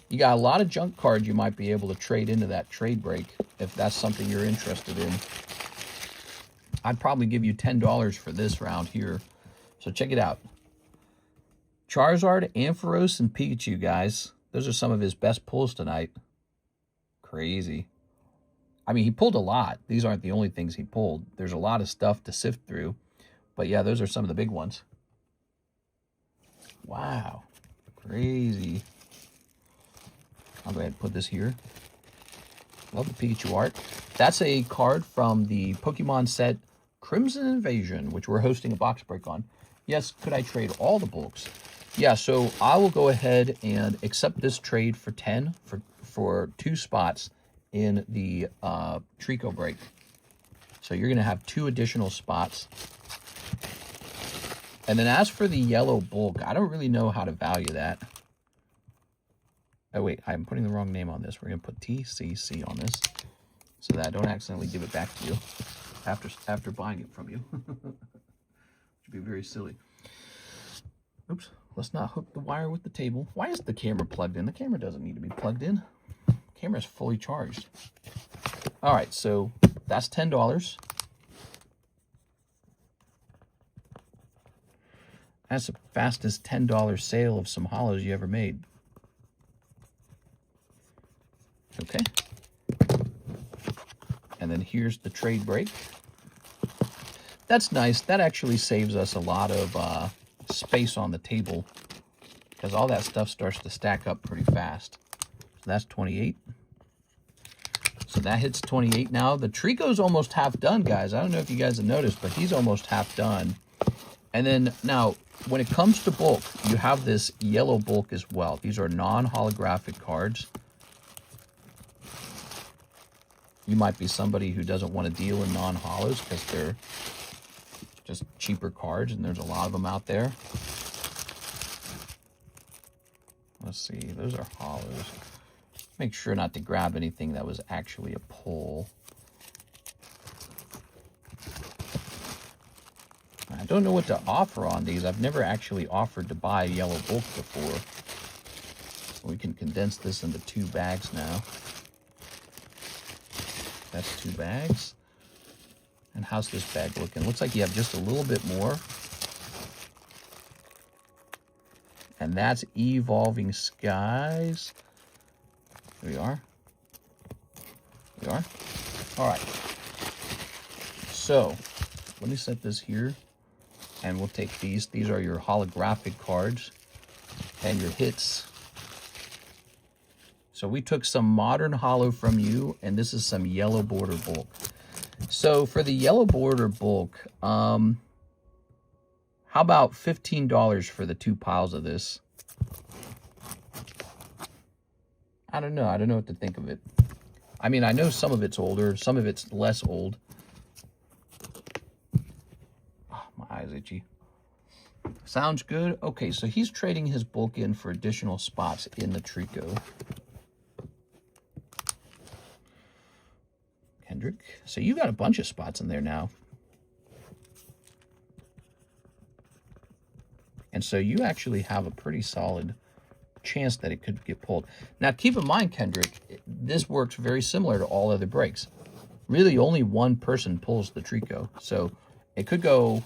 You got a lot of junk cards you might be able to trade into that trade break if that's something you're interested in. I'd probably give you $10 for this round here. So check it out. Charizard, Ampharos, and Pikachu, guys. Those are some of his best pulls tonight. Crazy. I mean, he pulled a lot. These aren't the only things he pulled. There's a lot of stuff to sift through. But yeah, those are some of the big ones. Wow. Crazy. I'll go ahead and put this here. Love the Pikachu art. That's a card from the Pokemon set Crimson Invasion, which we're hosting a box break on. Yes, could I trade all the bulks? Yeah, so I will go ahead and accept this trade for 10 for 2 spots in the Trico break. So you're going to have 2 additional spots. And then as for the yellow bulk, I don't really know how to value that. Oh, wait, I'm putting the wrong name on this. We're going to put TCC on this so that I don't accidentally give it back to you after buying it from you. Which would be very silly. Oops, let's not hook the wire with the table. Why is the camera plugged in? The camera doesn't need to be plugged in. The camera's fully charged. All right, so that's $10. That's the fastest $10 sale of some hollows you ever made. Okay. And then here's the trade break. That's nice. That actually saves us a lot of space on the table because all that stuff starts to stack up pretty fast. So that's 28. So that hits 28 now. The Trico's almost half done, guys. I don't know if you guys have noticed, but he's almost half done. And then now, when it comes to bulk, you have this yellow bulk as well. These are non-holographic cards. You might be somebody who doesn't want to deal in non-holos because they're just cheaper cards, and there's a lot of them out there. Let's see, those are holos. Make sure not to grab anything that was actually a pull. I don't know what to offer on these. I've never actually offered to buy yellow bulk before. We can condense this into 2 bags now. That's 2 bags. And how's this bag looking? Looks like you have just a little bit more. And that's Evolving Skies. Here we are. Here we are. All right. So, let me set this here. And we'll take these. These are your holographic cards and your hits. So we took some modern holo from you, and this is some yellow border bulk. So for the yellow border bulk, how about $15 for the 2 piles of this? I don't know. I don't know what to think of it. I mean, I know some of it's older, some of it's less old. Oh, my eye's itchy. Sounds good. Okay, so he's trading his bulk in for additional spots in the Trico. Kendrick. So you got a bunch of spots in there now. And so you actually have a pretty solid chance that it could get pulled. Now, keep in mind, Kendrick, this works very similar to all other breaks. Really, only one person pulls the Trico. So it could go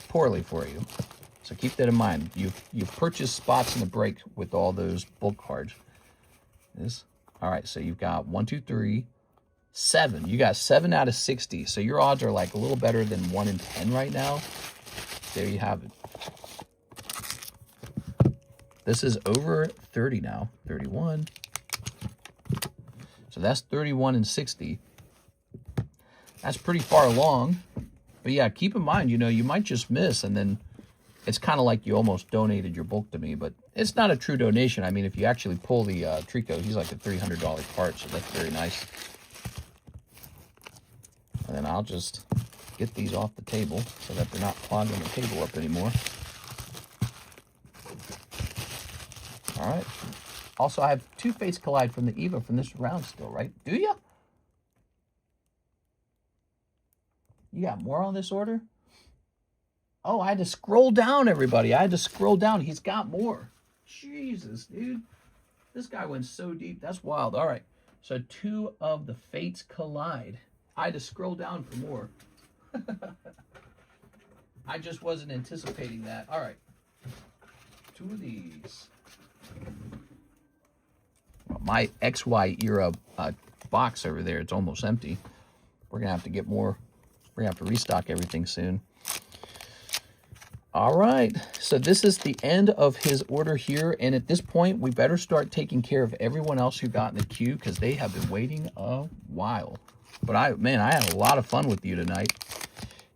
poorly for you. So keep that in mind. You've purchased spots in the break with all those bulk cards. All right, so you've got 1, 2, 3, 7. You got 7 out of 60. So your odds are like a little better than 1 in 10 right now. There you have it. This is over 30 now. 31. So that's 31 and 60. That's pretty far along. But yeah, keep in mind, you know, you might just miss, and then it's kind of like you almost donated your bulk to me, but it's not a true donation. I mean, if you actually pull the Trico, he's like a $300 cart, so that's very nice. And then I'll just get these off the table so that they're not clogging the table up anymore. All right. Also, I have 2 Fates Collide from the EVA from this round still, right? Do you? You got more on this order? Oh, I had to scroll down, everybody. I had to scroll down. He's got more. Jesus, dude. This guy went so deep. That's wild. All right. So 2 of the Fates Collide. I had to scroll down for more. I just wasn't anticipating that. All right. 2 of these. Well, my XY era box over there, it's almost empty. We're going to have to get more. We're going to have to restock everything soon. All right. So this is the end of his order here. And at this point, we better start taking care of everyone else who got in the queue because they have been waiting a while. But I had a lot of fun with you tonight.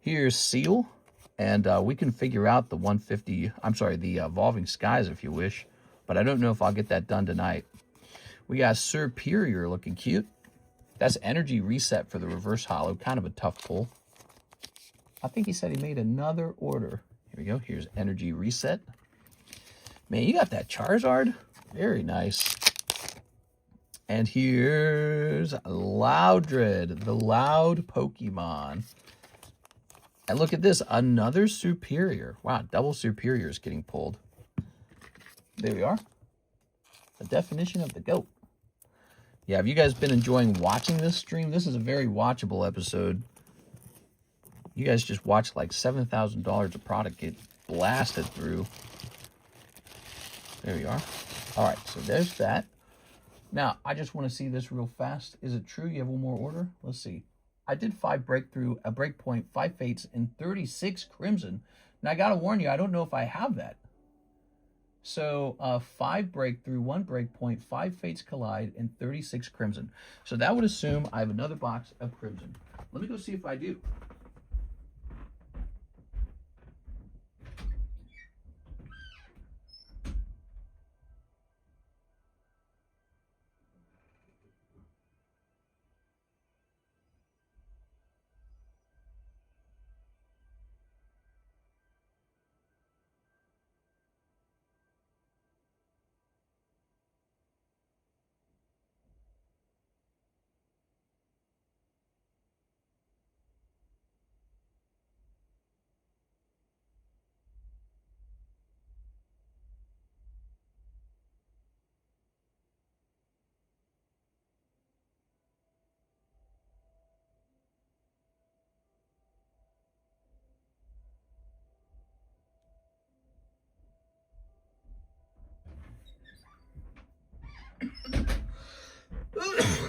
Here's Seal. And we can figure out the 150, the Evolving Skies if you wish. But I don't know if I'll get that done tonight. We got Superior looking cute. That's Energy Reset for the reverse holo. Kind of a tough pull. I think he said he made another order. Here we go. Here's Energy Reset. Man, you got that Charizard. Very nice. And here's Loudred, the loud Pokemon. And look at this, another Superior. Wow, double Superiors getting pulled. There we are. The definition of the GOAT. Yeah, have you guys been enjoying watching this stream? This is a very watchable episode. You guys just watched like $7,000 of product get blasted through. There we are. All right, so there's that. Now, I just want to see this real fast. Is it true you have one more order? Let's see. I did 5 breakthrough, a breakpoint, 5 fates, and 36 crimson. Now, I got to warn you, I don't know if I have that. So, 5 breakthrough, 1 breakpoint, 5 fates collide, and 36 crimson. So that would assume I have another box of crimson. Let me go see if I do.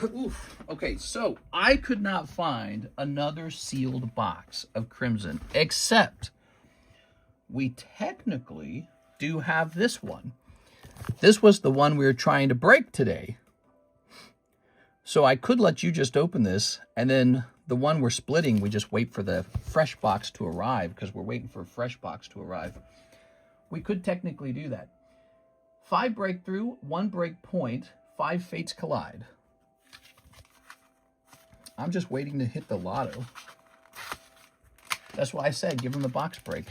Oof. Okay, so I could not find another sealed box of Crimson, except we technically do have this one. This was the one we were trying to break today. So I could let you just open this, and then the one we're splitting, we just wait for the fresh box to arrive, because we're waiting for a fresh box to arrive. We could technically do that. 5 breakthrough, 1 break point, 5 fates collide. I'm just waiting to hit the lotto. That's why I said give him the box break.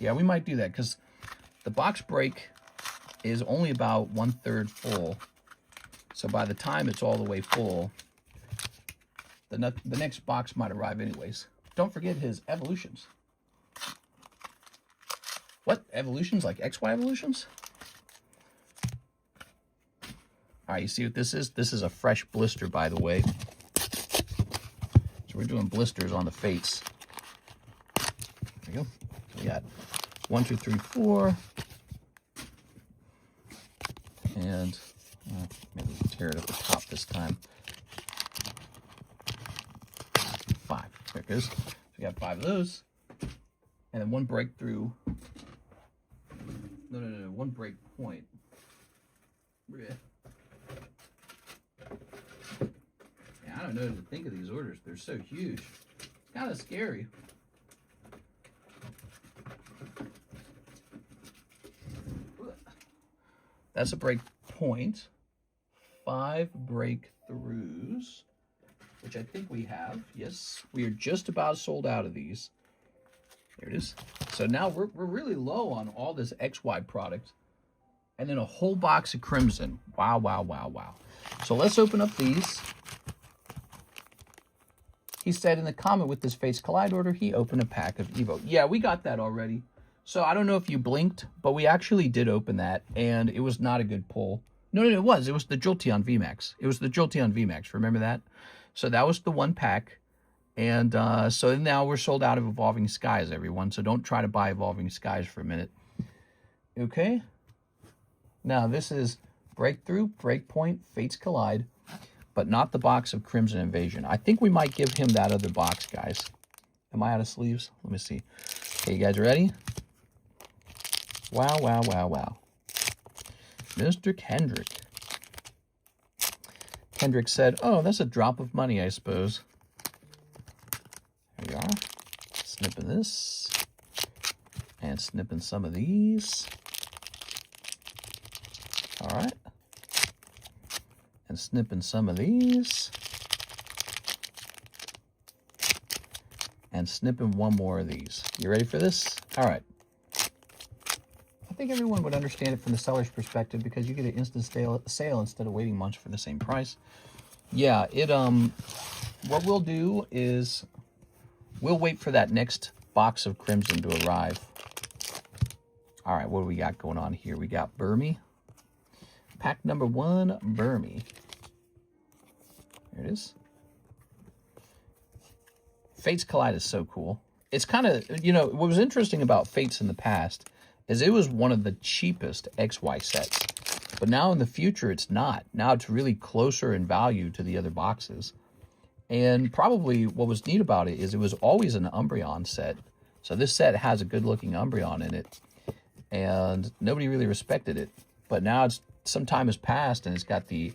Yeah, we might do that, because the box break is only about 1/3 full. So by the time it's all the way full, the next box might arrive anyways. Don't forget his evolutions. What? Evolutions? Like XY evolutions? All right, you see what this is? This is a fresh blister, by the way. So we're doing blisters on the fates. There you go. So we got 1, 2, 3, 4. And maybe we can tear it at the top this time. 5. There it goes. So we got 5 of those. And then 1 breakthrough. No. 1 break point. Yeah, I don't know what to think of these orders. They're so huge. It's kind of scary. That's a break point. 5 breakthroughs, which I think we have. Yes, we are just about sold out of these. There it is. So now we're really low on all this XY product. And then a whole box of Crimson. Wow, wow, wow, wow. So let's open up these. He said in the comment with this Fates Collide order, he opened a pack of Evo. Yeah, we got that already. So I don't know if you blinked, but we actually did open that, and it was not a good pull. No, it was. It was the Jolteon VMAX. It was the Jolteon VMAX. Remember that? So that was the 1 pack. And so now we're sold out of Evolving Skies, everyone. So don't try to buy Evolving Skies for a minute. Okay? Now, this is Breakthrough, Breakpoint, Fates Collide, but not the box of Crimson Invasion. I think we might give him that other box, guys. Am I out of sleeves? Let me see. Okay, you guys ready? Wow, wow, wow, wow. Mr. Kendrick. Kendrick said, oh, that's a drop of money, I suppose. There we are. Snipping this. And snipping some of these. All right. And snipping some of these. And snipping one more of these. You ready for this? All right. I think everyone would understand it from the seller's perspective because you get an instant sale instead of waiting months for the same price. Yeah, what we'll do is we'll wait for that next box of Crimson to arrive. All right, what do we got going on here? We got Burmy. Pack number 1, Burmy. There it is. Fates Collide is so cool. It's kind of, you know, what was interesting about Fates in the past is it was one of the cheapest XY sets. But now in the future, it's not. Now it's really closer in value to the other boxes. And probably what was neat about it is it was always an Umbreon set. So this set has a good-looking Umbreon in it. And nobody really respected it. But now some time has passed, and it's got the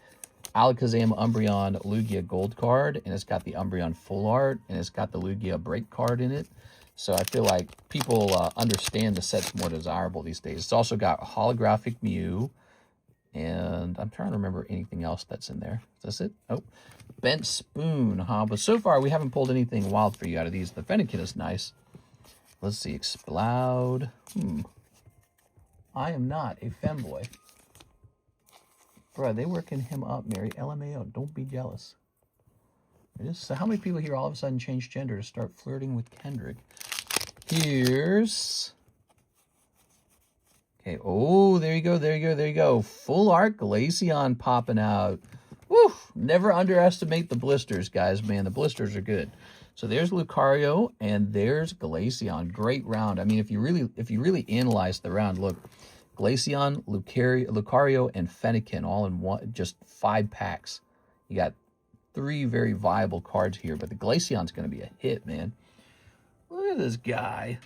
Alakazam Umbreon Lugia Gold card, and it's got the Umbreon Full Art, and it's got the Lugia Break card in it. So I feel like people understand the set's more desirable these days. It's also got Holographic Mew, and I'm trying to remember anything else that's in there. Is this it? Oh, Bent Spoon, huh? But so far, we haven't pulled anything wild for you out of these. The Fennekin is nice. Let's see, Explode. I am not a femboy. Bro, they working him up, Mary. LMAO, don't be jealous. It is. So how many people here all of a sudden change gender to start flirting with Kendrick? Here's... Okay, oh, there you go, there you go, there you go. Full Art Glaceon popping out. Woo! Never underestimate the blisters, guys. Man, the blisters are good. So there's Lucario, and there's Glaceon. Great round. I mean, if you really analyze the round, look, Glaceon, Lucario, and Fennekin all in one, just 5 packs. You got 3 very viable cards here, but the Glaceon's going to be a hit, man. Look at this guy.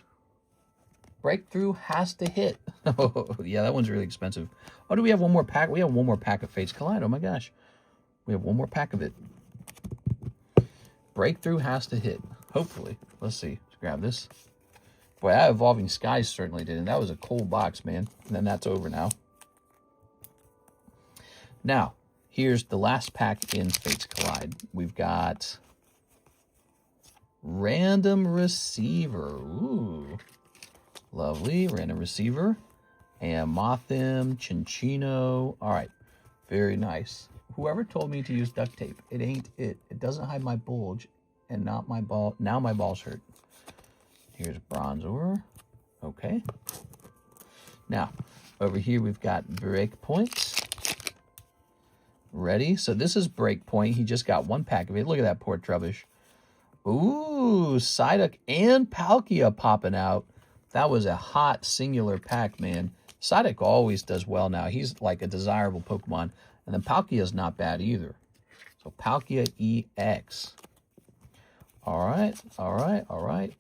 Breakthrough has to hit. Oh, yeah, that one's really expensive. Oh, do we have one more pack? We have one more pack of Fates Collide. Oh, my gosh. We have one more pack of it. Breakthrough has to hit. Hopefully. Let's see. Let's grab this. Boy, that Evolving Skies certainly didn't. That was a cold box, man. And then that's over now. Now, here's the last pack in Fates Collide. We've got Random Receiver. Ooh. Lovely. Random Receiver. And Mothim, Chinchino. All right. Very nice. Whoever told me to use duct tape, it ain't it. It doesn't hide my bulge and not my ball. Now my balls hurt. Here's Bronzor. Okay. Now, over here we've got Breakpoint. Ready? So this is Breakpoint. He just got one pack of it. Look at that poor Trubbish. Ooh, Psyduck and Palkia popping out. That was a hot singular pack, man. Psyduck always does well now. He's like a desirable Pokemon. And then Palkia is not bad either. So Palkia EX. All right, all right, all right.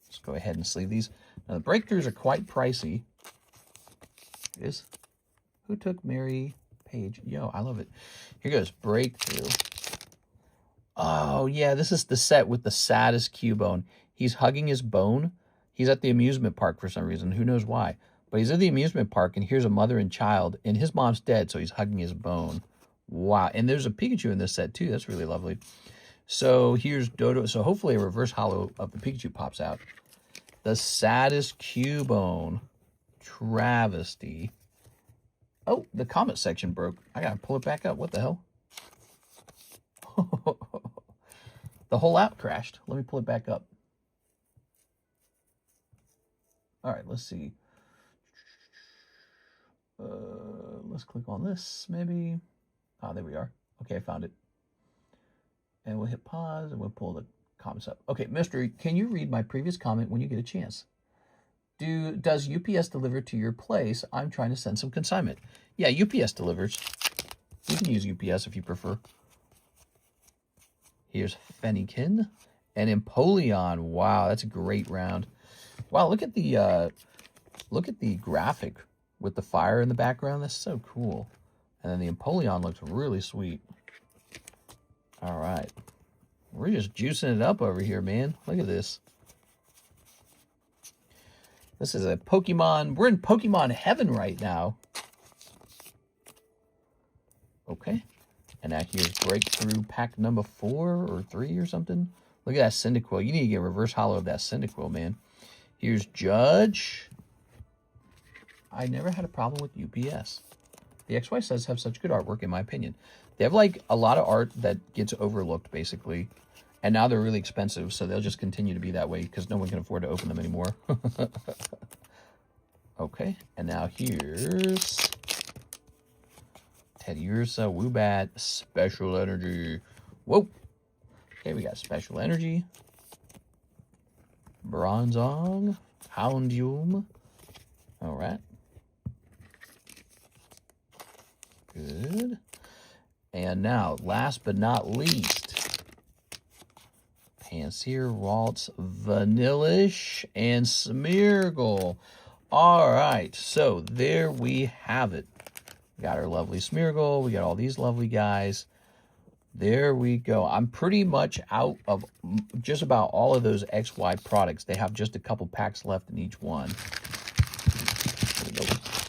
Let's go ahead and sleeve these. Now the breakthroughs are quite pricey. Who took Mary Page? Yo, I love it. Here goes Breakthrough. Oh, yeah, this is the set with the saddest Cubone. He's hugging his bone. He's at the amusement park for some reason. Who knows why? But he's at the amusement park, and here's a mother and child, and his mom's dead, so he's hugging his bone. Wow. And there's a Pikachu in this set, too. That's really lovely. So here's Dodo. So hopefully a reverse holo of the Pikachu pops out. The saddest Cubone. Travesty. Oh, the comment section broke. I got to pull it back up. What the hell? The whole app crashed. Let me pull it back up. All right, let's see. Let's click on this, maybe. Ah, there we are. Okay, I found it. And we'll hit pause, and we'll pull the comments up. Okay, Mystery, can you read my previous comment when you get a chance? Does UPS deliver to your place? I'm trying to send some consignment. Yeah, UPS delivers. You can use UPS if you prefer. Here's Fennekin and Empoleon. Wow, that's a great round. Wow, look at the graphic with the fire in the background. That's so cool. And then the Empoleon looks really sweet. All right. We're just juicing it up over here, man. Look at this. This is a Pokemon. We're in Pokemon heaven right now. Okay. And now here's Breakthrough pack number 4 or 3 or something. Look at that Cyndaquil. You need to get reverse holo of that Cyndaquil, man. Here's Judge. I never had a problem with UPS. The XY says have such good artwork, in my opinion. They have like a lot of art that gets overlooked, basically. And now they're really expensive, so they'll just continue to be that way because no one can afford to open them anymore. Okay, and now here's Teddiursa, Woobat, Special Energy. Whoa. Okay, we got Special Energy. Bronzong, Houndoom. All right. Good. And now, last but not least, Pansear, Ralts, Vanillish, and Smeargle. All right, so there we have it. We got our lovely Smeargle. We got all these lovely guys. There we go. I'm pretty much out of just about all of those XY products. They have just a couple packs left in each one.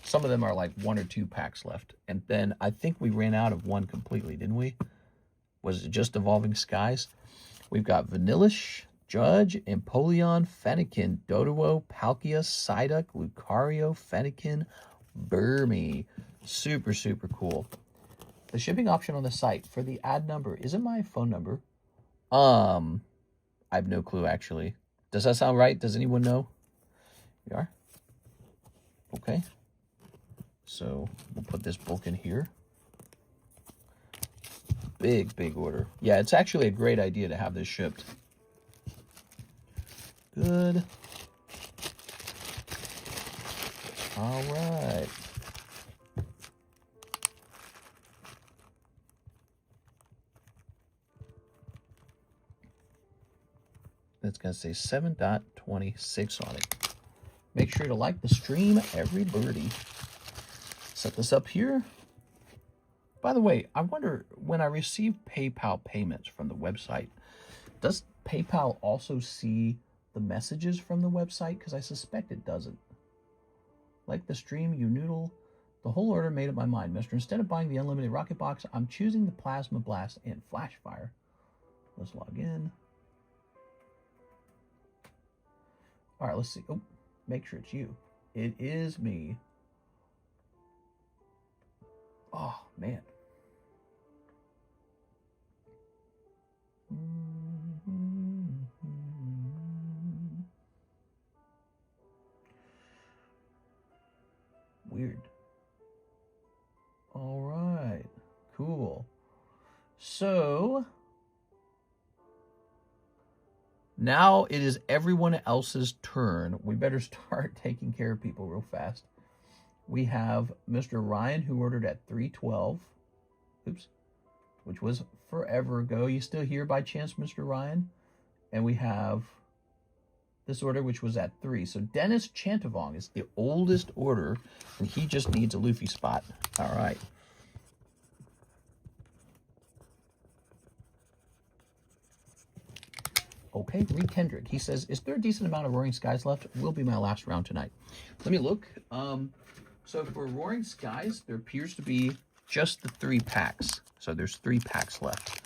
Some of them are like 1 or 2 packs left. And then I think we ran out of one completely, didn't we? Was it just Evolving Skies? We've got Vanillish, Judge, Empoleon, Fennekin, Doduo, Palkia, Psyduck, Lucario, Fennekin, Burmy. Super, super cool. The shipping option on the site for the ad number isn't my phone number. I have no clue, actually. Does that sound right? Does anyone know? We are? Okay. So we'll put this book in here. Big, big order. Yeah, it's actually a great idea to have this shipped. Good. All right. It's going to say 7.26 on it. Make sure to like the stream, everybody. Set this up here. By the way, I wonder, when I receive PayPal payments from the website, does PayPal also see the messages from the website? Because I suspect it doesn't. Like the stream, you noodle. The whole order made up my mind, mister. Instead of buying the unlimited rocket box, I'm choosing the plasma blast and flash fire. Let's log in. All right, let's see. Oh, make sure it's you. It is me. Oh, man. Weird. All right. Cool. So now it is everyone else's turn. We better start taking care of people real fast. We have Mr. Ryan, who ordered at 3:12. Oops. Which was forever ago. You still here by chance, Mr. Ryan? And we have this order, which was at 3. So Dennis Chantavong is the oldest order, and he just needs a Luffy spot. All right. Okay, Reed Kendrick. He says, is there a decent amount of Roaring Skies left? Will be my last round tonight. Let me look. So for Roaring Skies, there appears to be just the 3 packs. So there's 3 packs left.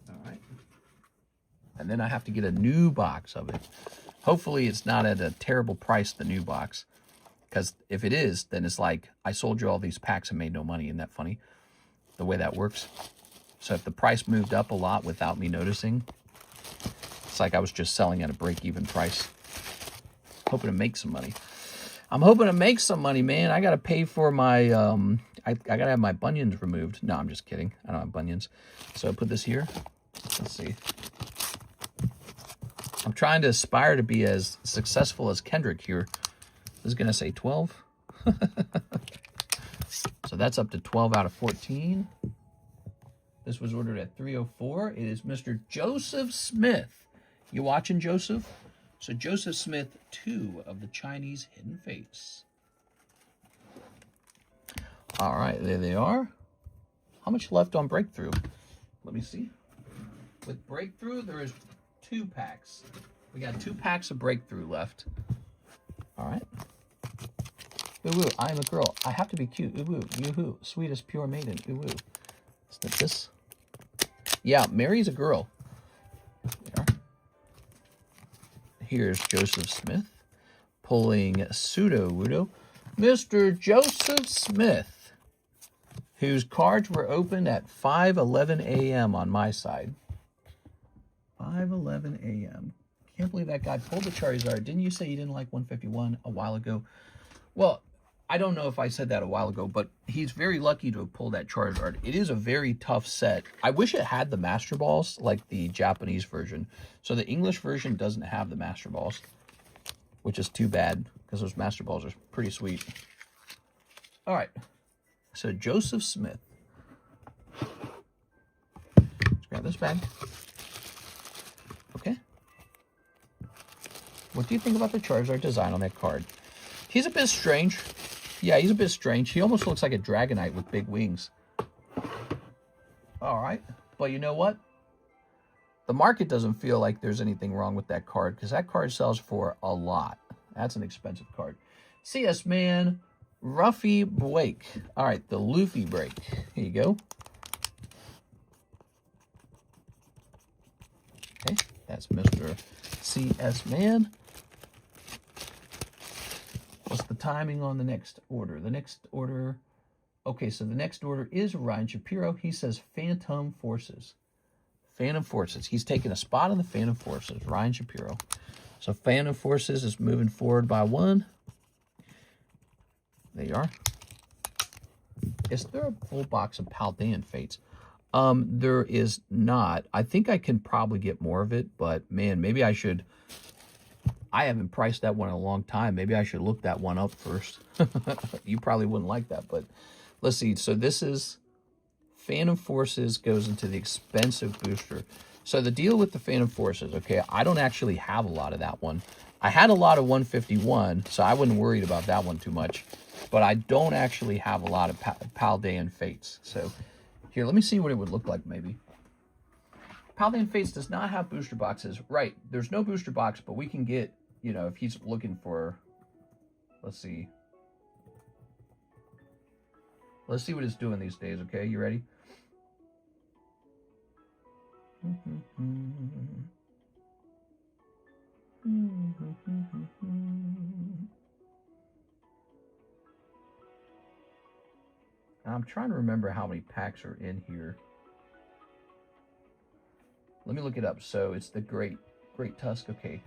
All right. And then I have to get a new box of it. Hopefully it's not at a terrible price, the new box. Because if it is, then it's like, I sold you all these packs and made no money. Isn't that funny? The way that works. So if the price moved up a lot without me noticing, it's like I was just selling at a break-even price. Hoping to make some money. I'm hoping to make some money, man. I got to pay for my, I got to have my bunions removed. No, I'm just kidding. I don't have bunions. So I put this here. Let's see. I'm trying to aspire to be as successful as Kendrick here. This is going to say 12. So that's up to 12 out of 14. This was ordered at 3:04. It is Mr. Joseph Smith. You watching, Joseph? So Joseph Smith, 2 of the Chinese Hidden Face. All right, there they are. How much left on Breakthrough? Let me see. With Breakthrough, there is 2 packs. We got 2 packs of Breakthrough left. All right. Ooh, ooh, I am a girl. I have to be cute. Ooh, ooh, yoo-hoo. Sweetest pure maiden. Ooh, ooh. Snip this. Yeah, Mary's a girl. There. Here's Joseph Smith pulling Pseudo-Wudo. Mr. Joseph Smith, whose cards were opened at 5:11 a.m. on my side. 5:11 a.m. Can't believe that guy pulled the Charizard. Didn't you say you didn't like 151 a while ago? Well, I don't know if I said that a while ago, but he's very lucky to have pulled that Charizard. It is a very tough set. I wish it had the Master Balls like the Japanese version. So the English version doesn't have the Master Balls, which is too bad because those Master Balls are pretty sweet. All right. So Joseph Smith. Let's grab this bag. Okay. What do you think about the Charizard design on that card? He's a bit strange. Yeah, he's a bit strange. He almost looks like a Dragonite with big wings. All right. But you know what? The market doesn't feel like there's anything wrong with that card because that card sells for a lot. That's an expensive card. CS Man, Ruffy Blake. All right, the Luffy break. Here you go. Okay, that's Mr. CS Man. What's the timing on the next order? The next order, okay, so the next order is Ryan Shapiro. He says Phantom Forces. Phantom Forces. He's taking a spot on the Phantom Forces, Ryan Shapiro. So Phantom Forces is moving forward by 1. There you are. Is there a full box of Paldean Fates? There is not. I think I can probably get more of it, but man, maybe I should. I haven't priced that one in a long time. Maybe I should look that one up first. You probably wouldn't like that, but let's see. So this is Phantom Forces goes into the expensive booster. So the deal with the Phantom Forces, okay, I don't actually have a lot of that one. I had a lot of 151, so I wasn't worried about that one too much. But I don't actually have a lot of Paldean Fates. So here, let me see what it would look like maybe. Paldean Fates does not have booster boxes. Right, there's no booster box, but we can get, you know, if he's looking for, let's see. Let's see what it's doing these days, okay? You ready? I'm trying to remember how many packs are in here. Let me look it up. So it's the Great Tusk, okay.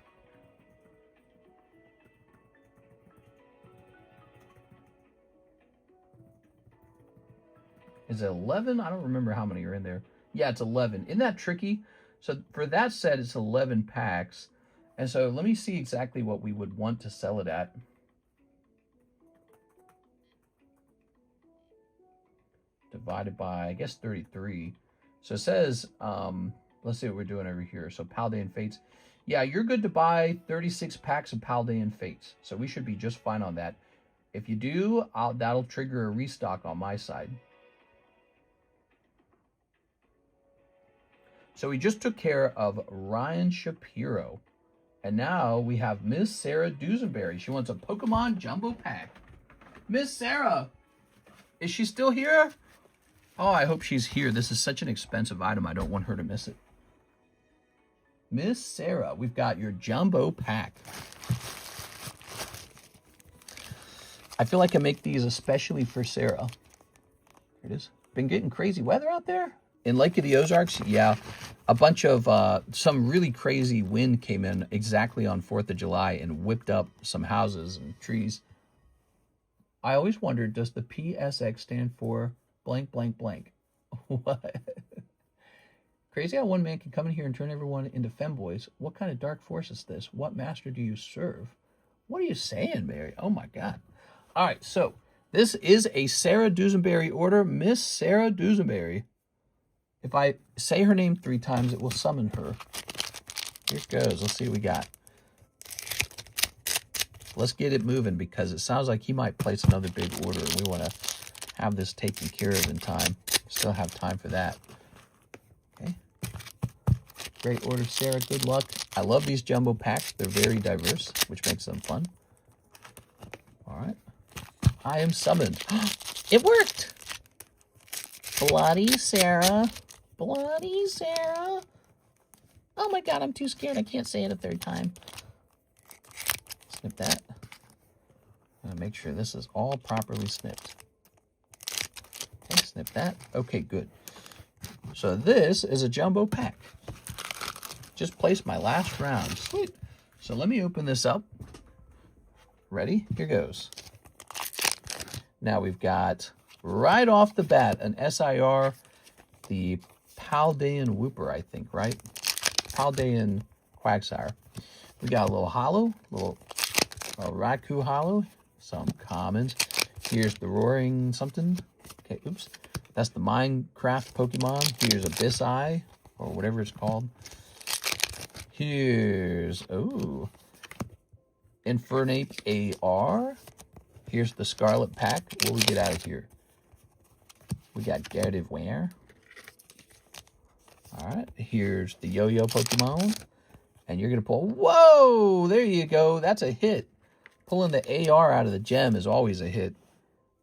Is it 11? I don't remember how many are in there. Yeah, it's 11. Isn't that tricky? So for that set, it's 11 packs. And so let me see exactly what we would want to sell it at. Divided by, I guess, 33. So it says, let's see what we're doing over here. So Paldean Fates. Yeah, you're good to buy 36 packs of Paldean Fates. So we should be just fine on that. If you do, that'll trigger a restock on my side. So we just took care of Ryan Shapiro. And now we have Miss Sarah Dusenberry. She wants a Pokemon Jumbo Pack. Miss Sarah, is she still here? Oh, I hope she's here. This is such an expensive item. I don't want her to miss it. Miss Sarah, we've got your Jumbo Pack. I feel like I make these especially for Sarah. Here it is. Been getting crazy weather out there? In Lake of the Ozarks, yeah, a bunch of, some really crazy wind came in exactly on 4th of July and whipped up some houses and trees. I always wondered, does the PSX stand for blank, blank, blank? What? Crazy how one man can come in here and turn everyone into femboys. What kind of dark force is this? What master do you serve? What are you saying, Mary? Oh, my God. All right, so this is a Sarah Dusenberry order. Miss Sarah Dusenberry. If I say her name 3 times, it will summon her. Here it goes. Let's see what we got. Let's get it moving because it sounds like he might place another big order. And we want to have this taken care of in time. Still have time for that. Okay. Great order, Sarah. Good luck. I love these jumbo packs. They're very diverse, which makes them fun. All right. I am summoned. It worked. Bloody Sarah. Bloody Sarah. Oh my God, I'm too scared. I can't say it a 3rd time. Snip that. I'm gonna make sure this is all properly snipped. Okay, snip that. Okay, good. So this is a jumbo pack. Just placed my last round. Sweet. So let me open this up. Ready? Here goes. Now we've got, right off the bat, an SIR, the Paldean Whooper, I think, right? Paldean Quagsire. We got a little hollow, little Raikou hollow, some commons. Here's the Roaring something. Okay, oops. That's the Minecraft Pokemon. Here's Abyss Eye, or whatever it's called. Here's, oh, Infernape AR. Here's the Scarlet Pack. What do we get out of here? We got Gardevoir. All right, here's the Yo-Yo Pokemon. And you're going to pull, whoa, there you go. That's a hit. Pulling the AR out of the gem is always a hit.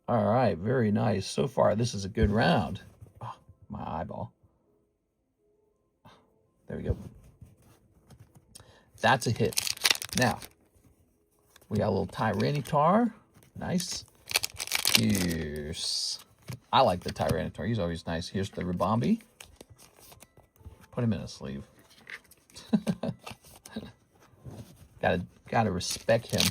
All right, very nice. So far, this is a good round. Oh, my eyeball. There we go. That's a hit. Now, we got a little Tyranitar. Nice. Here's, I like the Tyranitar. He's always nice. Here's the Ribombee. Put him in a sleeve. Gotta respect him.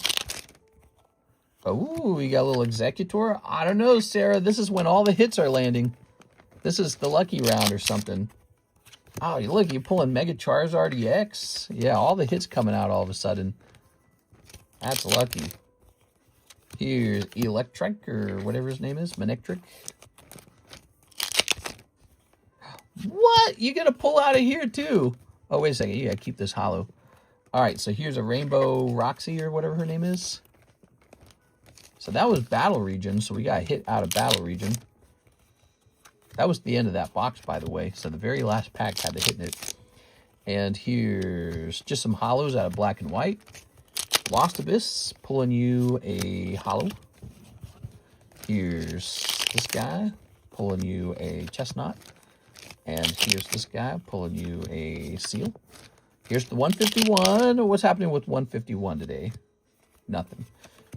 Oh, we got a little Executor. I don't know, Sarah. This is when all the hits are landing. This is the lucky round or something. Oh, look, you're pulling Mega Charizard EX. Yeah, all the hits coming out all of a sudden. That's lucky. Here's Electric, or whatever his name is. Manectric. What? You gotta pull out of here too. Oh, wait a second. You gotta keep this hollow. All right, so here's a Rainbow Roxy or whatever her name is. So that was battle region, so we got hit out of battle region. That was the end of that box, by the way. So the very last pack had to hit in it. And here's just some hollows out of black and white. Lost Abyss, pulling you a hollow. Here's this guy, pulling you a chestnut. And here's this guy, pulling you a seal. Here's the 151. What's happening with 151 today? Nothing.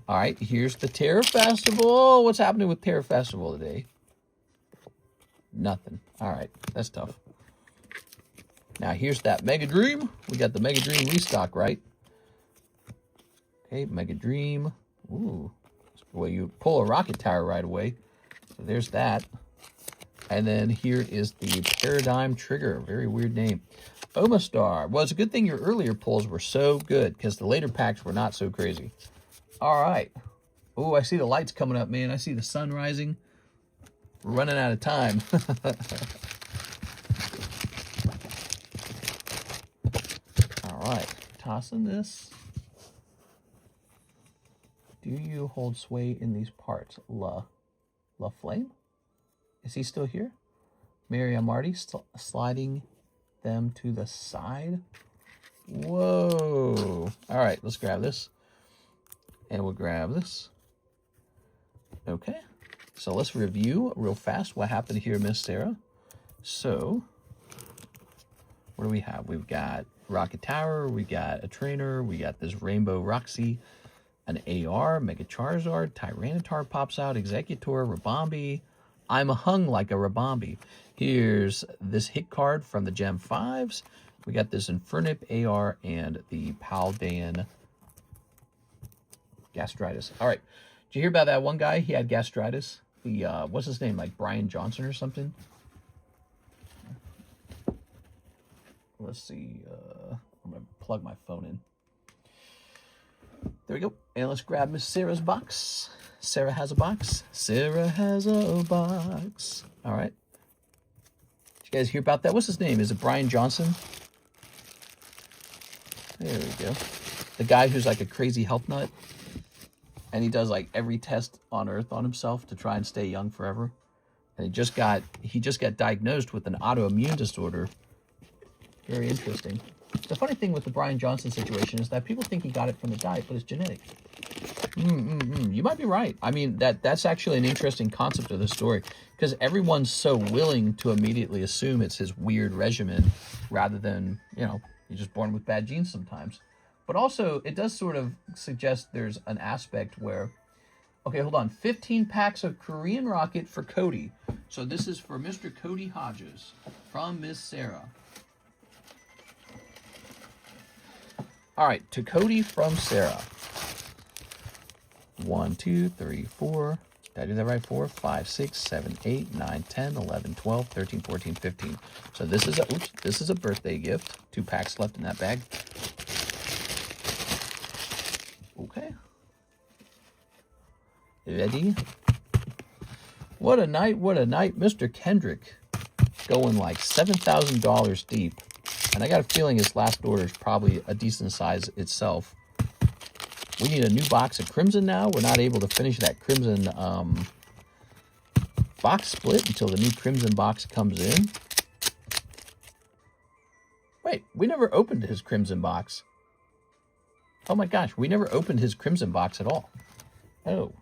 All right, here's the Terror Festival. What's happening with Terror Festival today? Nothing. All right, that's tough. Now, here's that Mega Dream. We got the Mega Dream restock, right? Okay, Mega Dream. Ooh. Well, you pull a rocket tower right away. So there's that. And then here is the Paradigm Trigger. Very weird name. Omastar. Well, it's a good thing your earlier pulls were so good because the later packs were not so crazy. All right. Oh, I see the lights coming up, man. I see the sun rising. We're running out of time. All right. Tossing this. Do you hold sway in these parts? La Flame? Is he still here? Mary Marty sliding them to the side. Whoa. All right, let's grab this. And we'll grab this. Okay. So let's review real fast what happened here, Miss Sarah. So, what do we have? We've got Rocket Tower, we got a Trainer, we got this Rainbow Roxy, an AR, Mega Charizard, Tyranitar pops out, Executor, Rabombi. I'm hung like a Rabombi. Here's this hit card from the Gem 5s. We got this Inferno AR and the Paldean gastritis. All right. Did you hear about that one guy? He had gastritis. The, what's his name? Like Brian Johnson or something? Let's see. I'm going to plug my phone in. There we go. And let's grab Miss Sarah's box. Sarah has a box. Sarah has a box. All right. Did you guys hear about that? What's his name? Is it Brian Johnson? There we go. The guy who's like a crazy health nut. And he does like every test on Earth on himself to try and stay young forever. And he just got diagnosed with an autoimmune disorder. Very interesting. The funny thing with the Brian Johnson situation is that people think he got it from the diet, but it's genetic. You might be right. I mean, that's actually an interesting concept of the story because everyone's so willing to immediately assume it's his weird regimen rather than, you know, he's just born with bad genes sometimes. But also, it does sort of suggest there's an aspect where, okay, hold on, 15 packs of Korean Rocket for Cody. So this is for Mr. Cody Hodges from Miss Sarah. All right, to Cody from Sarah. 1, 2, 3, 4. Did I do that right? 4, 5, 6, 7, 8, 9, 10, 11, 12, 13, 14, 15. So this is a birthday gift. 2 packs left in that bag. Okay. Ready? What a night, what a night. Mr. Kendrick going like $7,000 deep. And I got a feeling his last order is probably a decent size itself. We need a new box of Crimson now. We're not able to finish that Crimson box split until the new Crimson box comes in. Wait, we never opened his Crimson box. Oh my gosh, we never opened his Crimson box at all. Oh.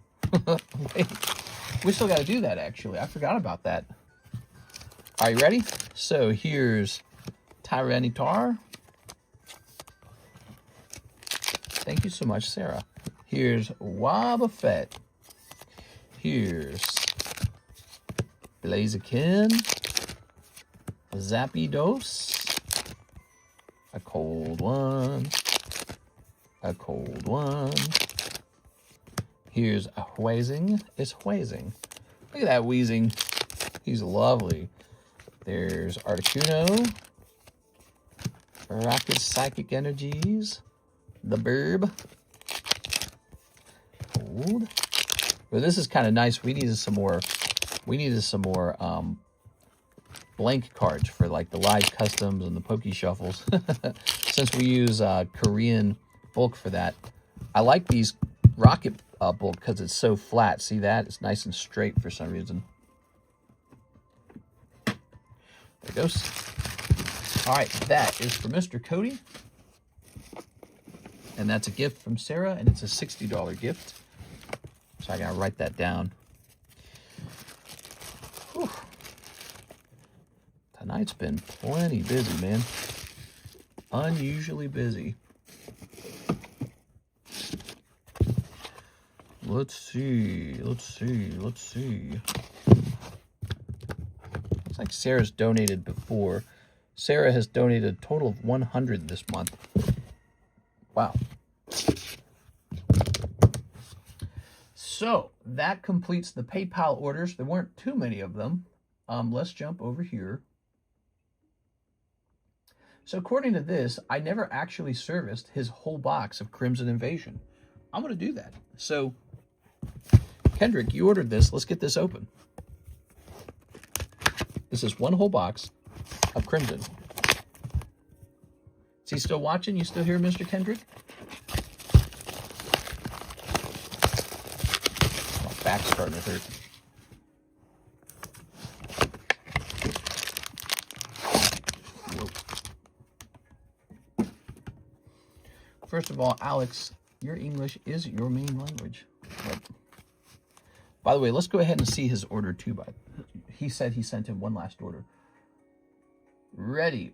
Wait, we still got to do that actually. I forgot about that. Are you ready? So here's Tyranitar. Thank you so much, Sarah. Here's Wobbuffet. Here's Blaziken. Zapdos. A cold one. A cold one. Here's a Wheezing. It's Wheezing. Look at that Wheezing. He's lovely. There's Articuno. Rocket Psychic Energies. The Burb. Cold. Well, this is kind of nice. We needed some more blank cards for like the live customs and the pokey shuffles. Since we use Korean bulk for that, I like these rocket bulk because it's so flat. See that? It's nice and straight for some reason. There it goes. All right, that is for Mr. Cody. And that's a gift from Sarah, and it's a $60 gift. So I gotta write that down. Whew. Tonight's been plenty busy, man. Unusually busy. Let's see. Looks like Sarah's donated before. Sarah has donated a total of 100 this month. Wow. So that completes the PayPal orders. There weren't too many of them. Let's jump over here. So according to this, I never actually serviced his whole box of Crimson Invasion. I'm going to do that. So, Kendrick, you ordered this. Let's get this open. This is one whole box of Crimson. Is he still watching? You still here, Mr. Kendrick? My back's starting to hurt. Whoa. First of all, Alex, your English is your main language. But, by the way, let's go ahead and see his order too. He said he sent him one last order. Ready.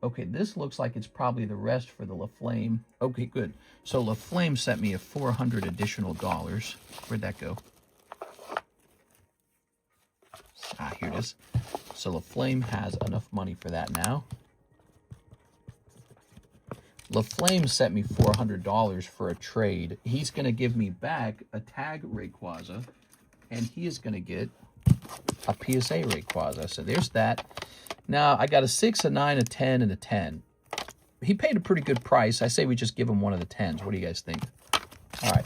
Okay, this looks like it's probably the rest for the LaFlame. Okay, good. So LaFlame sent me a $400 additional dollars. Where'd that go? Ah, here it is. So LaFlame has enough money for that now. LaFlame sent me $400 for a trade. He's going to give me back a tag Rayquaza, and he is going to get a PSA Rayquaza. So there's that. Now, I got a 6, a 9, a 10, and a 10. He paid a pretty good price. I say we just give him one of the 10s. What do you guys think? All right.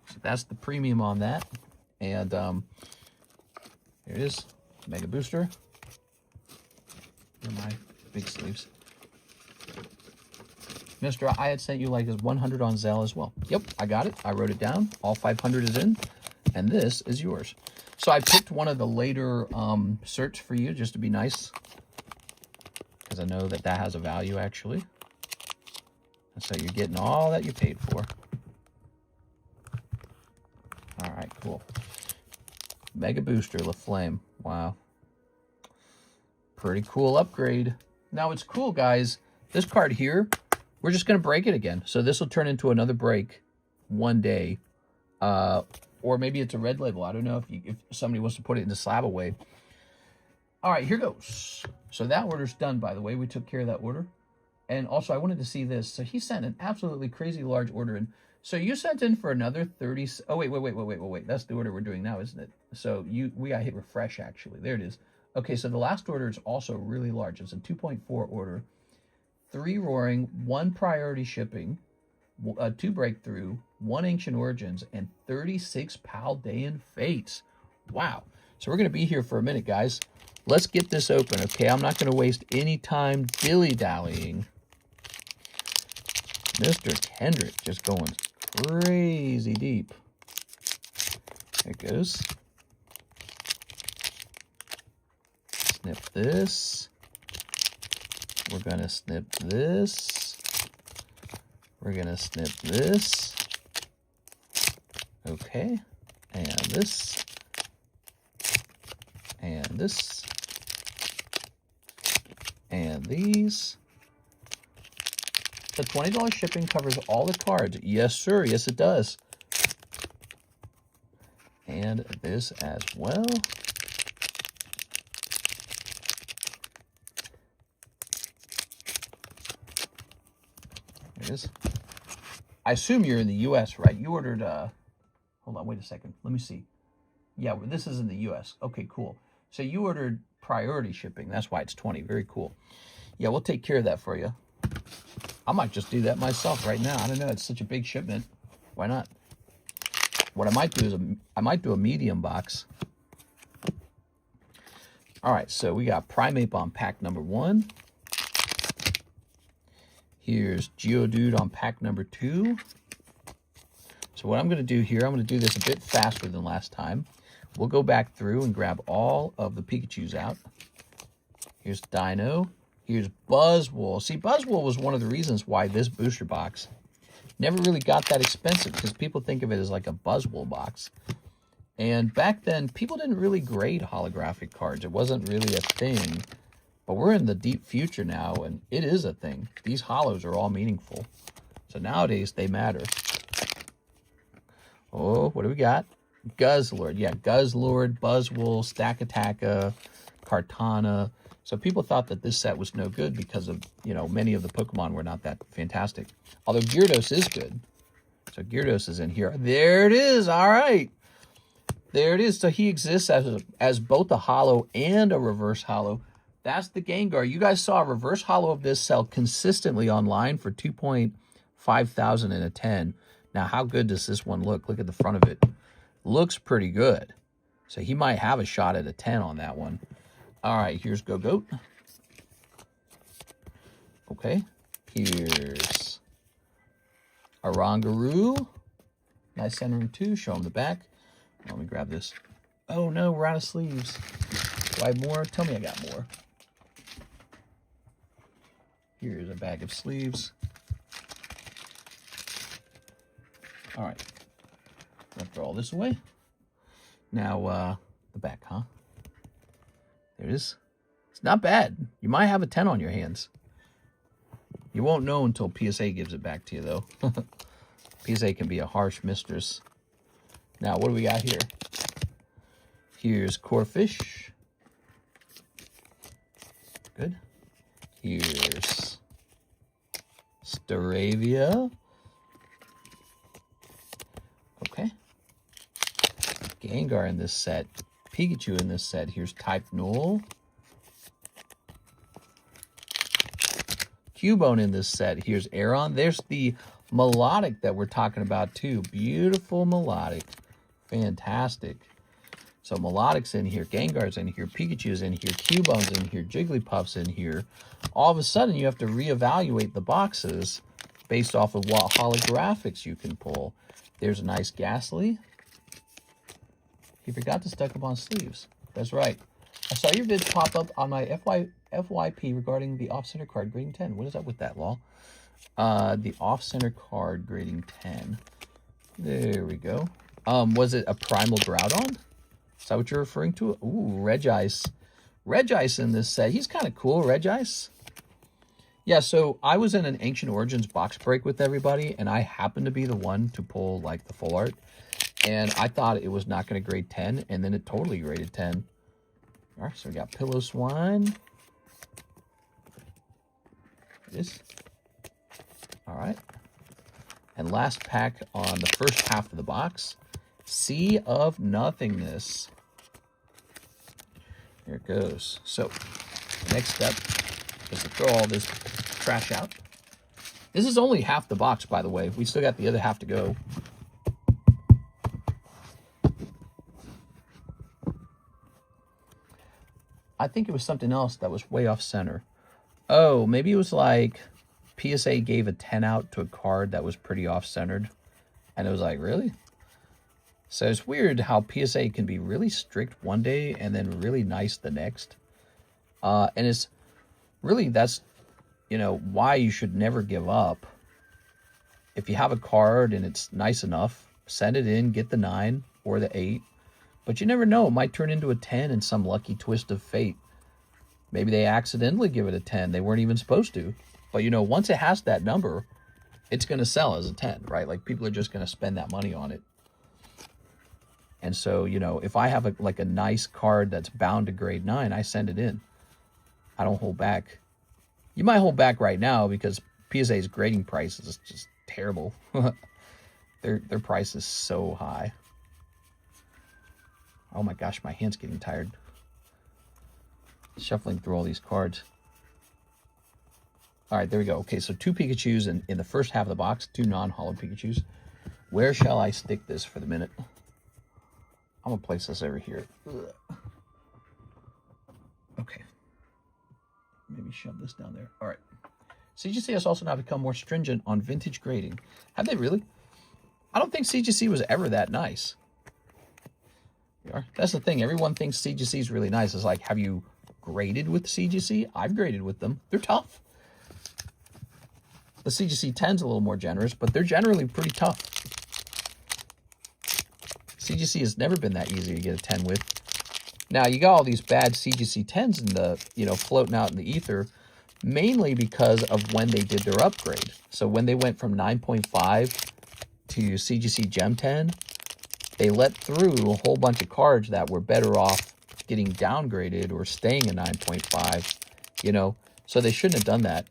So that's the premium on that. And here it is. Mega Booster. Here are my big sleeves. Mister, I had sent you like 100 on ZELLE as well. Yep, I got it. I wrote it down. All 500 is in. And this is yours. So I picked one of the later certs for you just to be nice. Because I know that that has a value actually. And so you're getting all that you paid for. All right, cool. Mega Booster, LaFlame. Wow. Pretty cool upgrade. Now it's cool, guys. This card here, we're just going to break it again. So this will turn into another break one day. Or maybe it's a red label. I don't know if somebody wants to put it into slab away. All right, here goes. So that order's done, by the way. We took care of that order. And also, I wanted to see this. So he sent an absolutely crazy large order in. So you sent in for another 30. Oh, wait. That's the order we're doing now, isn't it? So we got to hit refresh, actually. There it is. Okay, so the last order is also really large. It's a 2.4 order. 3 roaring, 1 priority shipping, 2 breakthrough, 1 ancient origins, and 36 Paldean fates. Wow. So we're going to be here for a minute, guys. Let's get this open, okay? I'm not going to waste any time dilly-dallying. Mr. Kendrick just going crazy deep. There it goes. Snip this. We're going to snip this. We're going to snip this. Okay. And this. And this. And these. The $20 shipping covers all the cards. Yes, sir. Yes, it does. And this as well. There it is. I assume you're in the U.S., right? You ordered, hold on, wait a second. Let me see. Yeah, well, this is in the U.S. Okay, cool. So you ordered priority shipping. That's why it's 20. Very cool. Yeah, we'll take care of that for you. I might just do that myself right now. I don't know. It's such a big shipment. Why not? What I might do is I might do a medium box. All right, so we got Primeape on pack number 1. Here's Geodude on pack number 2. So what I'm going to do here, I'm going to do this a bit faster than last time. We'll go back through and grab all of the Pikachus out. Here's Dino. Here's Buzzwole. See, Buzzwole was one of the reasons why this booster box never really got that expensive, because people think of it as like a Buzzwole box. And back then, people didn't really grade holographic cards. It wasn't really a thing. But we're in the deep future now, and it is a thing. These holos are all meaningful. So nowadays, they matter. Oh, what do we got? Guzzlord. Yeah, Guzzlord, Buzzwole, Stakataka, Kartana. So people thought that this set was no good because of, you know, many of the Pokemon were not that fantastic. Although Gyarados is good. So Gyarados is in here. There it is. All right. There it is. So he exists as both a holo and a reverse holo. That's the Gengar. You guys saw a reverse holo of this sell consistently online for 2,500 in a 10. Now, how good does this one look? Look at the front of it. Looks pretty good. So he might have a shot at a 10 on that one. All right, here's Gogoat. Okay. Here's Arangaroo. Nice centering too. Show him the back. Let me grab this. Oh no, we're out of sleeves. Do I have more? Tell me I got more. Here's a bag of sleeves. All right. I'll throw all this away. Now, the back, huh? There it is. It's not bad. You might have a 10 on your hands. You won't know until PSA gives it back to you, though. PSA can be a harsh mistress. Now, what do we got here? Here's Corphish. Good. Here's Staravia. Okay. Gengar in this set. Pikachu in this set. Here's Type Null. Cubone in this set. Here's Aeron. There's the Melodic that we're talking about too. Beautiful Melodic. Fantastic. So Melodic's in here. Gengar's in here. Pikachu's in here. Cubone's in here. Jigglypuff's in here. All of a sudden, you have to reevaluate the boxes based off of what holographics you can pull. There's a nice Ghastly. He forgot to stick up on sleeves. That's right. I saw your vids pop up on my FYP regarding the off-center card grading 10. What is up with that, Law? The off-center card grading 10. There we go. Was it a Primal Groudon? Is that what you're referring to? Ooh, Regice. Regice in this set. He's kind of cool, Regice. Yeah, so I was in an Ancient Origins box break with everybody, and I happened to be the one to pull, like, the full art. And I thought it was not going to grade 10, and then it totally graded 10. All right, so we got Pillow Swine. This. All right. And last pack on the first half of the box, Sea of Nothingness. Here it goes. So, next step is to throw all this trash out. This is only half the box, by the way. We still got the other half to go. I think it was something else that was way off center. Oh, maybe it was like PSA gave a 10 out to a card that was pretty off-centered. And it was like, really? So it's weird how PSA can be really strict one day and then really nice the next. And it's really, that's, you know, why you should never give up. If you have a card and it's nice enough, send it in, get the 9 or the 8. But you never know. It might turn into a 10 in some lucky twist of fate. Maybe they accidentally give it a 10. They weren't even supposed to. But, you know, once it has that number, it's going to sell as a 10, right? Like, people are just going to spend that money on it. And so, you know, if I have a nice card that's bound to grade 9, I send it in. I don't hold back. You might hold back right now because PSA's grading price is just terrible. Their price is so high. Oh my gosh, my hand's getting tired. Shuffling through all these cards. All right, there we go. Okay, so 2 Pikachus in the first half of the box, 2 non-holo Pikachus. Where shall I stick this for the minute? I'm going to place this over here. Ugh. Okay. Maybe shove this down there. All right. CGC has also now become more stringent on vintage grading. Have they really? I don't think CGC was ever that nice. That's the thing. Everyone thinks CGC is really nice. It's like, have you graded with CGC? I've graded with them. They're tough. The CGC 10's a little more generous, but they're generally pretty tough. CGC has never been that easy to get a 10 with. Now, you got all these bad CGC 10s in the, you know, floating out in the ether, mainly because of when they did their upgrade. So when they went from 9.5 to CGC Gem 10, they let through a whole bunch of cards that were better off getting downgraded or staying at 9.5, you know. So they shouldn't have done that.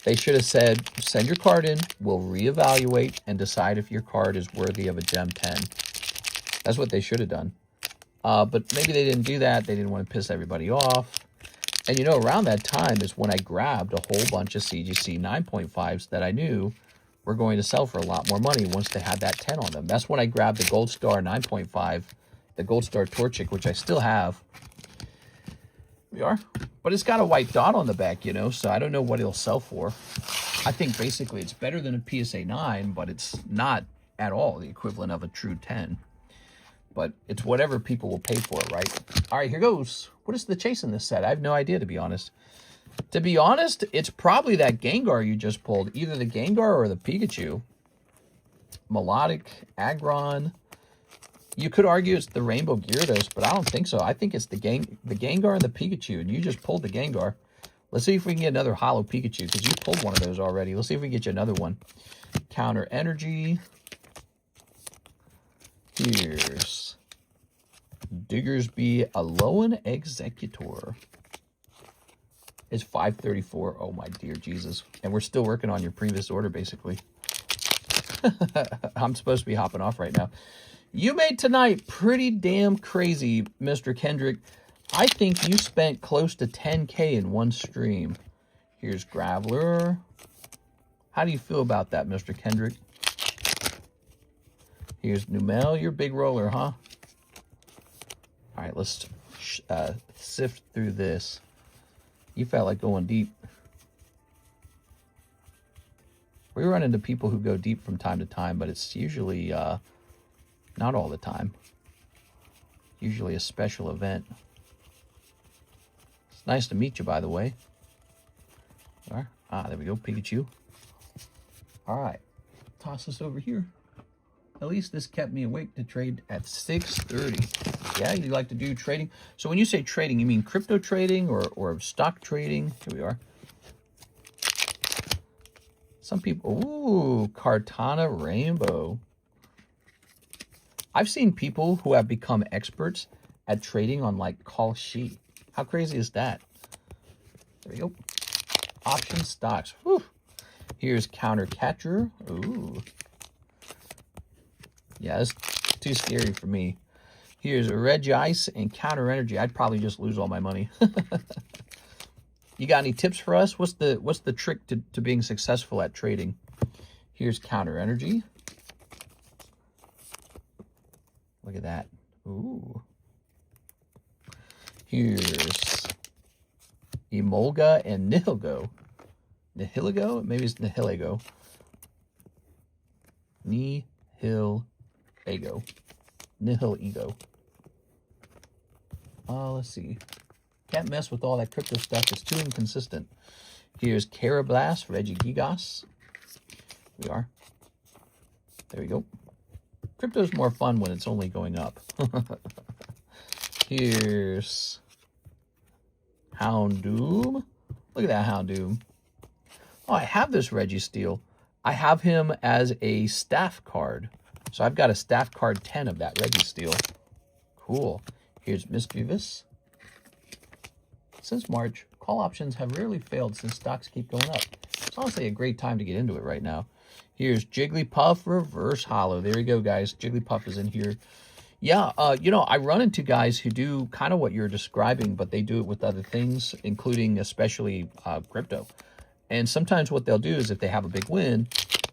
They should have said, send your card in, we'll reevaluate and decide if your card is worthy of a Gem 10. That's what they should have done. But maybe they didn't do that. They didn't want to piss everybody off. And, you know, around that time is when I grabbed a whole bunch of CGC 9.5s that I knew were going to sell for a lot more money once they had that 10 on them. That's when I grabbed the Gold Star 9.5, the Gold Star Torchic, which I still have. We are. But it's got a white dot on the back, you know, so I don't know what it'll sell for. I think basically it's better than a PSA 9, but it's not at all the equivalent of a true 10. But it's whatever people will pay for it, right? All right, here goes. What is the chase in this set? I have no idea, to be honest. To be honest, it's probably that Gengar you just pulled. Either the Gengar or the Pikachu. Melodic, Aggron. You could argue it's the Rainbow Gyarados, but I don't think so. I think it's the Gengar and the Pikachu, and you just pulled the Gengar. Let's see if we can get another Holo Pikachu, because you pulled one of those already. Let's see if we can get you another one. Counter Energy. Here's Diggersby Alolan Executor. It's 534. Oh, my dear Jesus. And we're still working on your previous order, basically. I'm supposed to be hopping off right now. You made tonight pretty damn crazy, Mr. Kendrick. I think you spent close to 10K in one stream. Here's Graveler. How do you feel about that, Mr. Kendrick? Here's Numel. You're a big roller, huh? All right, let's sift through this. You felt like going deep. We run into people who go deep from time to time, but it's usually not all the time. Usually a special event. It's nice to meet you, by the way. All right. Ah, there we go, Pikachu. All right. Toss this over here. At least this kept me awake to trade at 6:30. Yeah, you like to do trading. So when you say trading, you mean crypto trading or stock trading? Here we are. Some people, ooh, Kartana Rainbow. I've seen people who have become experts at trading on like Call Sheet. How crazy is that? There we go. Option stocks. Whew. Here's Counter Catcher. Ooh. Yeah, that's too scary for me. Here's Regice and Counter Energy. I'd probably just lose all my money. You got any tips for us? What's the trick to being successful at trading? Here's Counter Energy. Look at that. Ooh. Here's Emolga and Nihilego. Nihilego? Maybe it's Nihilego. Nihilego. Nihilego. Let's see. Can't mess with all that crypto stuff. It's too inconsistent. Here's Carablast, Regigigas. We are. There we go. Crypto's more fun when it's only going up. Here's Houndoom. Look at that Houndoom. Oh, I have this Registeel. I have him as a staff card. So I've got a staff card 10 of that Registeel. Cool. Here's Mischievous. Since March, call options have rarely failed since stocks keep going up. It's honestly a great time to get into it right now. Here's Jigglypuff Reverse Hollow. There you go, guys. Jigglypuff is in here. Yeah, you know, I run into guys who do kind of what you're describing, but they do it with other things, including especially crypto. And sometimes what they'll do is if they have a big win,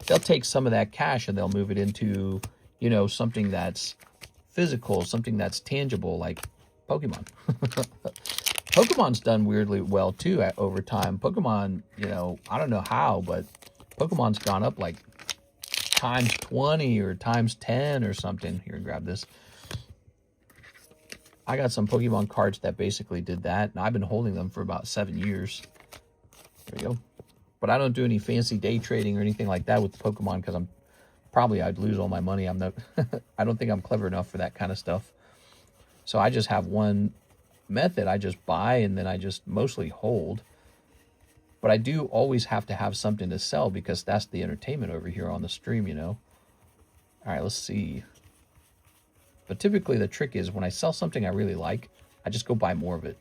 they'll take some of that cash and they'll move it into, you know, something that's physical, something that's tangible, like Pokemon. Pokemon's done weirdly well too over time. Pokemon, you know, I don't know how, but Pokemon's gone up like times 20 or times 10 or something. Here, grab this. I got some Pokemon cards that basically did that, and I've been holding them for about 7 years. There we go. But I don't do any fancy day trading or anything like that with Pokemon because I'd lose all my money. I'm not, I don't think I'm clever enough for that kind of stuff. So I just have one method. I just buy and then I just mostly hold. But I do always have to have something to sell because that's the entertainment over here on the stream, you know. All right, let's see. But typically the trick is when I sell something I really like, I just go buy more of it.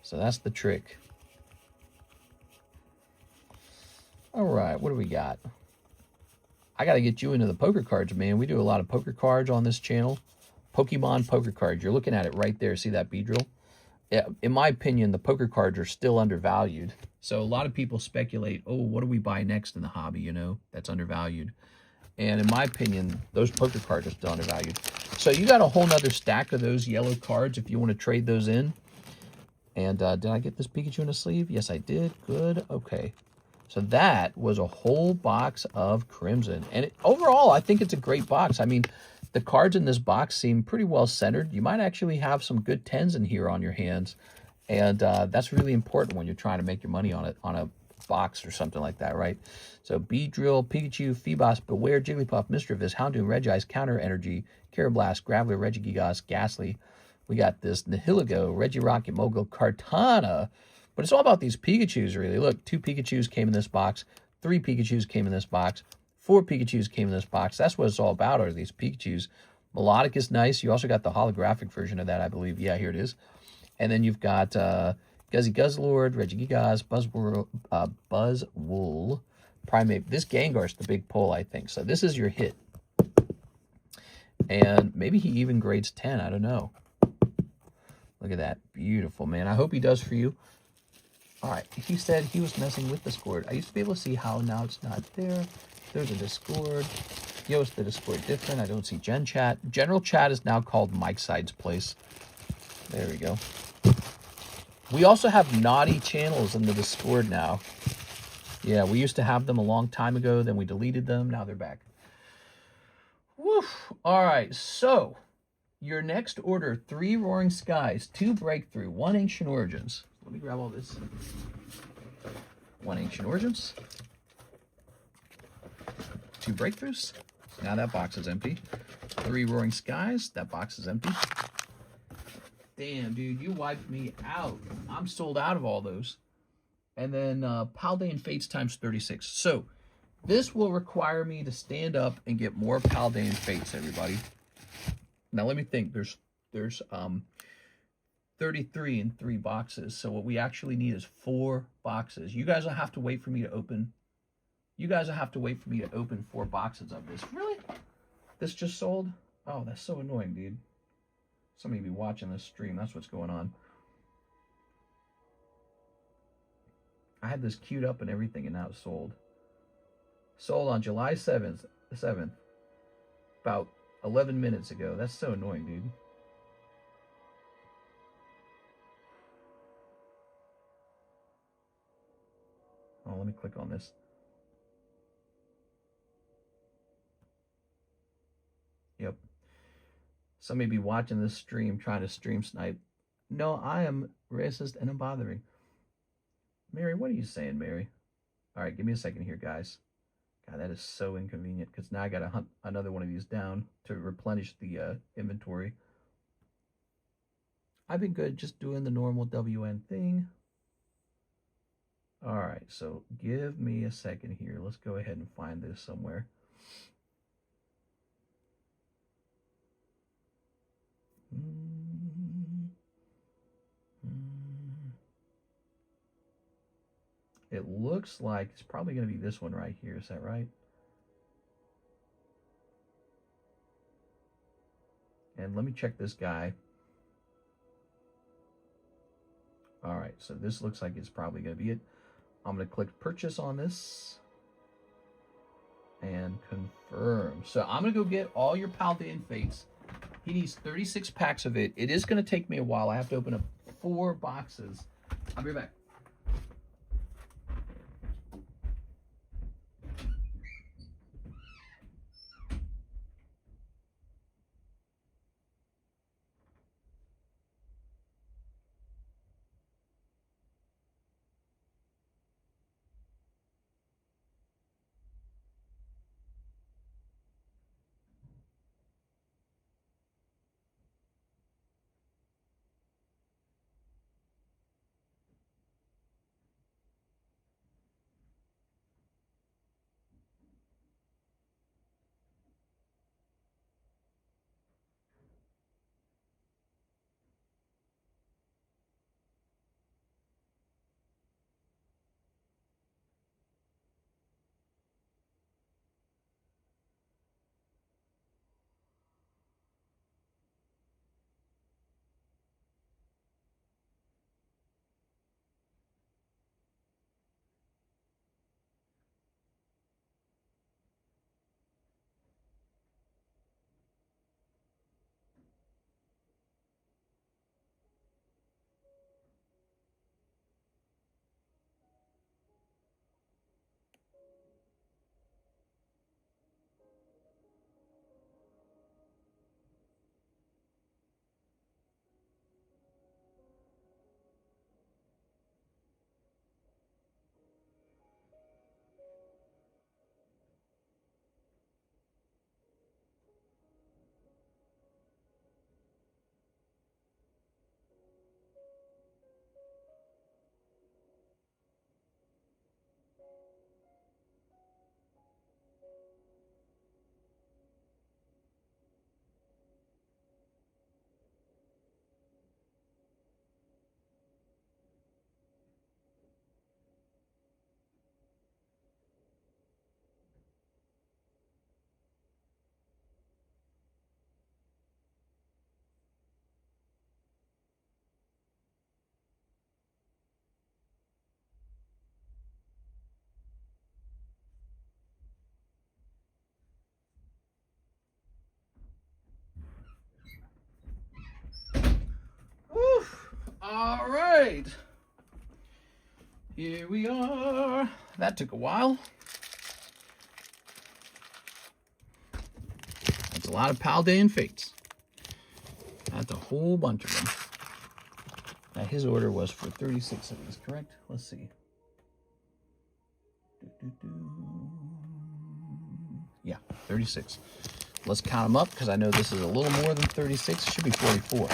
So that's the trick. All right, what do we got? I got to get you into the poker cards, man. We do a lot of poker cards on this channel. Pokemon poker cards. You're looking at it right there. See that Beedrill? Yeah, in my opinion, the poker cards are still undervalued. So a lot of people speculate, oh, what do we buy next in the hobby, you know, that's undervalued. And in my opinion, those poker cards are still undervalued. So you got a whole nother stack of those yellow cards if you want to trade those in. And did I get this Pikachu in a sleeve? Yes, I did. Good. Okay. So that was a whole box of Crimson. And overall, I think it's a great box. I mean, the cards in this box seem pretty well centered. You might actually have some good 10s in here on your hands. And that's really important when you're trying to make your money on it, on a box or something like that, right? So Beedrill, Pikachu, Feebas, Beware, Jigglypuff, Mischievous, Houndoom, Regice, Counter Energy, Carablast, Graveler, Regigigas, Ghastly. We got this Nihilego, Regirock, Mogul, Kartana. But it's all about these Pikachus, really. Look, 2 Pikachus came in this box. 3 Pikachus came in this box. 4 Pikachus came in this box. That's what it's all about, are these Pikachus. Melodic is nice. You also got the holographic version of that, I believe. Yeah, here it is. And then you've got Guzzy Guzzlord, Regigigas, Buzzwool, Primate. This Gengar's the big pull, I think. So this is your hit. And maybe he even grades 10. I don't know. Look at that. Beautiful, man. I hope he does for you. All right. He said he was messing with Discord. I used to be able to see how now it's not there. There's a Discord. Yo, is the Discord different? I don't see Gen Chat. General Chat is now called Mike Side's Place. There we go. We also have naughty channels in the Discord now. Yeah, we used to have them a long time ago. Then we deleted them. Now they're back. Woof. All right. So your next order, 3 Roaring Skies, 2 Breakthrough, 1 Ancient Origins. Let me grab all this. 1 Ancient Origins. 2 Breakthroughs. Now that box is empty. 3 Roaring Skies. That box is empty. Damn, dude, you wiped me out. I'm sold out of all those. And then Paldean Fates times 36. So this will require me to stand up and get more Paldean Fates, everybody. Now let me think. There's 33 in 3 boxes. So what we actually need is 4 boxes. You guys will have to wait for me to open. You guys will have to wait for me to open 4 boxes of this. Really? This just sold? Oh, that's so annoying, dude. Somebody be watching this stream. That's what's going on. I had this queued up and everything, and now it's sold. Sold on July 7th, about 11 minutes ago. That's so annoying, dude. Oh, let me click on this. Yep. Somebody be watching this stream trying to stream snipe. No, I am racist and I'm bothering. Mary, what are you saying, Mary? All right, give me a second here, guys. God, that is so inconvenient because now I got to hunt another one of these down to replenish the inventory. I've been good just doing the normal WN thing. All right, so give me a second here. Let's go ahead and find this somewhere. It looks like it's probably going to be this one right here. Is that right? And let me check this guy. All right, so this looks like it's probably going to be it. I'm going to click purchase on this. And confirm. So I'm going to go get all your Paldean Fates. He needs 36 packs of it. It is going to take me a while. I have to open up 4 boxes. I'll be right back. Woo! All right. Here we are. That took a while. That's a lot of Paldean Fates. That's a whole bunch of them. Now, his order was for 36 of these, correct? Let's see. Yeah, 36. Let's count them up because I know this is a little more than 36. It should be 44.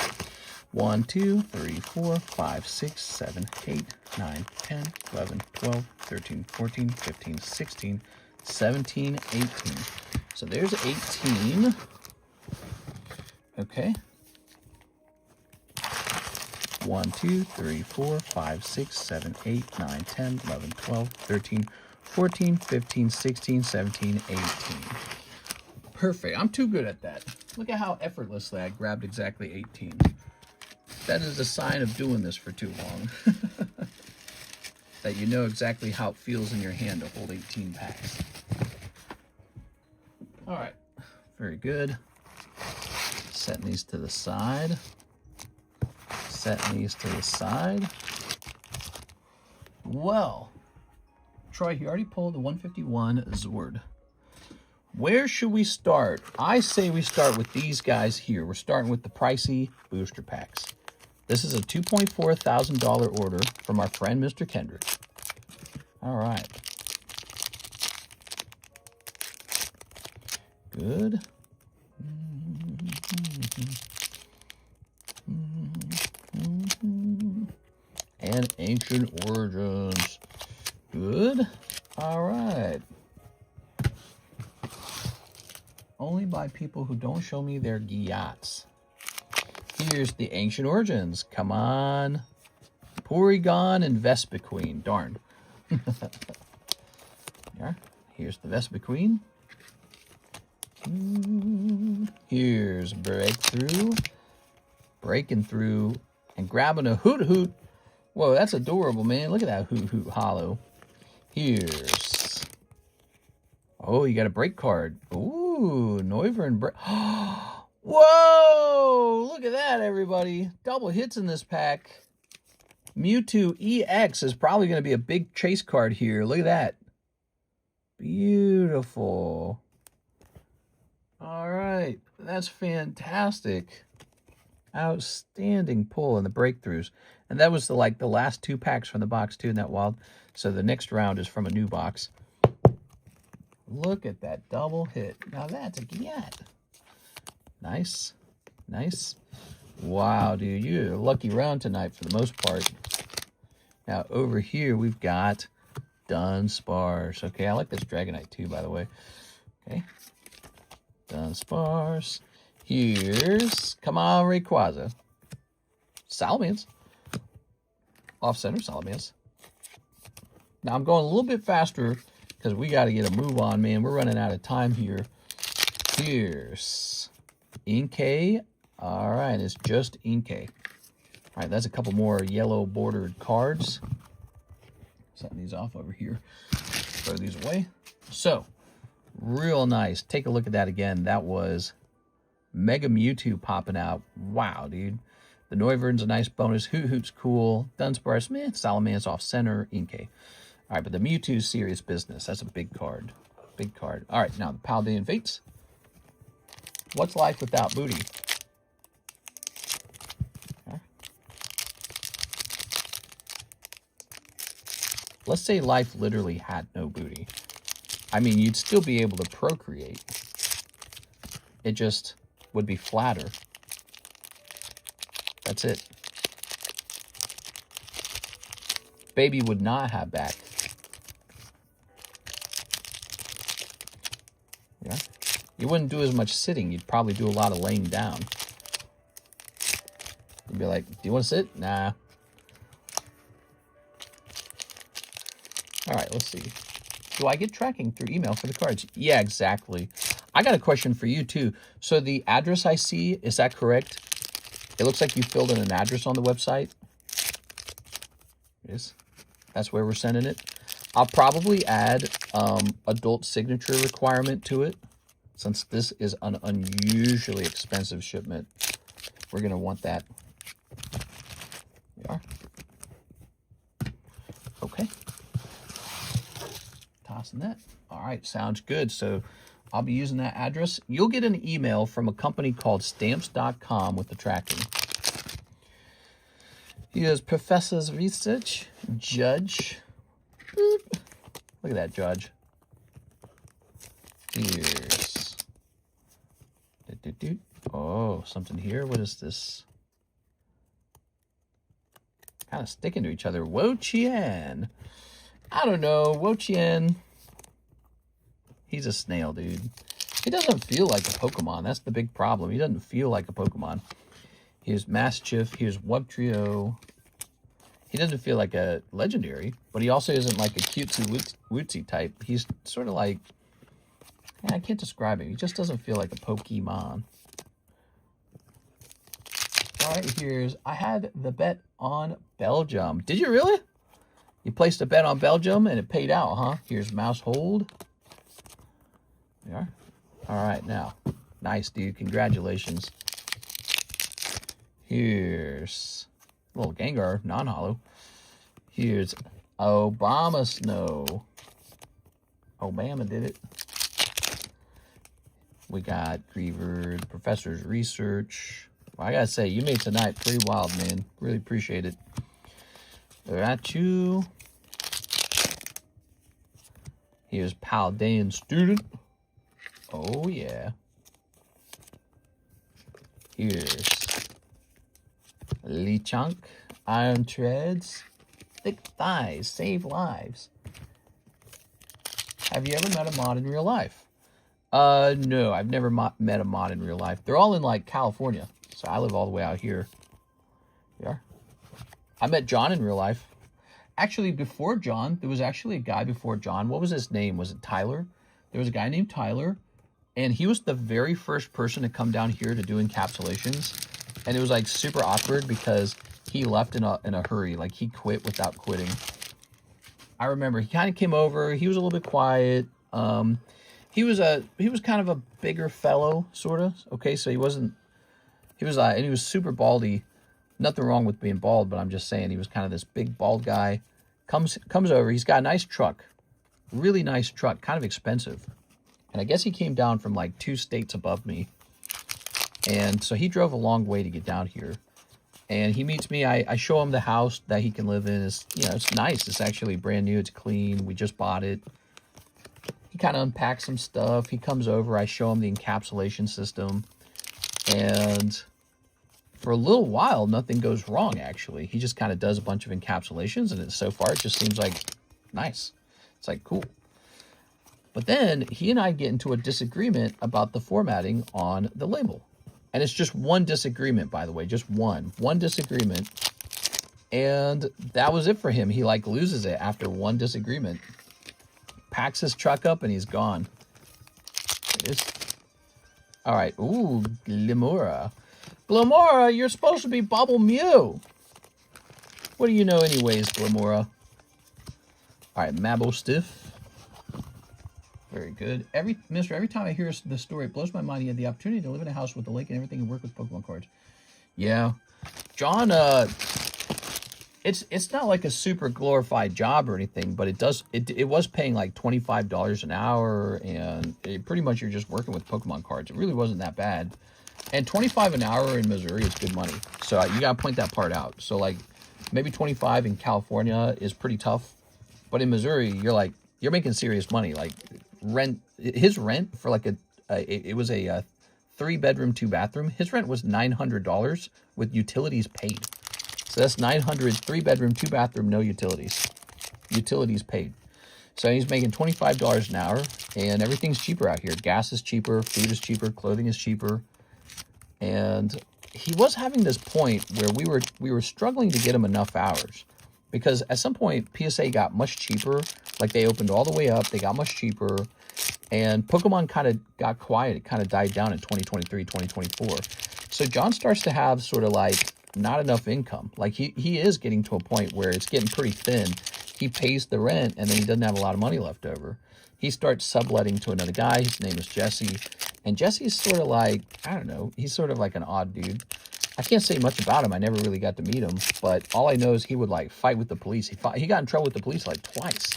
1, 2, 3, 4, 5, 6, 7, 8, 9, 10, 11, 12, 13, 14, 15, 16, 17, 18. So there's 18. Okay. 1, 2, 3, 4, 5, 6, 7, 8, 9, 10, 11, 12, 13, 14, 15, 16, 17, 18. Perfect. I'm too good at that. Look at how effortlessly I grabbed exactly 18. That is a sign of doing this for too long. That you know exactly how it feels in your hand to hold 18 packs. All right. Very good. Setting these to the side. Setting these to the side. Well, Troy, you already pulled the 151 Zord. Where should we start? I say we start with these guys here. We're starting with the pricey booster packs. This is a $2.4 thousand order from our friend Mr. Kendrick. All right. Good. And Ancient Origins. Good. All right. Only by people who don't show me their yachts. Here's the Ancient Origins. Come on. Porygon and Vespiquen. Darn. Yeah. Here's the Vespiquen. Here's Breakthrough. Breaking through and grabbing a Hoot Hoot. Whoa, that's adorable, man. Look at that Hoot Hoot holo. Here's Oh, you got a break card. Ooh, Noivern break. Whoa! Look at that, everybody. Double hits in this pack. Mewtwo EX is probably going to be a big chase card here. Look at that. Beautiful. All right. That's fantastic. Outstanding pull in the breakthroughs. And that was the last 2 packs from the box too in that wild. So the next round is from a new box. Look at that double hit. Now that's a get. Nice. Nice. Wow, dude. You're a lucky round tonight for the most part. Now over here we've got Dunsparce. Okay, I like this Dragonite too, by the way. Okay. Dunsparce. Here's, come on, Rayquaza. Salamence. Off-center Salamence. Now, I'm going a little bit faster because we got to get a move on, man. We're running out of time here. Here's Inkay. All right, it's just Inkay. All right, that's a couple more yellow bordered cards. Setting these off over here. Throw these away. So, real nice. Take a look at that again. That was Mega Mewtwo popping out. Wow, dude. The Noivern's a nice bonus. Hoot's cool. Dunsparce, man. Salamence off center. Inkay. All right, but the Mewtwo's serious business. That's a big card. Big card. All right, now the Paldean Fates. What's life without booty? Okay. Let's say life literally had no booty. I mean, you'd still be able to procreate. It just would be flatter. That's it. Baby would not have back. Yeah. You wouldn't do as much sitting. You'd probably do a lot of laying down. You'd be like, do you want to sit? Nah. All right, let's see. Do I get tracking through email for the cards? Yeah, exactly. I got a question for you, too. So the address I see, is that correct? It looks like you filled in an address on the website. Yes. That's where we're sending it. I'll probably add adult signature requirement to it. Since this is an unusually expensive shipment, we're going to want that. We are. Okay. Tossing that. All right, sounds good. So I'll be using that address. You'll get an email from a company called Stamps.com with the tracking. Here's Professor's Research. Judge. Boop. Look at that, Judge. Here's. Oh, something here. What is this? Kind of sticking to each other. Wo-Chien. I don't know. Wo-Chien. He's a snail, dude. He doesn't feel like a Pokemon. That's the big problem. He doesn't feel like a Pokemon. Here's Mastiff. Here's Wugtrio. He doesn't feel like a legendary, but he also isn't like a cutesy wootsy type. He's sort of like, I can't describe him. He just doesn't feel like a Pokemon. All right, here's, I had the bet on Belgium. Did you really? You placed a bet on Belgium and it paid out, huh? Here's Mouse Hold. There you are. All right, now. Nice, dude. Congratulations. Here's a little Gengar, non-holo. Here's Obama Snow. Obama did it. We got Griever, the Professor's Research. Well, I gotta say, you made tonight pretty wild, man. Really appreciate it. Raichu. Here's Paldean Student. Oh, yeah. Here's Lechonk. Iron Treads. Thick Thighs. Save Lives. Have you ever met a mod in real life? No, I've never met a mod in real life. They're all in, like, California. So I live all the way out here. Yeah. I met John in real life. Actually, before John, there was actually a guy before John. What was his name? Was it Tyler? There was a guy named Tyler. And he was the very first person to come down here to do encapsulations. And it was, like, super awkward because he left in a hurry. Like, he quit without quitting. I remember he kind of came over. He was a little bit quiet. he was kind of a bigger fellow, sort of. Okay, so he was and he was super baldy. Nothing wrong with being bald, but I'm just saying he was kind of this big bald guy. Comes over. He's got a nice truck, really nice truck, kind of expensive. And I guess he came down from like 2 states above me, and so he drove a long way to get down here. And he meets me. I show him the house that he can live in. It's, you know, it's nice. It's actually brand new. It's clean. We just bought it. He kind of unpacks some stuff. He comes over. I show him the encapsulation system, and for a little while, nothing goes wrong, actually. He just kind of does a bunch of encapsulations, and so far, it just seems like nice. It's like, cool. But then, he and I get into a disagreement about the formatting on the label. And it's just one disagreement, by the way, just one disagreement. And that was it for him. He, like, loses it after one disagreement. Packs his truck up, and he's gone. All right. Ooh, Glimora. Glimora, you're supposed to be Bubble Mew. What do you know anyways, Glimora? All right, Mabo Stiff. Very good. Every time I hear the story, it blows my mind. He had the opportunity to live in a house with a lake and everything and work with Pokemon cards. Yeah. John, it's not like a super glorified job or anything, but it was paying like $25 an hour, and pretty much you're just working with Pokemon cards. It really wasn't that bad. And $25 an hour in Missouri is good money. So you got to point that part out. So like maybe 25 in California is pretty tough. But in Missouri, you're making serious money. Like his rent for like it was a 3-bedroom, 2-bathroom. His rent was $900 with utilities paid. So that's $900, 3-bedroom, 2-bathroom, no utilities. Utilities paid. So he's making $25 an hour, and everything's cheaper out here. Gas is cheaper, food is cheaper, clothing is cheaper. And he was having this point where we were struggling to get him enough hours, because at some point PSA got much cheaper. Like they opened all the way up, they got much cheaper, and Pokemon kind of got quiet. It kind of died down in 2023, 2024. So John starts to have sort of like not enough income. Like he is getting to a point where it's getting pretty thin. He pays the rent, and then he doesn't have a lot of money left over. He starts subletting to another guy. His name is Jesse. And Jesse's sort of like, I don't know, he's sort of like an odd dude. I can't say much about him. I never really got to meet him. But all I know is he would like fight with the police. He got in trouble with the police like twice.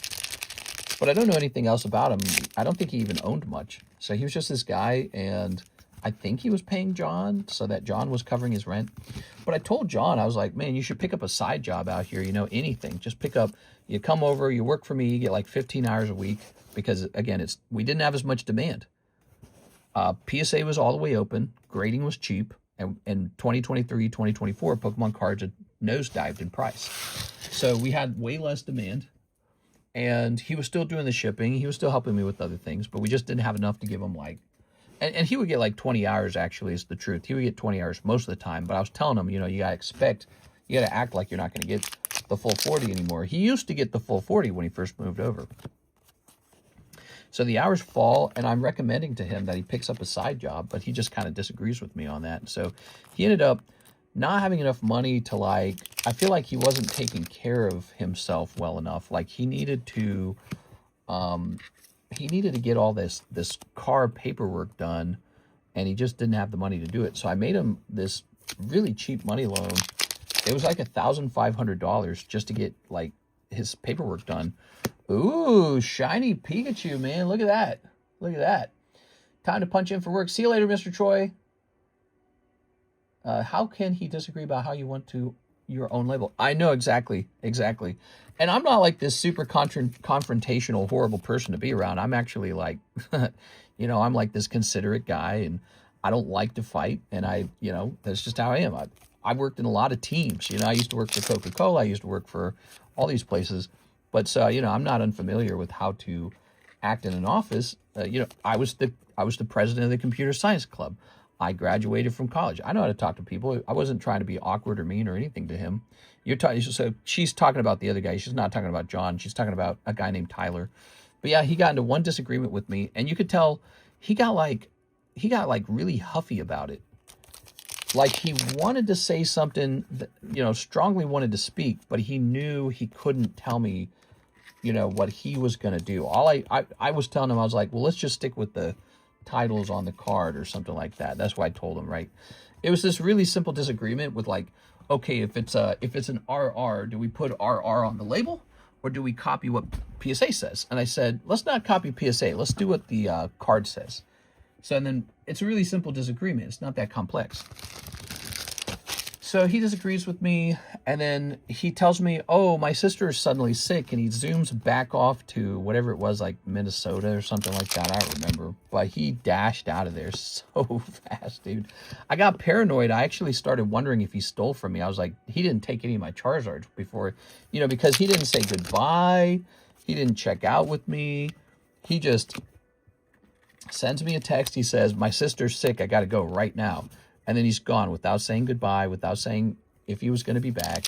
But I don't know anything else about him. I don't think he even owned much. So he was just this guy, and I think he was paying John so that John was covering his rent. But I told John, I was like, man, you should pick up a side job out here, you know, anything. Just pick up, you come over, you work for me, you get like 15 hours a week. Because, again, we didn't have as much demand. PSA was all the way open. Grading was cheap. And in 2023, 2024, Pokemon cards had nosedived in price. So we had way less demand. And he was still doing the shipping. He was still helping me with other things. But we just didn't have enough to give him, like... And he would get, like, 20 hours, actually, is the truth. He would get 20 hours most of the time. But I was telling him, you know, you got to act like you're not going to get the full 40 anymore. He used to get the full 40 when he first moved over. So the hours fall, and I'm recommending to him that he picks up a side job, but he just kind of disagrees with me on that. So he ended up not having enough money to, like, I feel like he wasn't taking care of himself well enough. Like he needed to get all this car paperwork done, and he just didn't have the money to do it. So I made him this really cheap money loan. It was like $1,500 just to get like his paperwork done. Ooh, shiny Pikachu, man. Look at that. Look at that. Time to punch in for work. See you later, Mr. Troy. How can he disagree about how you want to your own label? I know exactly. And I'm not like this super confrontational, horrible person to be around. I'm actually like, you know, I'm like this considerate guy, and I don't like to fight. And that's just how I am. I worked in a lot of teams. You know, I used to work for Coca-Cola. I used to work for all these places. But you know, I'm not unfamiliar with how to act in an office. You know, I was the president of the computer science club. I graduated from college. I know how to talk to people. I wasn't trying to be awkward or mean or anything to him. So she's talking about the other guy. She's not talking about John. She's talking about a guy named Tyler. But yeah, he got into one disagreement with me, and you could tell he got like really huffy about it. Like he wanted to say something that, you know, strongly wanted to speak, but he knew he couldn't tell me, you know, what he was going to do. All I was telling him, I was like, well, let's just stick with the titles on the card or something like that. That's why I told him, right? It was this really simple disagreement with like, okay, if it's an RR, do we put RR on the label or do we copy what PSA says? And I said, let's not copy PSA. Let's do what the card says. So and then it's a really simple disagreement. It's not that complex. So he disagrees with me, and then he tells me, oh, my sister is suddenly sick, and he zooms back off to whatever it was, like Minnesota or something like that. I don't remember. But he dashed out of there so fast, dude. I got paranoid. I actually started wondering if he stole from me. I was like, he didn't take any of my Charizards before, you know, because he didn't say goodbye. He didn't check out with me. He just sends me a text. He says, my sister's sick. I got to go right now. And then he's gone without saying goodbye, without saying if he was going to be back.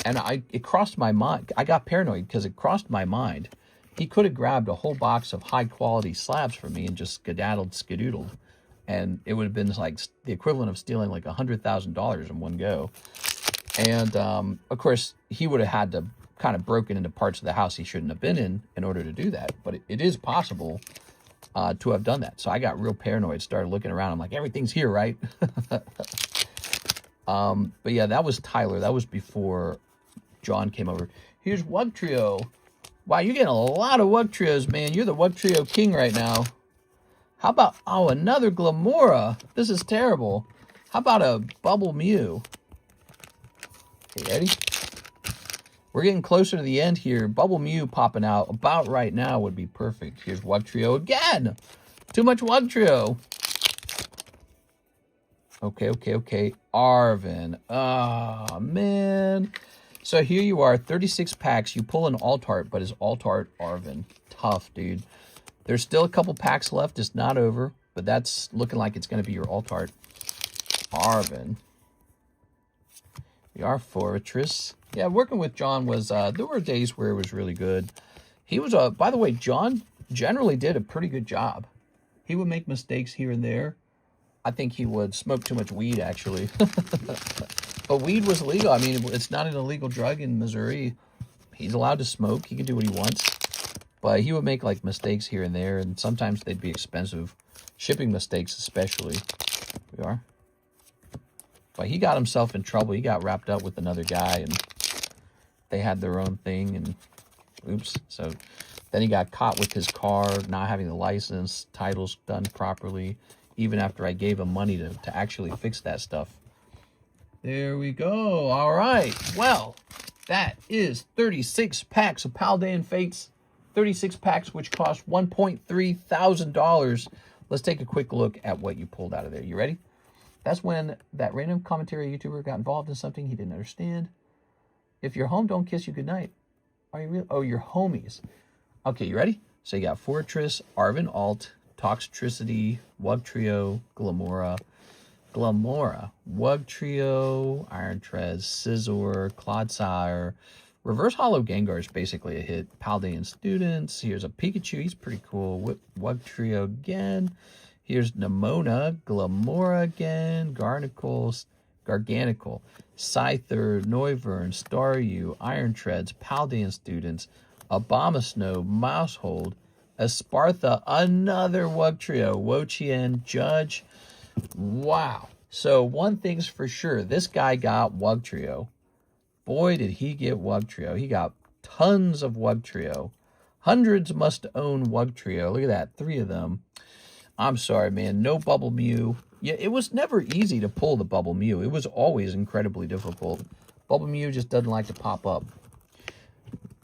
And it crossed my mind. I got paranoid because it crossed my mind. He could have grabbed a whole box of high-quality slabs from me and just skedaddled. And it would have been like the equivalent of stealing like $100,000 in one go. And, of course, he would have had to kind of broken into parts of the house he shouldn't have been in order to do that. But it is possible to have done that. So I got real paranoid, started looking around. I'm like, everything's here, right? But yeah, that was Tyler. That was before John came over. Here's Wug Trio. Wow, you're getting a lot of Wug Trios, man. You're the Wug Trio king right now. How about, oh, another Glamora. This is terrible. How about a Bubble Mew? Okay, ready? We're getting closer to the end here. Bubble Mew popping out about right now would be perfect. Here's Wug Trio again. Too much Wug Trio. Okay. Arvin. Ah, man. So here you are, 36 packs. You pull an Alt-Art, but it's Alt-Art Arvin. Tough, dude. There's still a couple packs left. It's not over, but that's looking like it's going to be your Alt-Art Arvin. We are Fortress. Yeah, working with John was, there were days where it was really good. He was, by the way, John generally did a pretty good job. He would make mistakes here and there. I think he would smoke too much weed, actually. But weed was legal. I mean, it's not an illegal drug in Missouri. He's allowed to smoke. He can do what he wants. But he would make, like, mistakes here and there, and sometimes they'd be expensive. Shipping mistakes, especially. We are. But he got himself in trouble. He got wrapped up with another guy, and they had their own thing, and oops. So then he got caught with his car, not having the license, titles done properly, even after I gave him money to actually fix that stuff. There we go. All right. Well, that is 36 packs of Paldean Fates. 36 packs, which cost $1.3 thousand. Let's take a quick look at what you pulled out of there. You ready? That's when that random commentary YouTuber got involved in something he didn't understand. If you're home, don't kiss you goodnight. Are you real? Oh, you're homies. Okay, you ready? So you got Fortress, Arvin Alt, Toxtricity, Wug Trio, Glamora, Wug Trio, Iron Treads, Scizor, Clodsire. Reverse Hollow Gengar is basically a hit. Paldean Students. Here's a Pikachu. He's pretty cool. Wug Trio again. Here's Nemona, Glamora again, Garganical, Scyther, Noivern, Staryu, Iron Treads, Paldean Students, Abomasnow, Mousehold, Espartha, another Wug Trio, Wochien, Judge. Wow. So one thing's for sure, this guy got Wug Trio. Boy, did he get Wug Trio. He got tons of Wug Trio. Hundreds must own Wug Trio. Look at that, 3 of them. I'm sorry, man. No Bubble Mew. Yeah, it was never easy to pull the Bubble Mew. It was always incredibly difficult. Bubble Mew just doesn't like to pop up.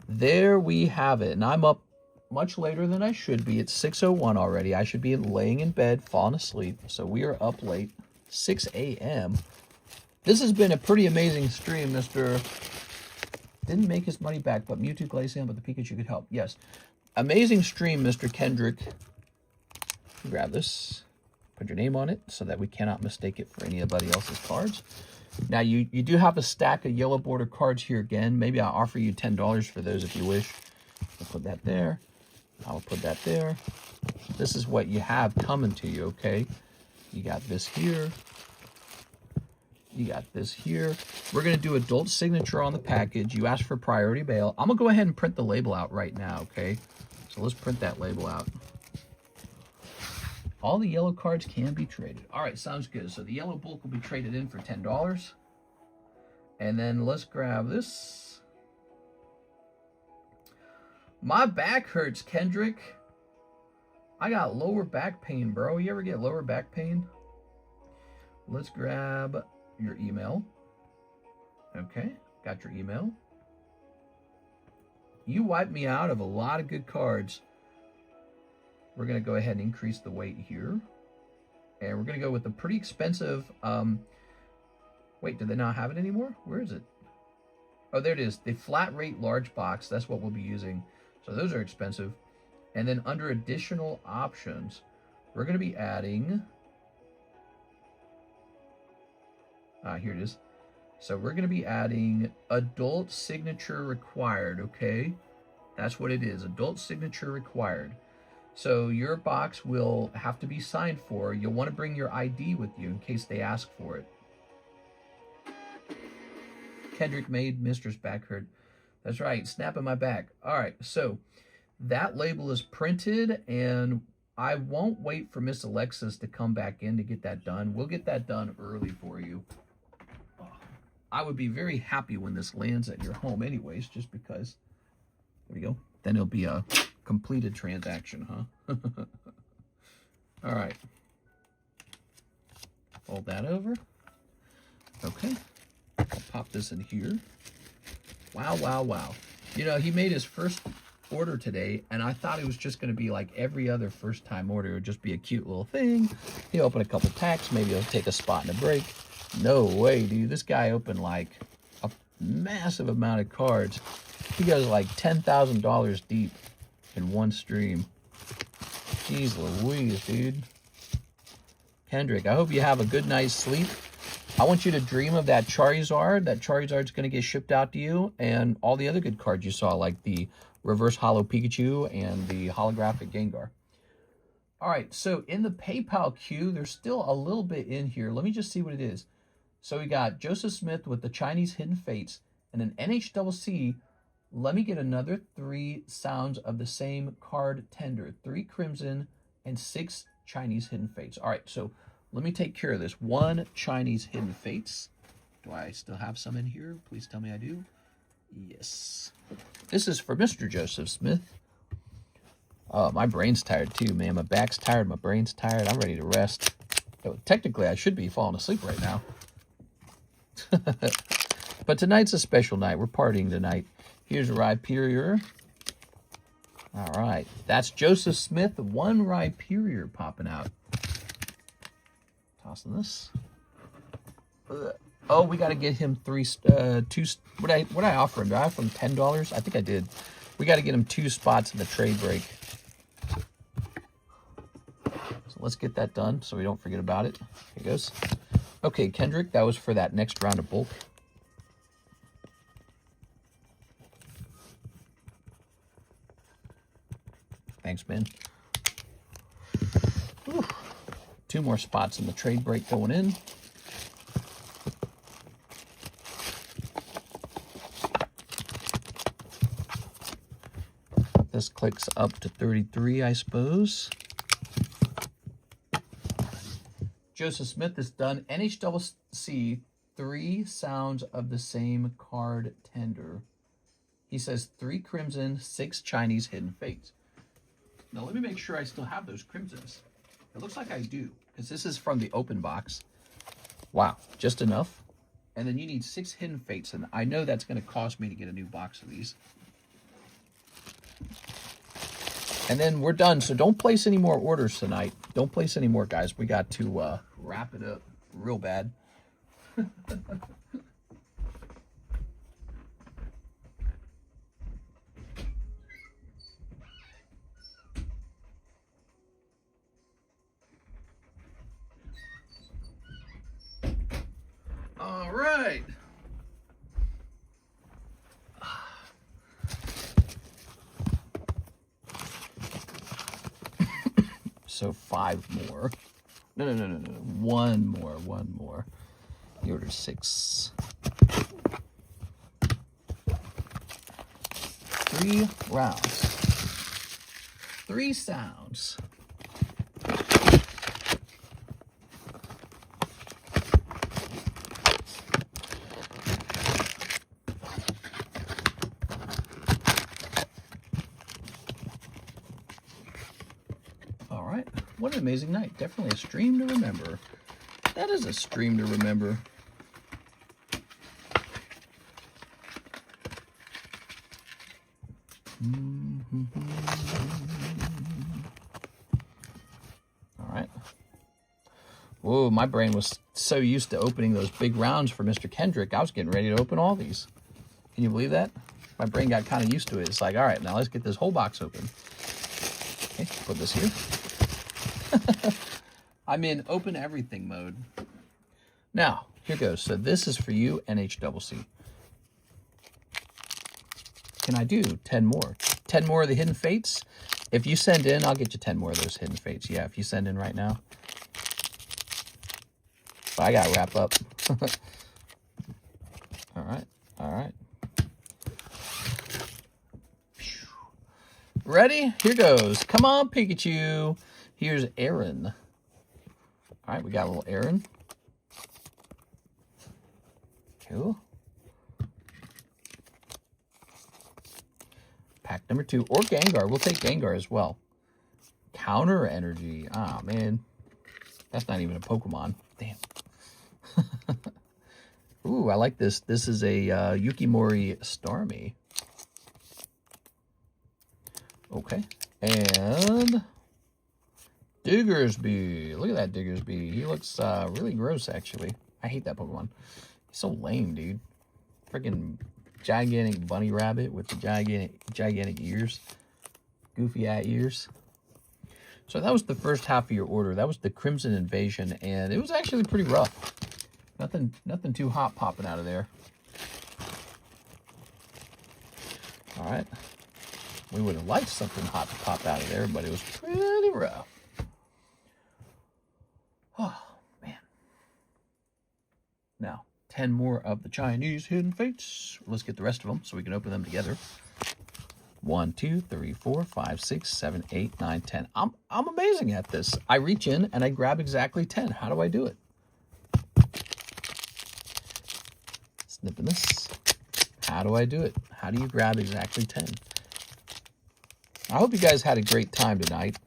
There we have it. And I'm up much later than I should be. It's 6:01 already. I should be laying in bed, falling asleep. So we are up late. 6 a.m. This has been a pretty amazing stream, Mr. Didn't make his money back, but Mewtwo, Glaceon, but the Pikachu could help. Yes. Amazing stream, Mr. Kendrick. Grab this, put your name on it so that we cannot mistake it for anybody else's cards. Now, you do have a stack of yellow border cards here again. Maybe I'll offer you $10 for those if you wish. I'll put that there. I'll put that there. This is what you have coming to you, okay? You got this here. You got this here. We're going to do adult signature on the package. You asked for priority mail. I'm going to go ahead and print the label out right now, okay? So let's print that label out. All the yellow cards can be traded. All right, sounds good. So the yellow bulk will be traded in for $10. And then let's grab this. My back hurts, Kendrick. I got lower back pain, bro. You ever get lower back pain? Let's grab your email. Okay, got your email. You wiped me out of a lot of good cards. We're going to go ahead and increase the weight here. And we're going to go with a pretty expensive... wait, do they not have it anymore? Where is it? Oh, there it is. The flat rate large box. That's what we'll be using. So those are expensive. And then under additional options, we're going to be adding... here it is. So we're going to be adding adult signature required, okay? That's what it is, adult signature required. So your box will have to be signed for. You'll want to bring your ID with you in case they ask for it. Kendrick made Mistress back hurt. That's right, snapping my back. All right, so that label is printed, and I won't wait for Miss Alexis to come back in to get that done. We'll get that done early for you. I would be very happy when this lands at your home anyways, just because. There we go. Then it'll be a completed transaction, huh? All right. Fold that over. Okay. I'll pop this in here. Wow, wow, wow. You know, he made his first order today, and I thought it was just going to be like every other first-time order. It would just be a cute little thing. He'll open a couple packs. Maybe he'll take a spot in a break. No way, dude. This guy opened like a massive amount of cards. He goes like $10,000 deep in one stream. Jeez Louise, dude. Kendrick, I hope you have a good night's sleep. I want you to dream of that Charizard. That Charizard's going to get shipped out to you, and all the other good cards you saw, like the Reverse Holo Pikachu and the Holographic Gengar. All right, so in the PayPal queue, there's still a little bit in here. Let me just see what it is. So we got Joseph Smith with the Chinese Hidden Fates and an NHCC. Let me get another 3 sounds of the same card tender. 3 Crimson and 6 Chinese Hidden Fates. All right, so let me take care of this. 1 Chinese Hidden Fates. Do I still have some in here? Please tell me I do. Yes. This is for Mr. Joseph Smith. Oh, my brain's tired too, man. My back's tired. My brain's tired. I'm ready to rest. So technically, I should be falling asleep right now. But tonight's a special night. We're partying tonight. Here's Rhyperior. All right. That's Joseph Smith. 1 Rhyperior popping out. Tossing this. Oh, we got to get him 2. What I offer him? Did I offer him $10? I think I did. We got to get him 2 spots in the trade break. So let's get that done so we don't forget about it. Here it goes. Okay, Kendrick, that was for that next round of bulk. Thanks, man. Whew. 2 more spots in the trade break going in. This clicks up to 33, I suppose. Joseph Smith is done. NHCC, 3 sounds of the same card tender. He says 3 Crimson, 6 Chinese Hidden Fates. Now let me make sure I still have those Crimsons. It looks like I do, because this is from the open box. Wow, just enough. And then you need 6 Hidden Fates, and I know that's going to cost me to get a new box of these. And then we're done, so don't place any more orders tonight. Don't place any more, guys. We got to wrap it up real bad. All right. So 5 more. No. 1 more. He ordered 6. 3 rounds. 3 sounds. All right. What an amazing night. Definitely a stream to remember. That is a stream to remember. All right. Whoa, my brain was so used to opening those big rounds for Mr. Kendrick. I was getting ready to open all these. Can you believe that? My brain got kind of used to it. It's like, all right, now let's get this whole box open. Okay, put this here. I'm in open everything mode. Now, here goes. So this is for you, NHCC. Can I do 10 more? 10 more of the Hidden Fates? If you send in, I'll get you 10 more of those Hidden Fates. Yeah, if you send in right now. But I got to wrap up. All right. All right. Ready? Here goes. Come on, Pikachu. Here's Aaron. All right, we got a little Aaron. Cool. Pack number 2. Or Gengar. We'll take Gengar as well. Counter Energy. Ah, man. That's not even a Pokemon. Damn. Ooh, I like this. This is a Yukimori Starmie. Okay. And Diggersby. Look at that Diggersby. He looks really gross, actually. I hate that Pokemon. He's so lame, dude. Freaking gigantic bunny rabbit with the gigantic ears. Goofy eye ears. So that was the first half of your order. That was the Crimson Invasion, and it was actually pretty rough. Nothing too hot popping out of there. All right. We would have liked something hot to pop out of there, but it was pretty rough. Oh, man. Now, 10 more of the Chinese Hidden Fates. Let's get the rest of them so we can open them together. 1, 2, 3, 4, 5, 6, 7, 8, 9, 10. I'm amazing at this. I reach in and I grab exactly 10. How do I do it? Snipping this. How do I do it? How do you grab exactly 10? I hope you guys had a great time tonight.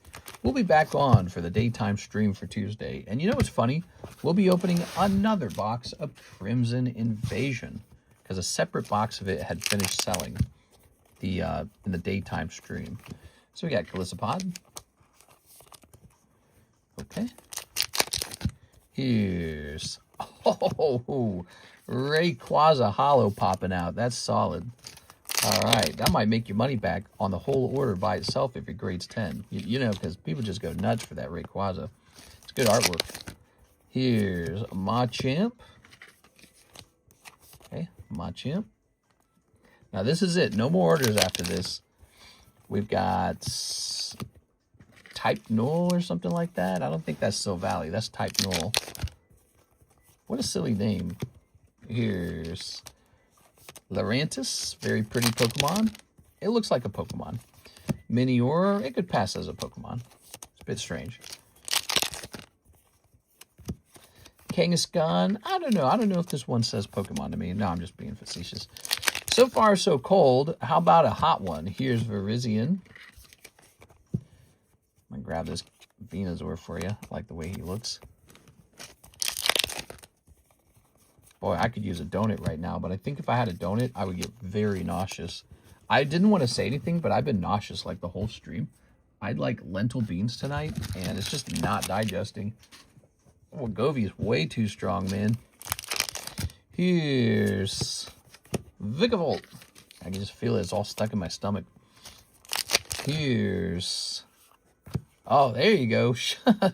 We'll be back on for the daytime stream for Tuesday. And you know what's funny? We'll be opening another box of Crimson Invasion because a separate box of it had finished selling in the daytime stream. So we got Calissapod. Okay. Here's Rayquaza Hollow popping out. That's solid. All right, that might make your money back on the whole order by itself if it grades 10. You know, because people just go nuts for that Rayquaza. It's good artwork. Here's Machamp. Okay, Machamp. Now, this is it. No more orders after this. We've got Type Null or something like that. I don't think that's Silvally. That's Type Null. What a silly name. Here's Lurantis, very pretty Pokemon. It looks like a Pokemon. Minior, it could pass as a Pokemon. It's a bit strange. Kangaskhan, I don't know. I don't know if this one says Pokemon to me. No, I'm just being facetious. So far, so cold. How about a hot one? Here's Virizion. I'm going to grab this Venusaur for you. I like the way he looks. Boy, I could use a donut right now, but I think if I had a donut, I would get very nauseous. I didn't want to say anything, but I've been nauseous like the whole stream. I'd like lentil beans tonight, and it's just not digesting. Oh, Govy is way too strong, man. Here's Vikavolt. I can just feel it. It's all stuck in my stomach. Here's... Oh, there you go.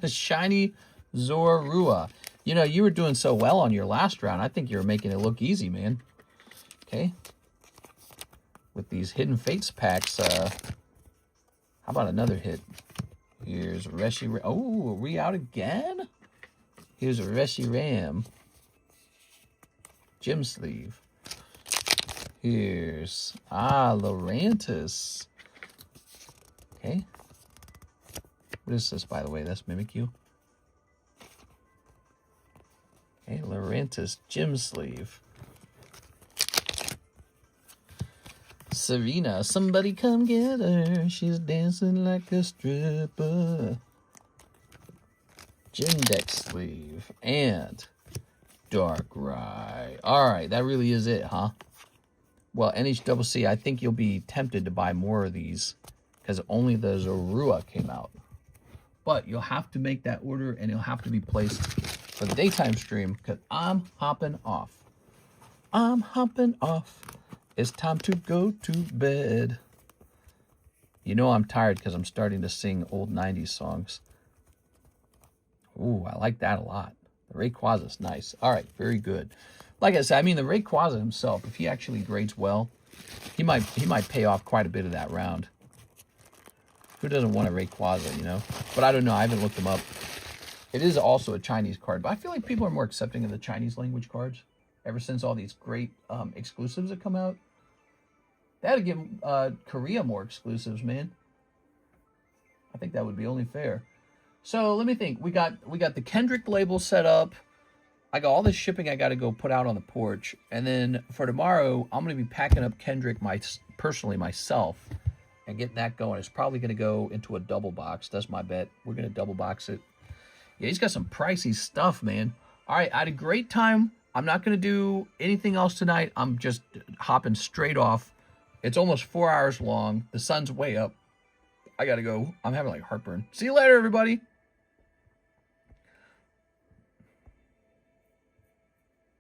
Shiny Zorua. You know, you were doing so well on your last round. I think you were making it look easy, man. Okay. With these Hidden Fates packs, how about another hit? Here's Reshiram. Oh, are we out again? Here's a Reshiram. Gem sleeve. Here's, Lorantis. Okay. What is this, by the way? That's Mimikyu. Okay, Lorantis gem sleeve. Serena, somebody come get her. She's dancing like a stripper. Gem deck sleeve. And Darkrai. Alright, that really is it, huh? Well, NHCC, I think you'll be tempted to buy more of these because only the Zorua came out. But you'll have to make that order and it'll have to be placed for the daytime stream because I'm hopping off. I'm hopping off. It's time to go to bed. You know I'm tired because I'm starting to sing old 90s songs. Ooh, I like that a lot. The Rayquaza's nice. All right, very good. Like I said, I mean, the Rayquaza himself, if he actually grades well, he might pay off quite a bit of that round. Who doesn't want a Rayquaza, you know? But I don't know. I haven't looked him up. It is also a Chinese card, but I feel like people are more accepting of the Chinese language cards ever since all these great exclusives have come out. They had to give Korea more exclusives, man. I think that would be only fair. So let me think. We got the Kendrick label set up. I got all this shipping I got to go put out on the porch. And then for tomorrow, I'm going to be packing up Kendrick personally myself and getting that going. It's probably going to go into a double box. That's my bet. We're going to double box it. Yeah, he's got some pricey stuff, man. All right, I had a great time. I'm not going to do anything else tonight. I'm just hopping straight off. It's almost 4 hours long. The sun's way up. I got to go. I'm having like heartburn. See you later, everybody.